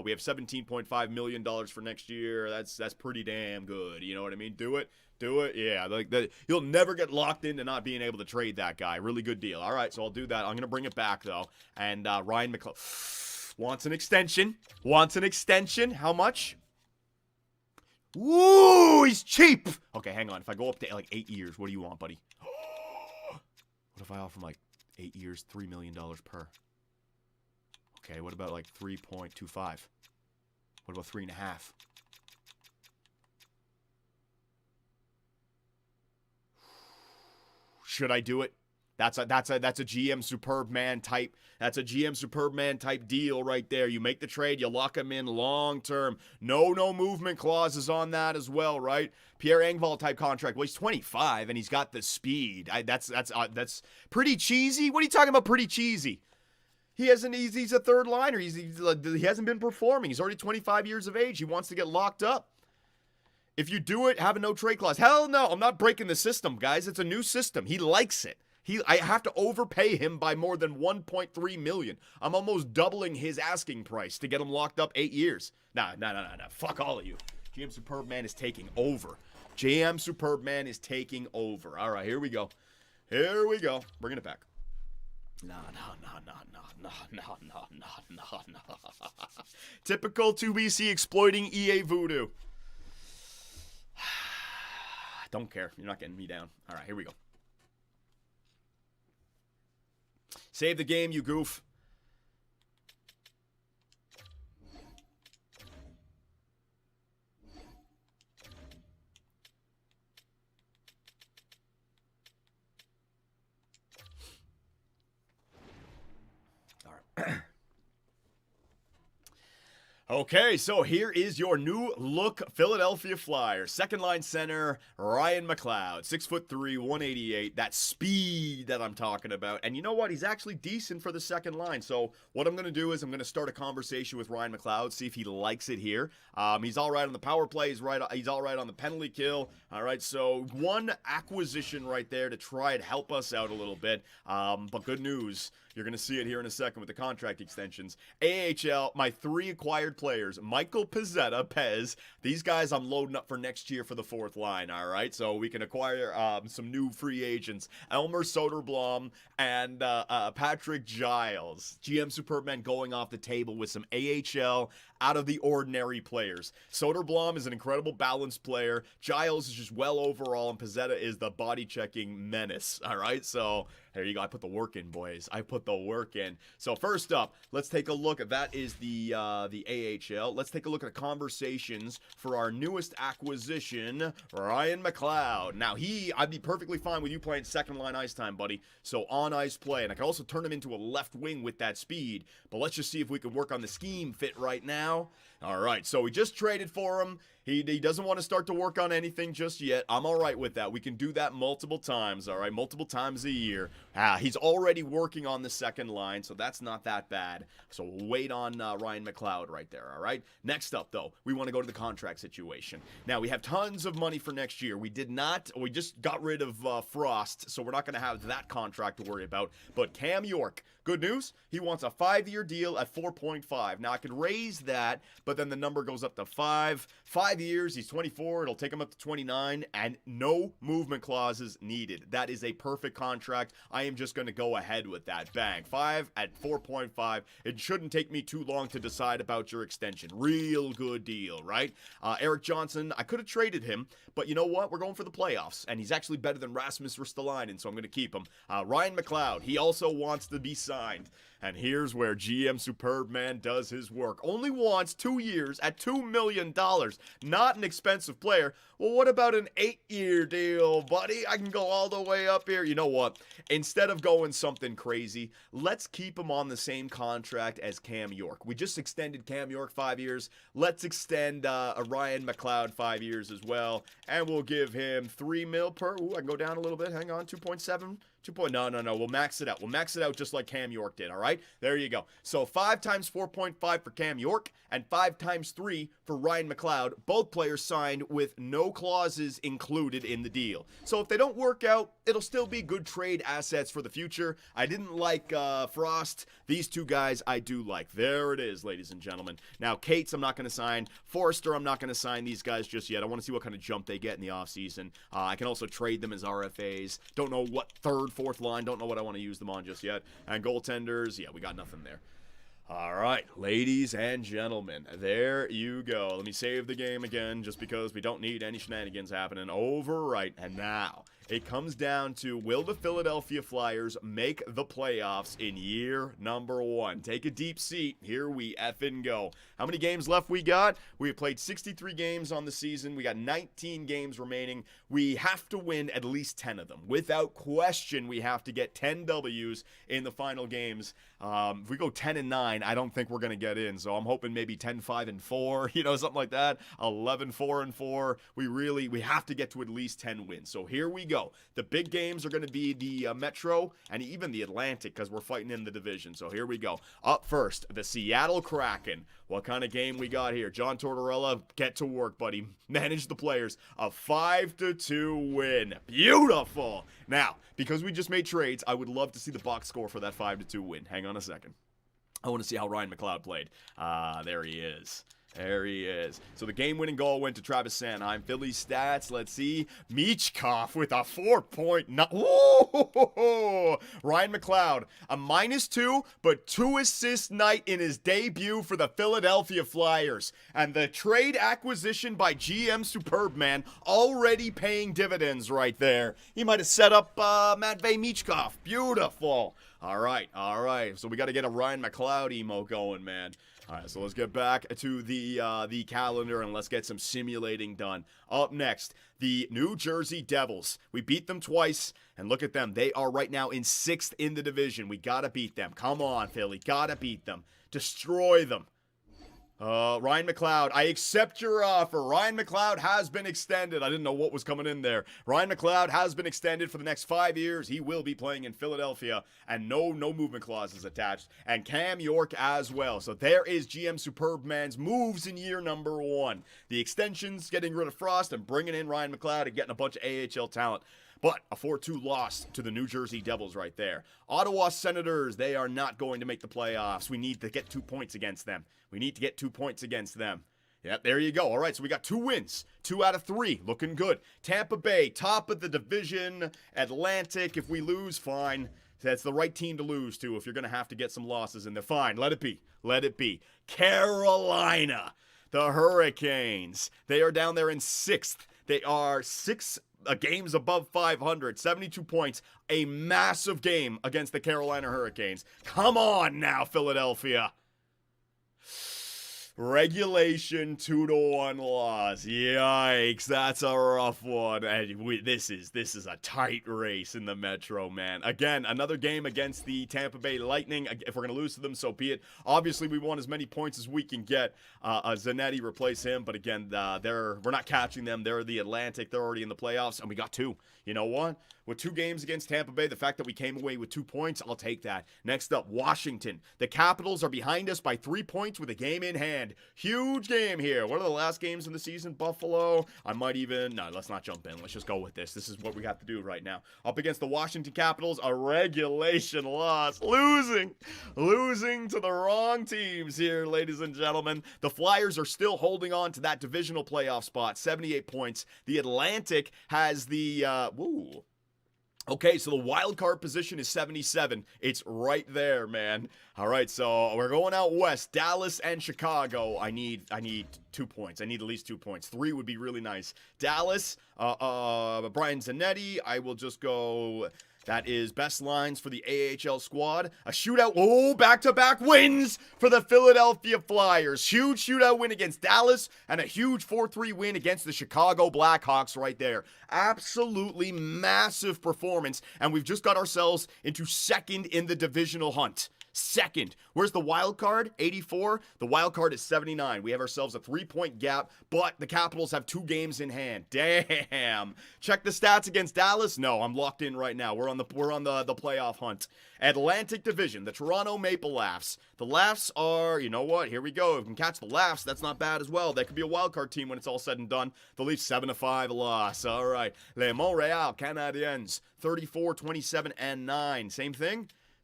We have $17.5 million for next year. That's pretty damn good. You know what I mean? Do it. Do it. Yeah. Like that. You'll never get locked into not being able to trade that guy. Really good deal. All right. So I'll do that. I'm going to bring it back, though. And Ryan McLeod wants an extension. Wants an extension. How much? Ooh, he's cheap. Okay, hang on. If I go up to like 8 years, what do you want, buddy? What if I offer him like 8 years, $3 million per? Okay, what about like 3.25? What about 3.5? Should I do it? That's a GM superb man type. That's a GM superb man type deal right there. You make the trade, you lock him in long term. No movement clauses on that as well, right? Pierre Engvall type contract. Well, he's 25 and he's got the speed. That's pretty cheesy. What are you talking about? Pretty cheesy. He's a third liner. He hasn't been performing. He's already 25 years of age. He wants to get locked up. If you do it, have a no trade clause. Hell no, I'm not breaking the system, guys. It's a new system. He likes it. I have to overpay him by more than $1.3 million. I'm almost doubling his asking price to get him locked up 8 years. Nah. Fuck all of you. GM Superb Man is taking over. GM Superb Man is taking over. All right, here we go. Bringing it back. No. Typical 2BC exploiting EA voodoo. Don't care. You're not getting me down. All right, here we go. Save the game, you goof. All right. Okay, so here is your new look Philadelphia Flyers. Second line center, Ryan McLeod. 6'3", 188. That speed that I'm talking about. And you know what? He's actually decent for the second line. So what I'm going to do is I'm going to start a conversation with Ryan McLeod, see if he likes it here. He's all right on the power play. He's all right on the penalty kill. All right, so one acquisition right there to try and help us out a little bit. But good news. You're going to see it here in a second with the contract extensions. AHL, my 3 acquired players, Michael Pezzetta, Pez. These guys I'm loading up for next year for the 4th line, all right? So we can acquire some new free agents. Elmer Soderblom and Patrick Giles. GM Superman going off the table with some AHL out of the ordinary players. Soderblom is an incredible balanced player. Giles is just well overall, and Pezzetta is the body-checking menace, all right? So there you go. I put the work in, boys. I put the work in. So first up, let's take a look at that is the AHL. Let's take a look at the conversations for our newest acquisition, Ryan McLeod. Now I'd be perfectly fine with you playing second line ice time, buddy. So on ice play, and I can also turn him into a left wing with that speed. But let's just see if we can work on the scheme fit right now. All right, so we just traded for him. He doesn't want to start to work on anything just yet. I'm all right with that. We can do that multiple times, all right? Multiple times a year. He's already working on the second line, so that's not that bad. So we'll wait on Ryan McLeod right there, all right? Next up, though, we want to go to the contract situation. Now, we have tons of money for next year. We just got rid of Frost, so we're not going to have that contract to worry about. But Cam York, good news, he wants a 5-year deal at 4.5. Now, I could raise that, but then the number goes up to 5 years, he's 24, it'll take him up to 29, and no movement clauses needed. That is a perfect contract. I am just going to go ahead with that. Bang. 5 at 4.5. It shouldn't take me too long to decide about your extension. Real good deal, right? Eric Johnson, I could have traded him, but you know what? We're going for the playoffs, and he's actually better than Rasmus Ristolainen, so I'm going to keep him. Ryan McLeod, he also wants to be signed. And here's where GM Superb Man does his work. Only wants 2 years at $2 million. Not an expensive player. Well, what about an 8-year deal, buddy? I can go all the way up here. You know what? Instead of going something crazy, let's keep him on the same contract as Cam York. We just extended Cam York 5 years. Let's extend Ryan McLeod 5 years as well. And we'll give him $3 million per. Ooh, I can go down a little bit. Hang on. 2.7. No. We'll max it out. We'll max it out just like Cam York did, all right? There you go. So 5 times 4.5 for Cam York and 5 times 3 for Ryan McLeod. Both players signed with no clauses included in the deal. So if they don't work out, it'll still be good trade assets for the future. I didn't like Frost. These 2 guys I do like. There it is, ladies and gentlemen. Now, Cates, I'm not going to sign. Forrester, I'm not going to sign these guys just yet. I want to see what kind of jump they get in the offseason. I can also trade them as RFAs. Don't know what 3rd, 4th line. Don't know what I want to use them on just yet. And goaltenders, yeah, we got nothing there. All right, ladies and gentlemen, there you go. Let me save the game again just because we don't need any shenanigans happening. Overwrite. And now it comes down to, will the Philadelphia Flyers make the playoffs in year number 1? Take a deep seat. Here we effing go. How many games left we got? We have played 63 games on the season. We got 19 games remaining. We have to win at least 10 of them. Without question, we have to get 10 W's in the final games. If we go 10-9, I don't think we're going to get in. So I'm hoping maybe 10-5-4, something like that. 11-4-4. We have to get to at least 10 wins. So here we go. The big games are going to be the Metro and even the Atlantic because we're fighting in the division. So here we go. Up first, the Seattle Kraken. What kind of game we got here? John Tortorella, get to work, buddy. Manage the players. A 5-2 win. Beautiful. Now, because we just made trades, I would love to see the box score for that 5-2 win. Hang on a second. I want to see how Ryan McLeod played. There he is. There he is. So the game-winning goal went to Travis Sanheim. Philly's stats, let's see. Michkov with a 4.9. Ooh! Ryan McLeod, a -2, but 2 assist night in his debut for the Philadelphia Flyers. And the trade acquisition by GM Superbman already paying dividends right there. He might have set up Matvei Michkov. Beautiful. All right. So we got to get a Ryan McLeod emo going, man. All right, so let's get back to the calendar and let's get some simulating done. Up next, the New Jersey Devils. We beat them twice, and look at them. They are right now in 6th in the division. We got to beat them. Come on, Philly. Got to beat them. Destroy them. Ryan McLeod, I accept your offer. Ryan McLeod has been extended. I didn't know what was coming in there. Ryan McLeod has been extended for the next 5 years. He will be playing in Philadelphia, and no movement clauses attached. And Cam York as well. So there is GM Superbman's moves in year number 1. The extensions, getting rid of Frost and bringing in Ryan McLeod and getting a bunch of AHL talent. But a 4-2 loss to the New Jersey Devils right there. Ottawa Senators, they are not going to make the playoffs. We need to get 2 points against them. Yep, there you go. All right, so we got 2 wins. 2 out of 3. Looking good. Tampa Bay, top of the division. Atlantic, if we lose, fine. That's the right team to lose to if you're going to have to get some losses in there. Fine, let it be. Carolina, the Hurricanes. They are down there in 6th. They are 6 games above 500, 72 points, a massive game against the Carolina Hurricanes. Come on now, Philadelphia. Regulation 2-1 loss. Yikes, that's a rough one. And this is a tight race in the Metro, man. Again, another game against the Tampa Bay Lightning. If we're going to lose to them, so be it. Obviously, we want as many points as we can get. Zanetti, replace him. But again, we're not catching them. They're the Atlantic. They're already in the playoffs, and we got 2. You know what? With 2 games against Tampa Bay, the fact that we came away with 2 points, I'll take that. Next up, Washington. The Capitals are behind us by 3 points with a game in hand. Huge game here. What are the last games in the season? Buffalo. No, let's not jump in. Let's just go with this. This is what we have to do right now. Up against the Washington Capitals, a regulation loss. Losing to the wrong teams here, ladies and gentlemen. The Flyers are still holding on to that divisional playoff spot, 78 points. The Atlantic has the, Okay, so the wild card position is 77. It's right there, man. All right, so we're going out west. Dallas and Chicago. I need 2 points. I need at least 2 points. 3 would be really nice. Dallas, Brian Zanetti. I will just go. That is best lines for the AHL squad. A shootout. Oh, back-to-back wins for the Philadelphia Flyers. Huge shootout win against Dallas and a huge 4-3 win against the Chicago Blackhawks right there. Absolutely massive performance, and we've just got ourselves into 2nd in the divisional hunt. 2nd. Where's the wild card? 84. The wild card is 79. We have ourselves a 3-point gap, but the Capitals have 2 games in hand. Damn. Check the stats against Dallas. No, I'm locked in right now. We're on the playoff hunt. Atlantic Division, the Toronto Maple Leafs. The Leafs are, you know what? Here we go. If we can catch the Leafs, that's not bad as well. That could be a wild card team when it's all said and done. The Leafs 7-5 loss. All right. Les Montreal Canadiens 34-27-9.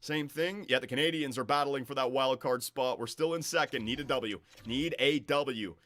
Same thing. Yeah, the Canadians are battling for that wild card spot. We're still in 2nd. Need a W.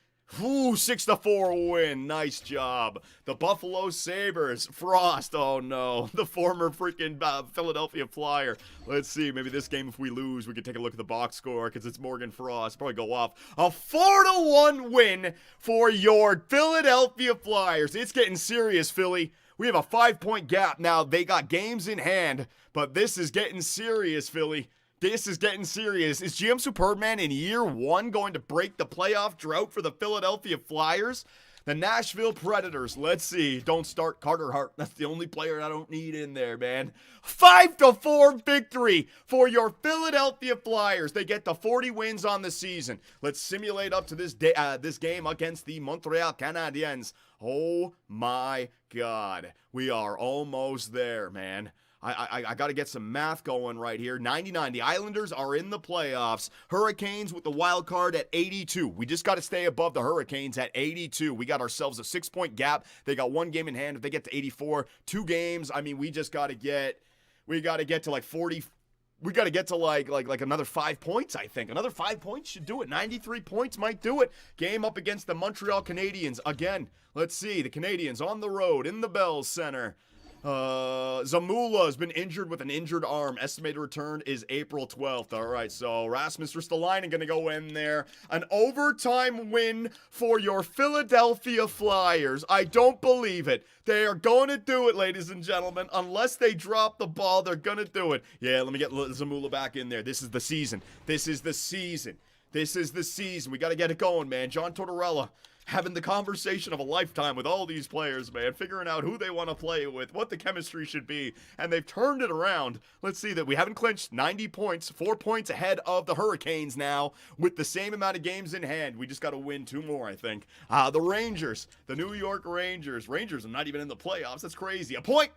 Ooh, 6-4 win. Nice job. The Buffalo Sabres. Frost. Oh, no. The former freaking Philadelphia Flyer. Let's see. Maybe this game, if we lose, we can take a look at the box score because it's Morgan Frost. Probably go off. A 4-1 win for your Philadelphia Flyers. It's getting serious, Philly. We have a 5-point gap. Now, they got games in hand, but this is getting serious, Philly. This is getting serious. Is GM Superman in year 1 going to break the playoff drought for the Philadelphia Flyers? The Nashville Predators. Let's see. Don't start Carter Hart. That's the only player I don't need in there, man. 5-4 victory for your Philadelphia Flyers. They get the 40 wins on the season. Let's simulate up to this game against the Montreal Canadiens. Oh my God. We are almost there, man. I got to get some math going right here. 99. The Islanders are in the playoffs. Hurricanes with the wild card at 82. We just got to stay above the Hurricanes at 82. We got ourselves a 6-point gap. They got 1 game in hand. If they get to 84, 2 games. I mean, we just got to get. We got to get to like 40. We got to get to like another 5 points, I think. Another 5 points should do it. 93 points might do it. Game up against the Montreal Canadiens. Again, let's see. The Canadiens on the road in the Bell Center. Zamula has been injured with an injured arm. Estimated return is April 12th. All right, so Rasmus Ristolainen going to go in there. An overtime win for your Philadelphia Flyers. I don't believe it. They are going to do it, ladies and gentlemen. Unless they drop the ball, they're going to do it. Yeah, let me get Zamula back in there. This is the season. This is the season. This is the season. We got to get it going, man. John Tortorella having the conversation of a lifetime with all these players, man, figuring out who they want to play with, what the chemistry should be, and they've turned it around. Let's see that we haven't clinched 90 points, 4 points ahead of the Hurricanes now, with the same amount of games in hand. We just got to win 2 more, I think. The Rangers, the New York Rangers. Rangers are not even in the playoffs. That's crazy. A point,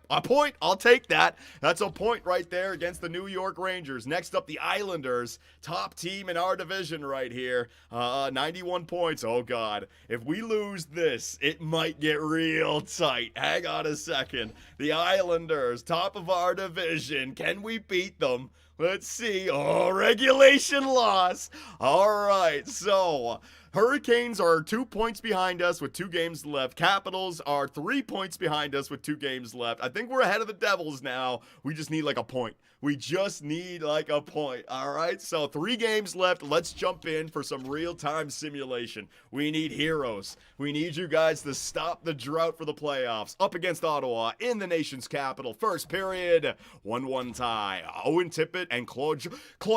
I'll take that. That's a point right there against the New York Rangers. Next up, the Islanders, top team in our division right here. 91 points. Oh, God. If we lose this, it might get real tight. Hang on a second. The Islanders, top of our division. Can we beat them? Let's see. Oh, regulation loss. All right, so Hurricanes are 2 points behind us with 2 games left. Capitals are 3 points behind us with 2 games left. I think we're ahead of the Devils now. We just need like a point. We just need like a point. All right, so 3 games left. Let's jump in for some real-time simulation. We need heroes. We need you guys to stop the drought for the playoffs. Up against Ottawa in the nation's capital. First period, 1-1 tie. Owen Tippett and Claude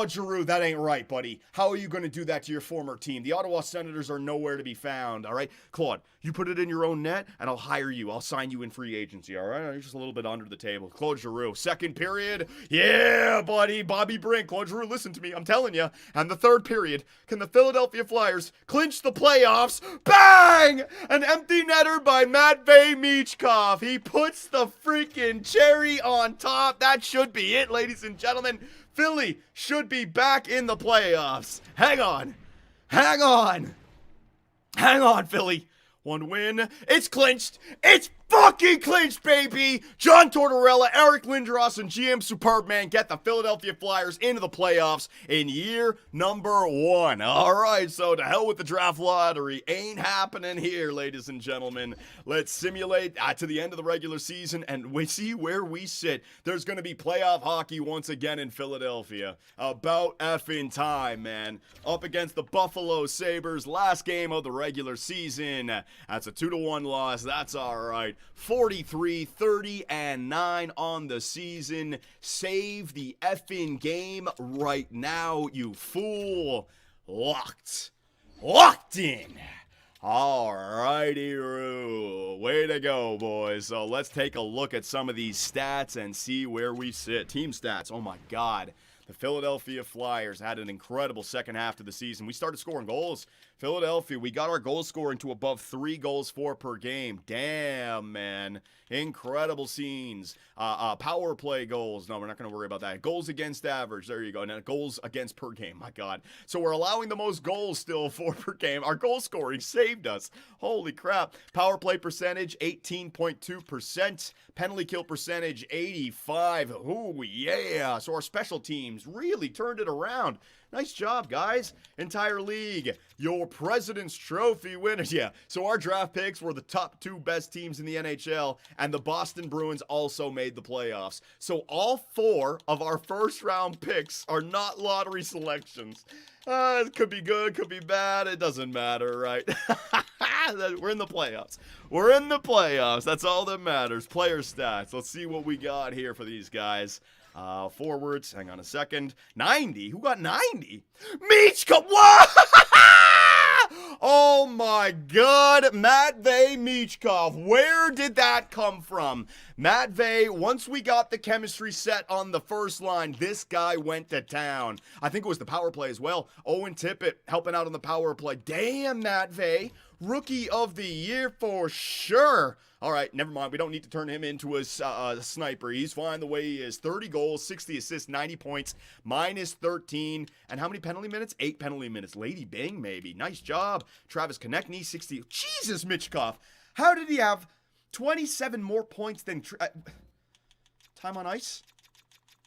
Giroux. That ain't right, buddy. How are you going to do that to your former team? The Ottawa Senators are nowhere to be found, all right? Claude, you put it in your own net, and I'll hire you. I'll sign you in free agency, all right? You're just a little bit under the table. Claude Giroux, second period. Yeah, buddy. Bobby Brink. Claude Giroux, listen to me. I'm telling you. And the third period, can the Philadelphia Flyers clinch the playoffs? Bang! An empty netter by Matvei Michkov. He puts the freaking cherry on top. That should be it, ladies and gentlemen. Philly should be back in the playoffs. Hang on. Hang on. Hang on, Philly. 1 win. It's clinched. It's fucking clinched, baby! John Tortorella, Eric Lindros, and GM Superman get the Philadelphia Flyers into the playoffs in year number 1. All right, so to hell with the draft lottery. Ain't happening here, ladies and gentlemen. Let's simulate to the end of the regular season, and we see where we sit. There's going to be playoff hockey once again in Philadelphia. About effing time, man. Up against the Buffalo Sabres, last game of the regular season. That's a 2-1 loss. That's all right. 43-30-9 on the season. Save the effing game right now, you fool. Locked in. Alrighty, way to go, boys. So let's take a look at some of these stats and see where we sit. Team stats, oh my God. The Philadelphia Flyers had an incredible second half to the season. We started scoring goals. Philadelphia, we got our goal scoring to above 3 goals for per game. Damn, man. Incredible scenes. Power play goals. No, we're not going to worry about that. Goals against average. There you go. Now, goals against per game. My God. So we're allowing the most goals still for per game. Our goal scoring saved us. Holy crap. Power play percentage, 18.2%. Penalty kill percentage, 85. Ooh, yeah. So our special teams really turned it around. Nice job, guys. Entire league. Your President's Trophy winners. Yeah, so our draft picks were the top 2 best teams in the NHL, and the Boston Bruins also made the playoffs. So all 4 of our first-round picks are not lottery selections. It could be good, could be bad. It doesn't matter, right? We're in the playoffs. We're in the playoffs. That's all that matters. Player stats. Let's see what we got here for these guys. Forwards. Hang on a second. 90? Who got 90? Michkov! What? Oh my God, Matvei Michkov. Where did that come from? Matvei, once we got the chemistry set on the first line, this guy went to town. I think it was the power play as well. Owen Tippett helping out on the power play. Damn, Matvei. Rookie of the year for sure. All right, never mind. We don't need to turn him into a sniper. He's fine the way he is. 30 goals, 60 assists, 90 points, minus 13. And how many penalty minutes? 8 penalty minutes. Lady Bing, maybe. Nice job. Travis Konechny, 60. Jesus, Michkov. How did he have 27 more points than... time on ice?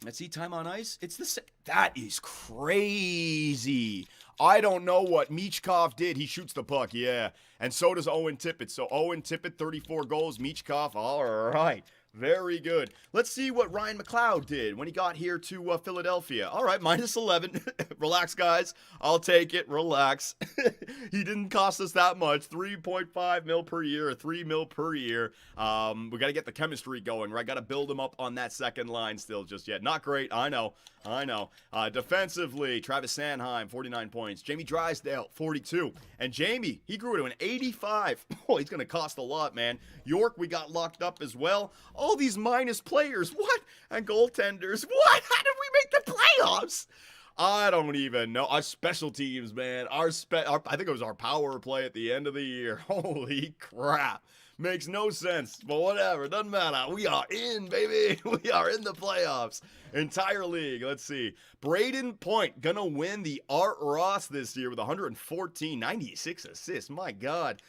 Let's see, time on ice. It's the same. That is crazy. I don't know what Michkov did. He shoots the puck, yeah. And so does Owen Tippett. So Owen Tippett, 34 goals. Michkov, all right. Very good. Let's see what Ryan McLeod did when he got here to Philadelphia. All right, minus 11. Relax, guys. I'll take it. Relax. He didn't cost us that much. 3.5 mil per year, or 3 mil per year. We got to get the chemistry going, right? Got to build him up on that second line still just yet. Not great. I know. Defensively, Travis Sanheim, 49 points. Jamie Drysdale, 42. And Jamie, he grew to an 85. Oh, he's going to cost a lot, man. York, we got locked up as well. All these minus players. What? And goaltenders. What? How did we make the playoffs? I don't even know. Our special teams, man. I think it was our power play at the end of the year. Holy crap. Makes no sense, but whatever. Doesn't matter. We are in, baby. We are in the playoffs. Entire league. Let's see. Braden Point gonna win the Art Ross this year with 114, 96 assists. My God.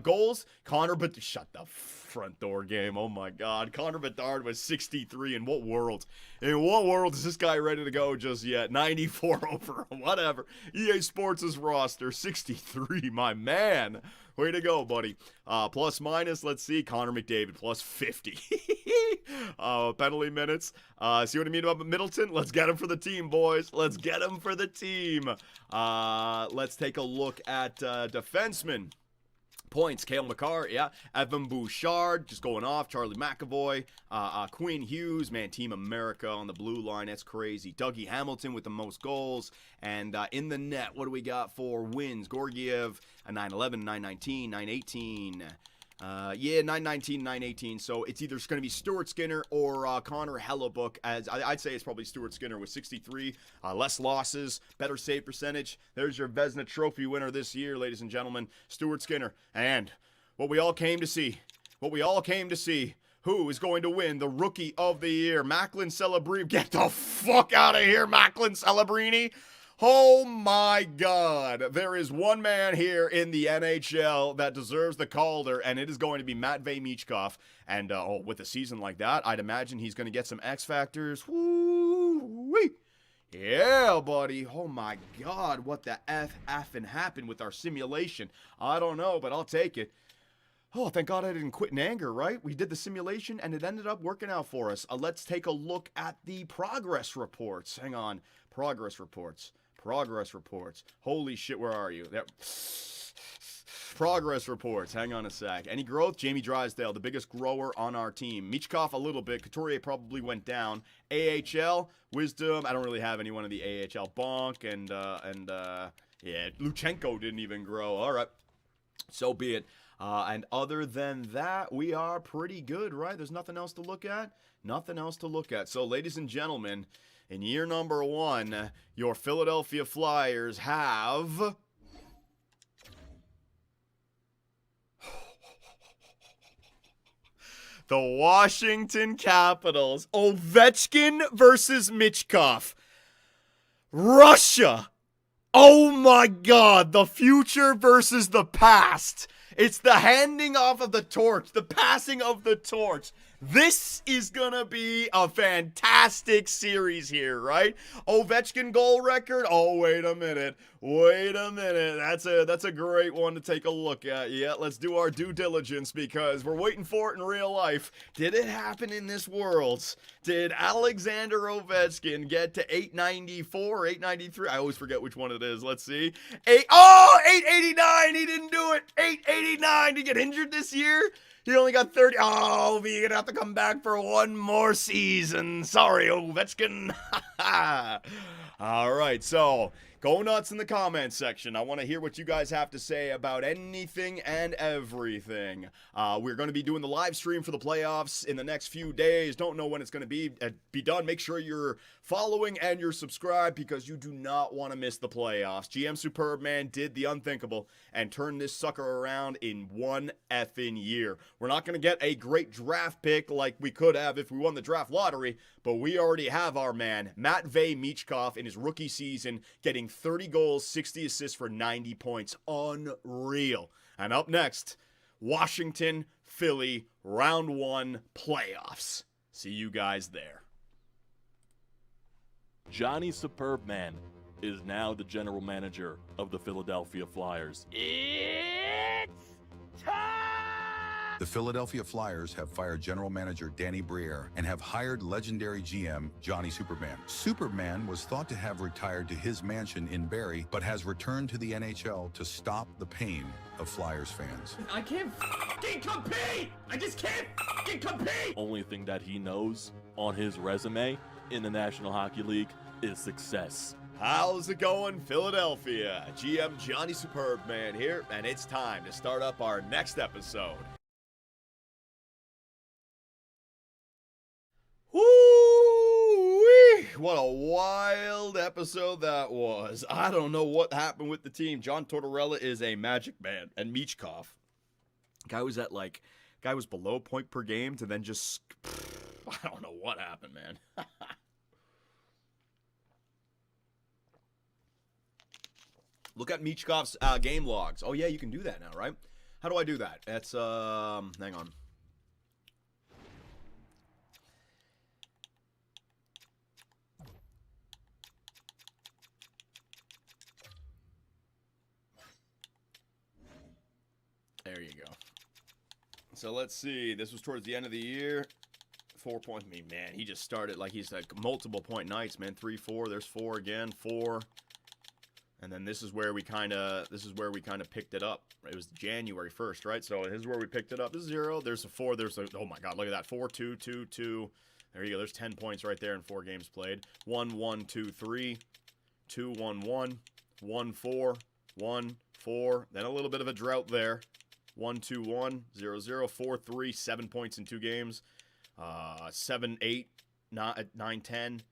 Goals. Connor, but shut the front door game. Oh my God. Connor Bedard was 63. In what world? In what world is this guy ready to go just yet? 94 over. Whatever. EA Sports' roster. 63. My man. Way to go, buddy. Plus minus, let's see. Connor McDavid, plus 50. Penalty minutes. See what I mean about Middleton? Let's get him for the team, boys. Let's get him for the team. Let's take a look at defensemen. Points, Cale Makar, yeah. Evan Bouchard, just going off. Charlie McAvoy. Quinn Hughes, man, Team America on the blue line. That's crazy. Dougie Hamilton with the most goals. And in the net, what do we got for wins? Georgiev, a 9-11, 9-19, 9-18. 9-19, 9-18. So it's either going to be Stuart Skinner or Connor Hellebuck. As I'd say it's probably Stuart Skinner with 63. Less losses, better save percentage. There's your Vezina Trophy winner this year, ladies and gentlemen. Stuart Skinner. And what we all came to see. Who is going to win the Rookie of the Year? Macklin Celebrini. Get the fuck out of here, Macklin Celebrini. Oh my God. There is one man here in the NHL that deserves the Calder, and it is going to be Matvei Michkov. And with a season like that, I'd imagine he's going to get some X Factors. Woo-wee. Yeah, buddy. Oh my God. What the F effing happened with our simulation? I don't know, but I'll take it. Oh, thank God I didn't quit in anger, right? We did the simulation, and it ended up working out for us. Let's take a look at the progress reports. Hang on. Progress reports. Holy shit, where are you? There. Progress reports. Hang on a sec. Any growth? Jamie Drysdale, the biggest grower on our team. Michkov, a little bit. Couturier probably went down. AHL, Wisdom. I don't really have anyone in the AHL. Bonk and yeah, Luchenko didn't even grow. All right. So be it. And other than that, we are pretty good, right? There's nothing else to look at? Nothing else to look at. So, ladies and gentlemen, in year number 1, your Philadelphia Flyers have... the Washington Capitals. Ovechkin versus Michkov. Russia. Oh my God. The future versus the past. It's the handing off of the torch. The passing of the torch. This is gonna be a fantastic series here, right? Ovechkin goal record. Oh, wait a minute. That's a great one to take a look at. Yeah, let's do our due diligence because we're waiting for it in real life. Did it happen in this world? Did Alexander Ovechkin get to 894, 893? I always forget which one it is. Let's see. 889. He didn't do it. 889. Did he get injured this year? He only got 30. Oh, you're going to have to come back for one more season. Sorry, Ovechkin. All right, so go nuts in the comments section. I want to hear what you guys have to say about anything and everything. We're going to be doing the live stream for the playoffs in the next few days. Don't know when it's going to be done. Make sure you're following and you're subscribed because you do not want to miss the playoffs. GM Superbman did the unthinkable and turned this sucker around in one effing year. We're not going to get a great draft pick like we could have if we won the draft lottery, but we already have our man, Matvei Michkov, in his rookie season, getting 30 goals, 60 assists for 90 points. Unreal. And up next, Washington, Philly, round one playoffs. See you guys there. Johnny Superbman is now the general manager of the Philadelphia Flyers. It's time! The Philadelphia Flyers have fired general manager Danny Briere and have hired legendary GM Johnny Superman. Superman was thought to have retired to his mansion in Barrie, but has returned to the NHL to stop the pain of Flyers fans. I can't f***ing compete! I just can't f***ing compete! Only thing that he knows on his resume in the National Hockey League is success. How's it going, Philadelphia? GM Johnny Superbman here, and it's time to start up our next episode. Woo-wee! What a wild episode that was. I don't know what happened with the team. John Tortorella is a magic man, and Michkov. Guy was below point per game to then just, I don't know what happened, man. Look at Michkov's game logs. Oh yeah, you can do that now, right? How do I do that? That's hang on. There you go. So let's see. This was towards the end of the year. 4 points. I mean, man, he just started like he's like multiple point nights, man. 3, 4. There's 4 again. 4. And then this is where we kind of picked it up. It was January 1st, right? So this is where we picked it up. This is 0. There's a 4. There's a, oh my God, look at that. 4, 2, 2, 2. There you go. There's 10 points right there in 4 games played. 1, 1, 2, 3. 2, 1, 1. 1, 4. 1, 4. Then a little bit of a drought there. 1, 2, 1. 0, 0. 4, 3. 7 points in 2 games. 7, 8, 9, 10.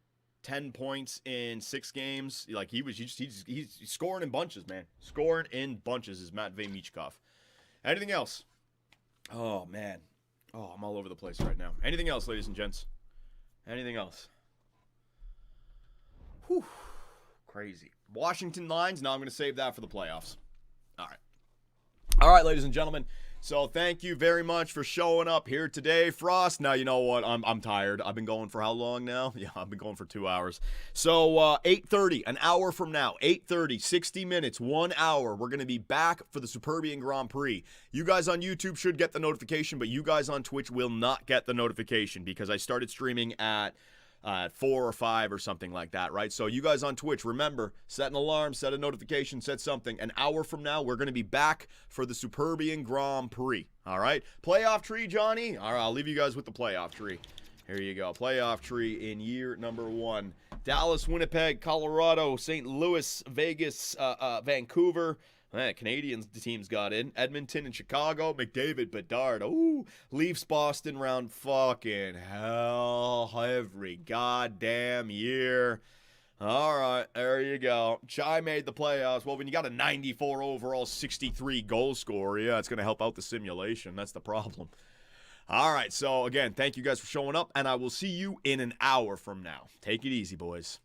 10 points in 6 games. Like he's scoring in bunches, man. Scoring in bunches is Matvei Michkov. Anything else? Oh man. Oh, I'm all over the place right now. Anything else, ladies and gents? Anything else? Whew. Crazy. Washington lines. No, I'm going to save that for the playoffs. All right. All right, ladies and gentlemen. So thank you very much for showing up here today, Frost. Now, you know what? I'm tired. I've been going for how long now? Yeah, I've been going for 2 hours. So 8:30, an hour from now, 8:30, 60 minutes, 1 hour. We're going to be back for the Superbian Grand Prix. You guys on YouTube should get the notification, but you guys on Twitch will not get the notification because I started streaming at 4 or 5 or something like that, right? So you guys on Twitch, remember, set an alarm, set a notification, set something. An hour from now, we're going to be back for the Superbian Grand Prix, all right? Playoff tree, Johnny? All right, I'll leave you guys with the playoff tree. Here you go. Playoff tree in year number 1. Dallas, Winnipeg, Colorado, St. Louis, Vegas, Vancouver. Canadian teams got in. Edmonton and Chicago. McDavid, Bedard. Ooh. Leafs, Boston round fucking hell every goddamn year. All right, there you go. Chai made the playoffs. Well, when you got a 94 overall, 63 goal scorer, yeah, it's going to help out the simulation. That's the problem. All right, so again, thank you guys for showing up, and I will see you in an hour from now. Take it easy, boys.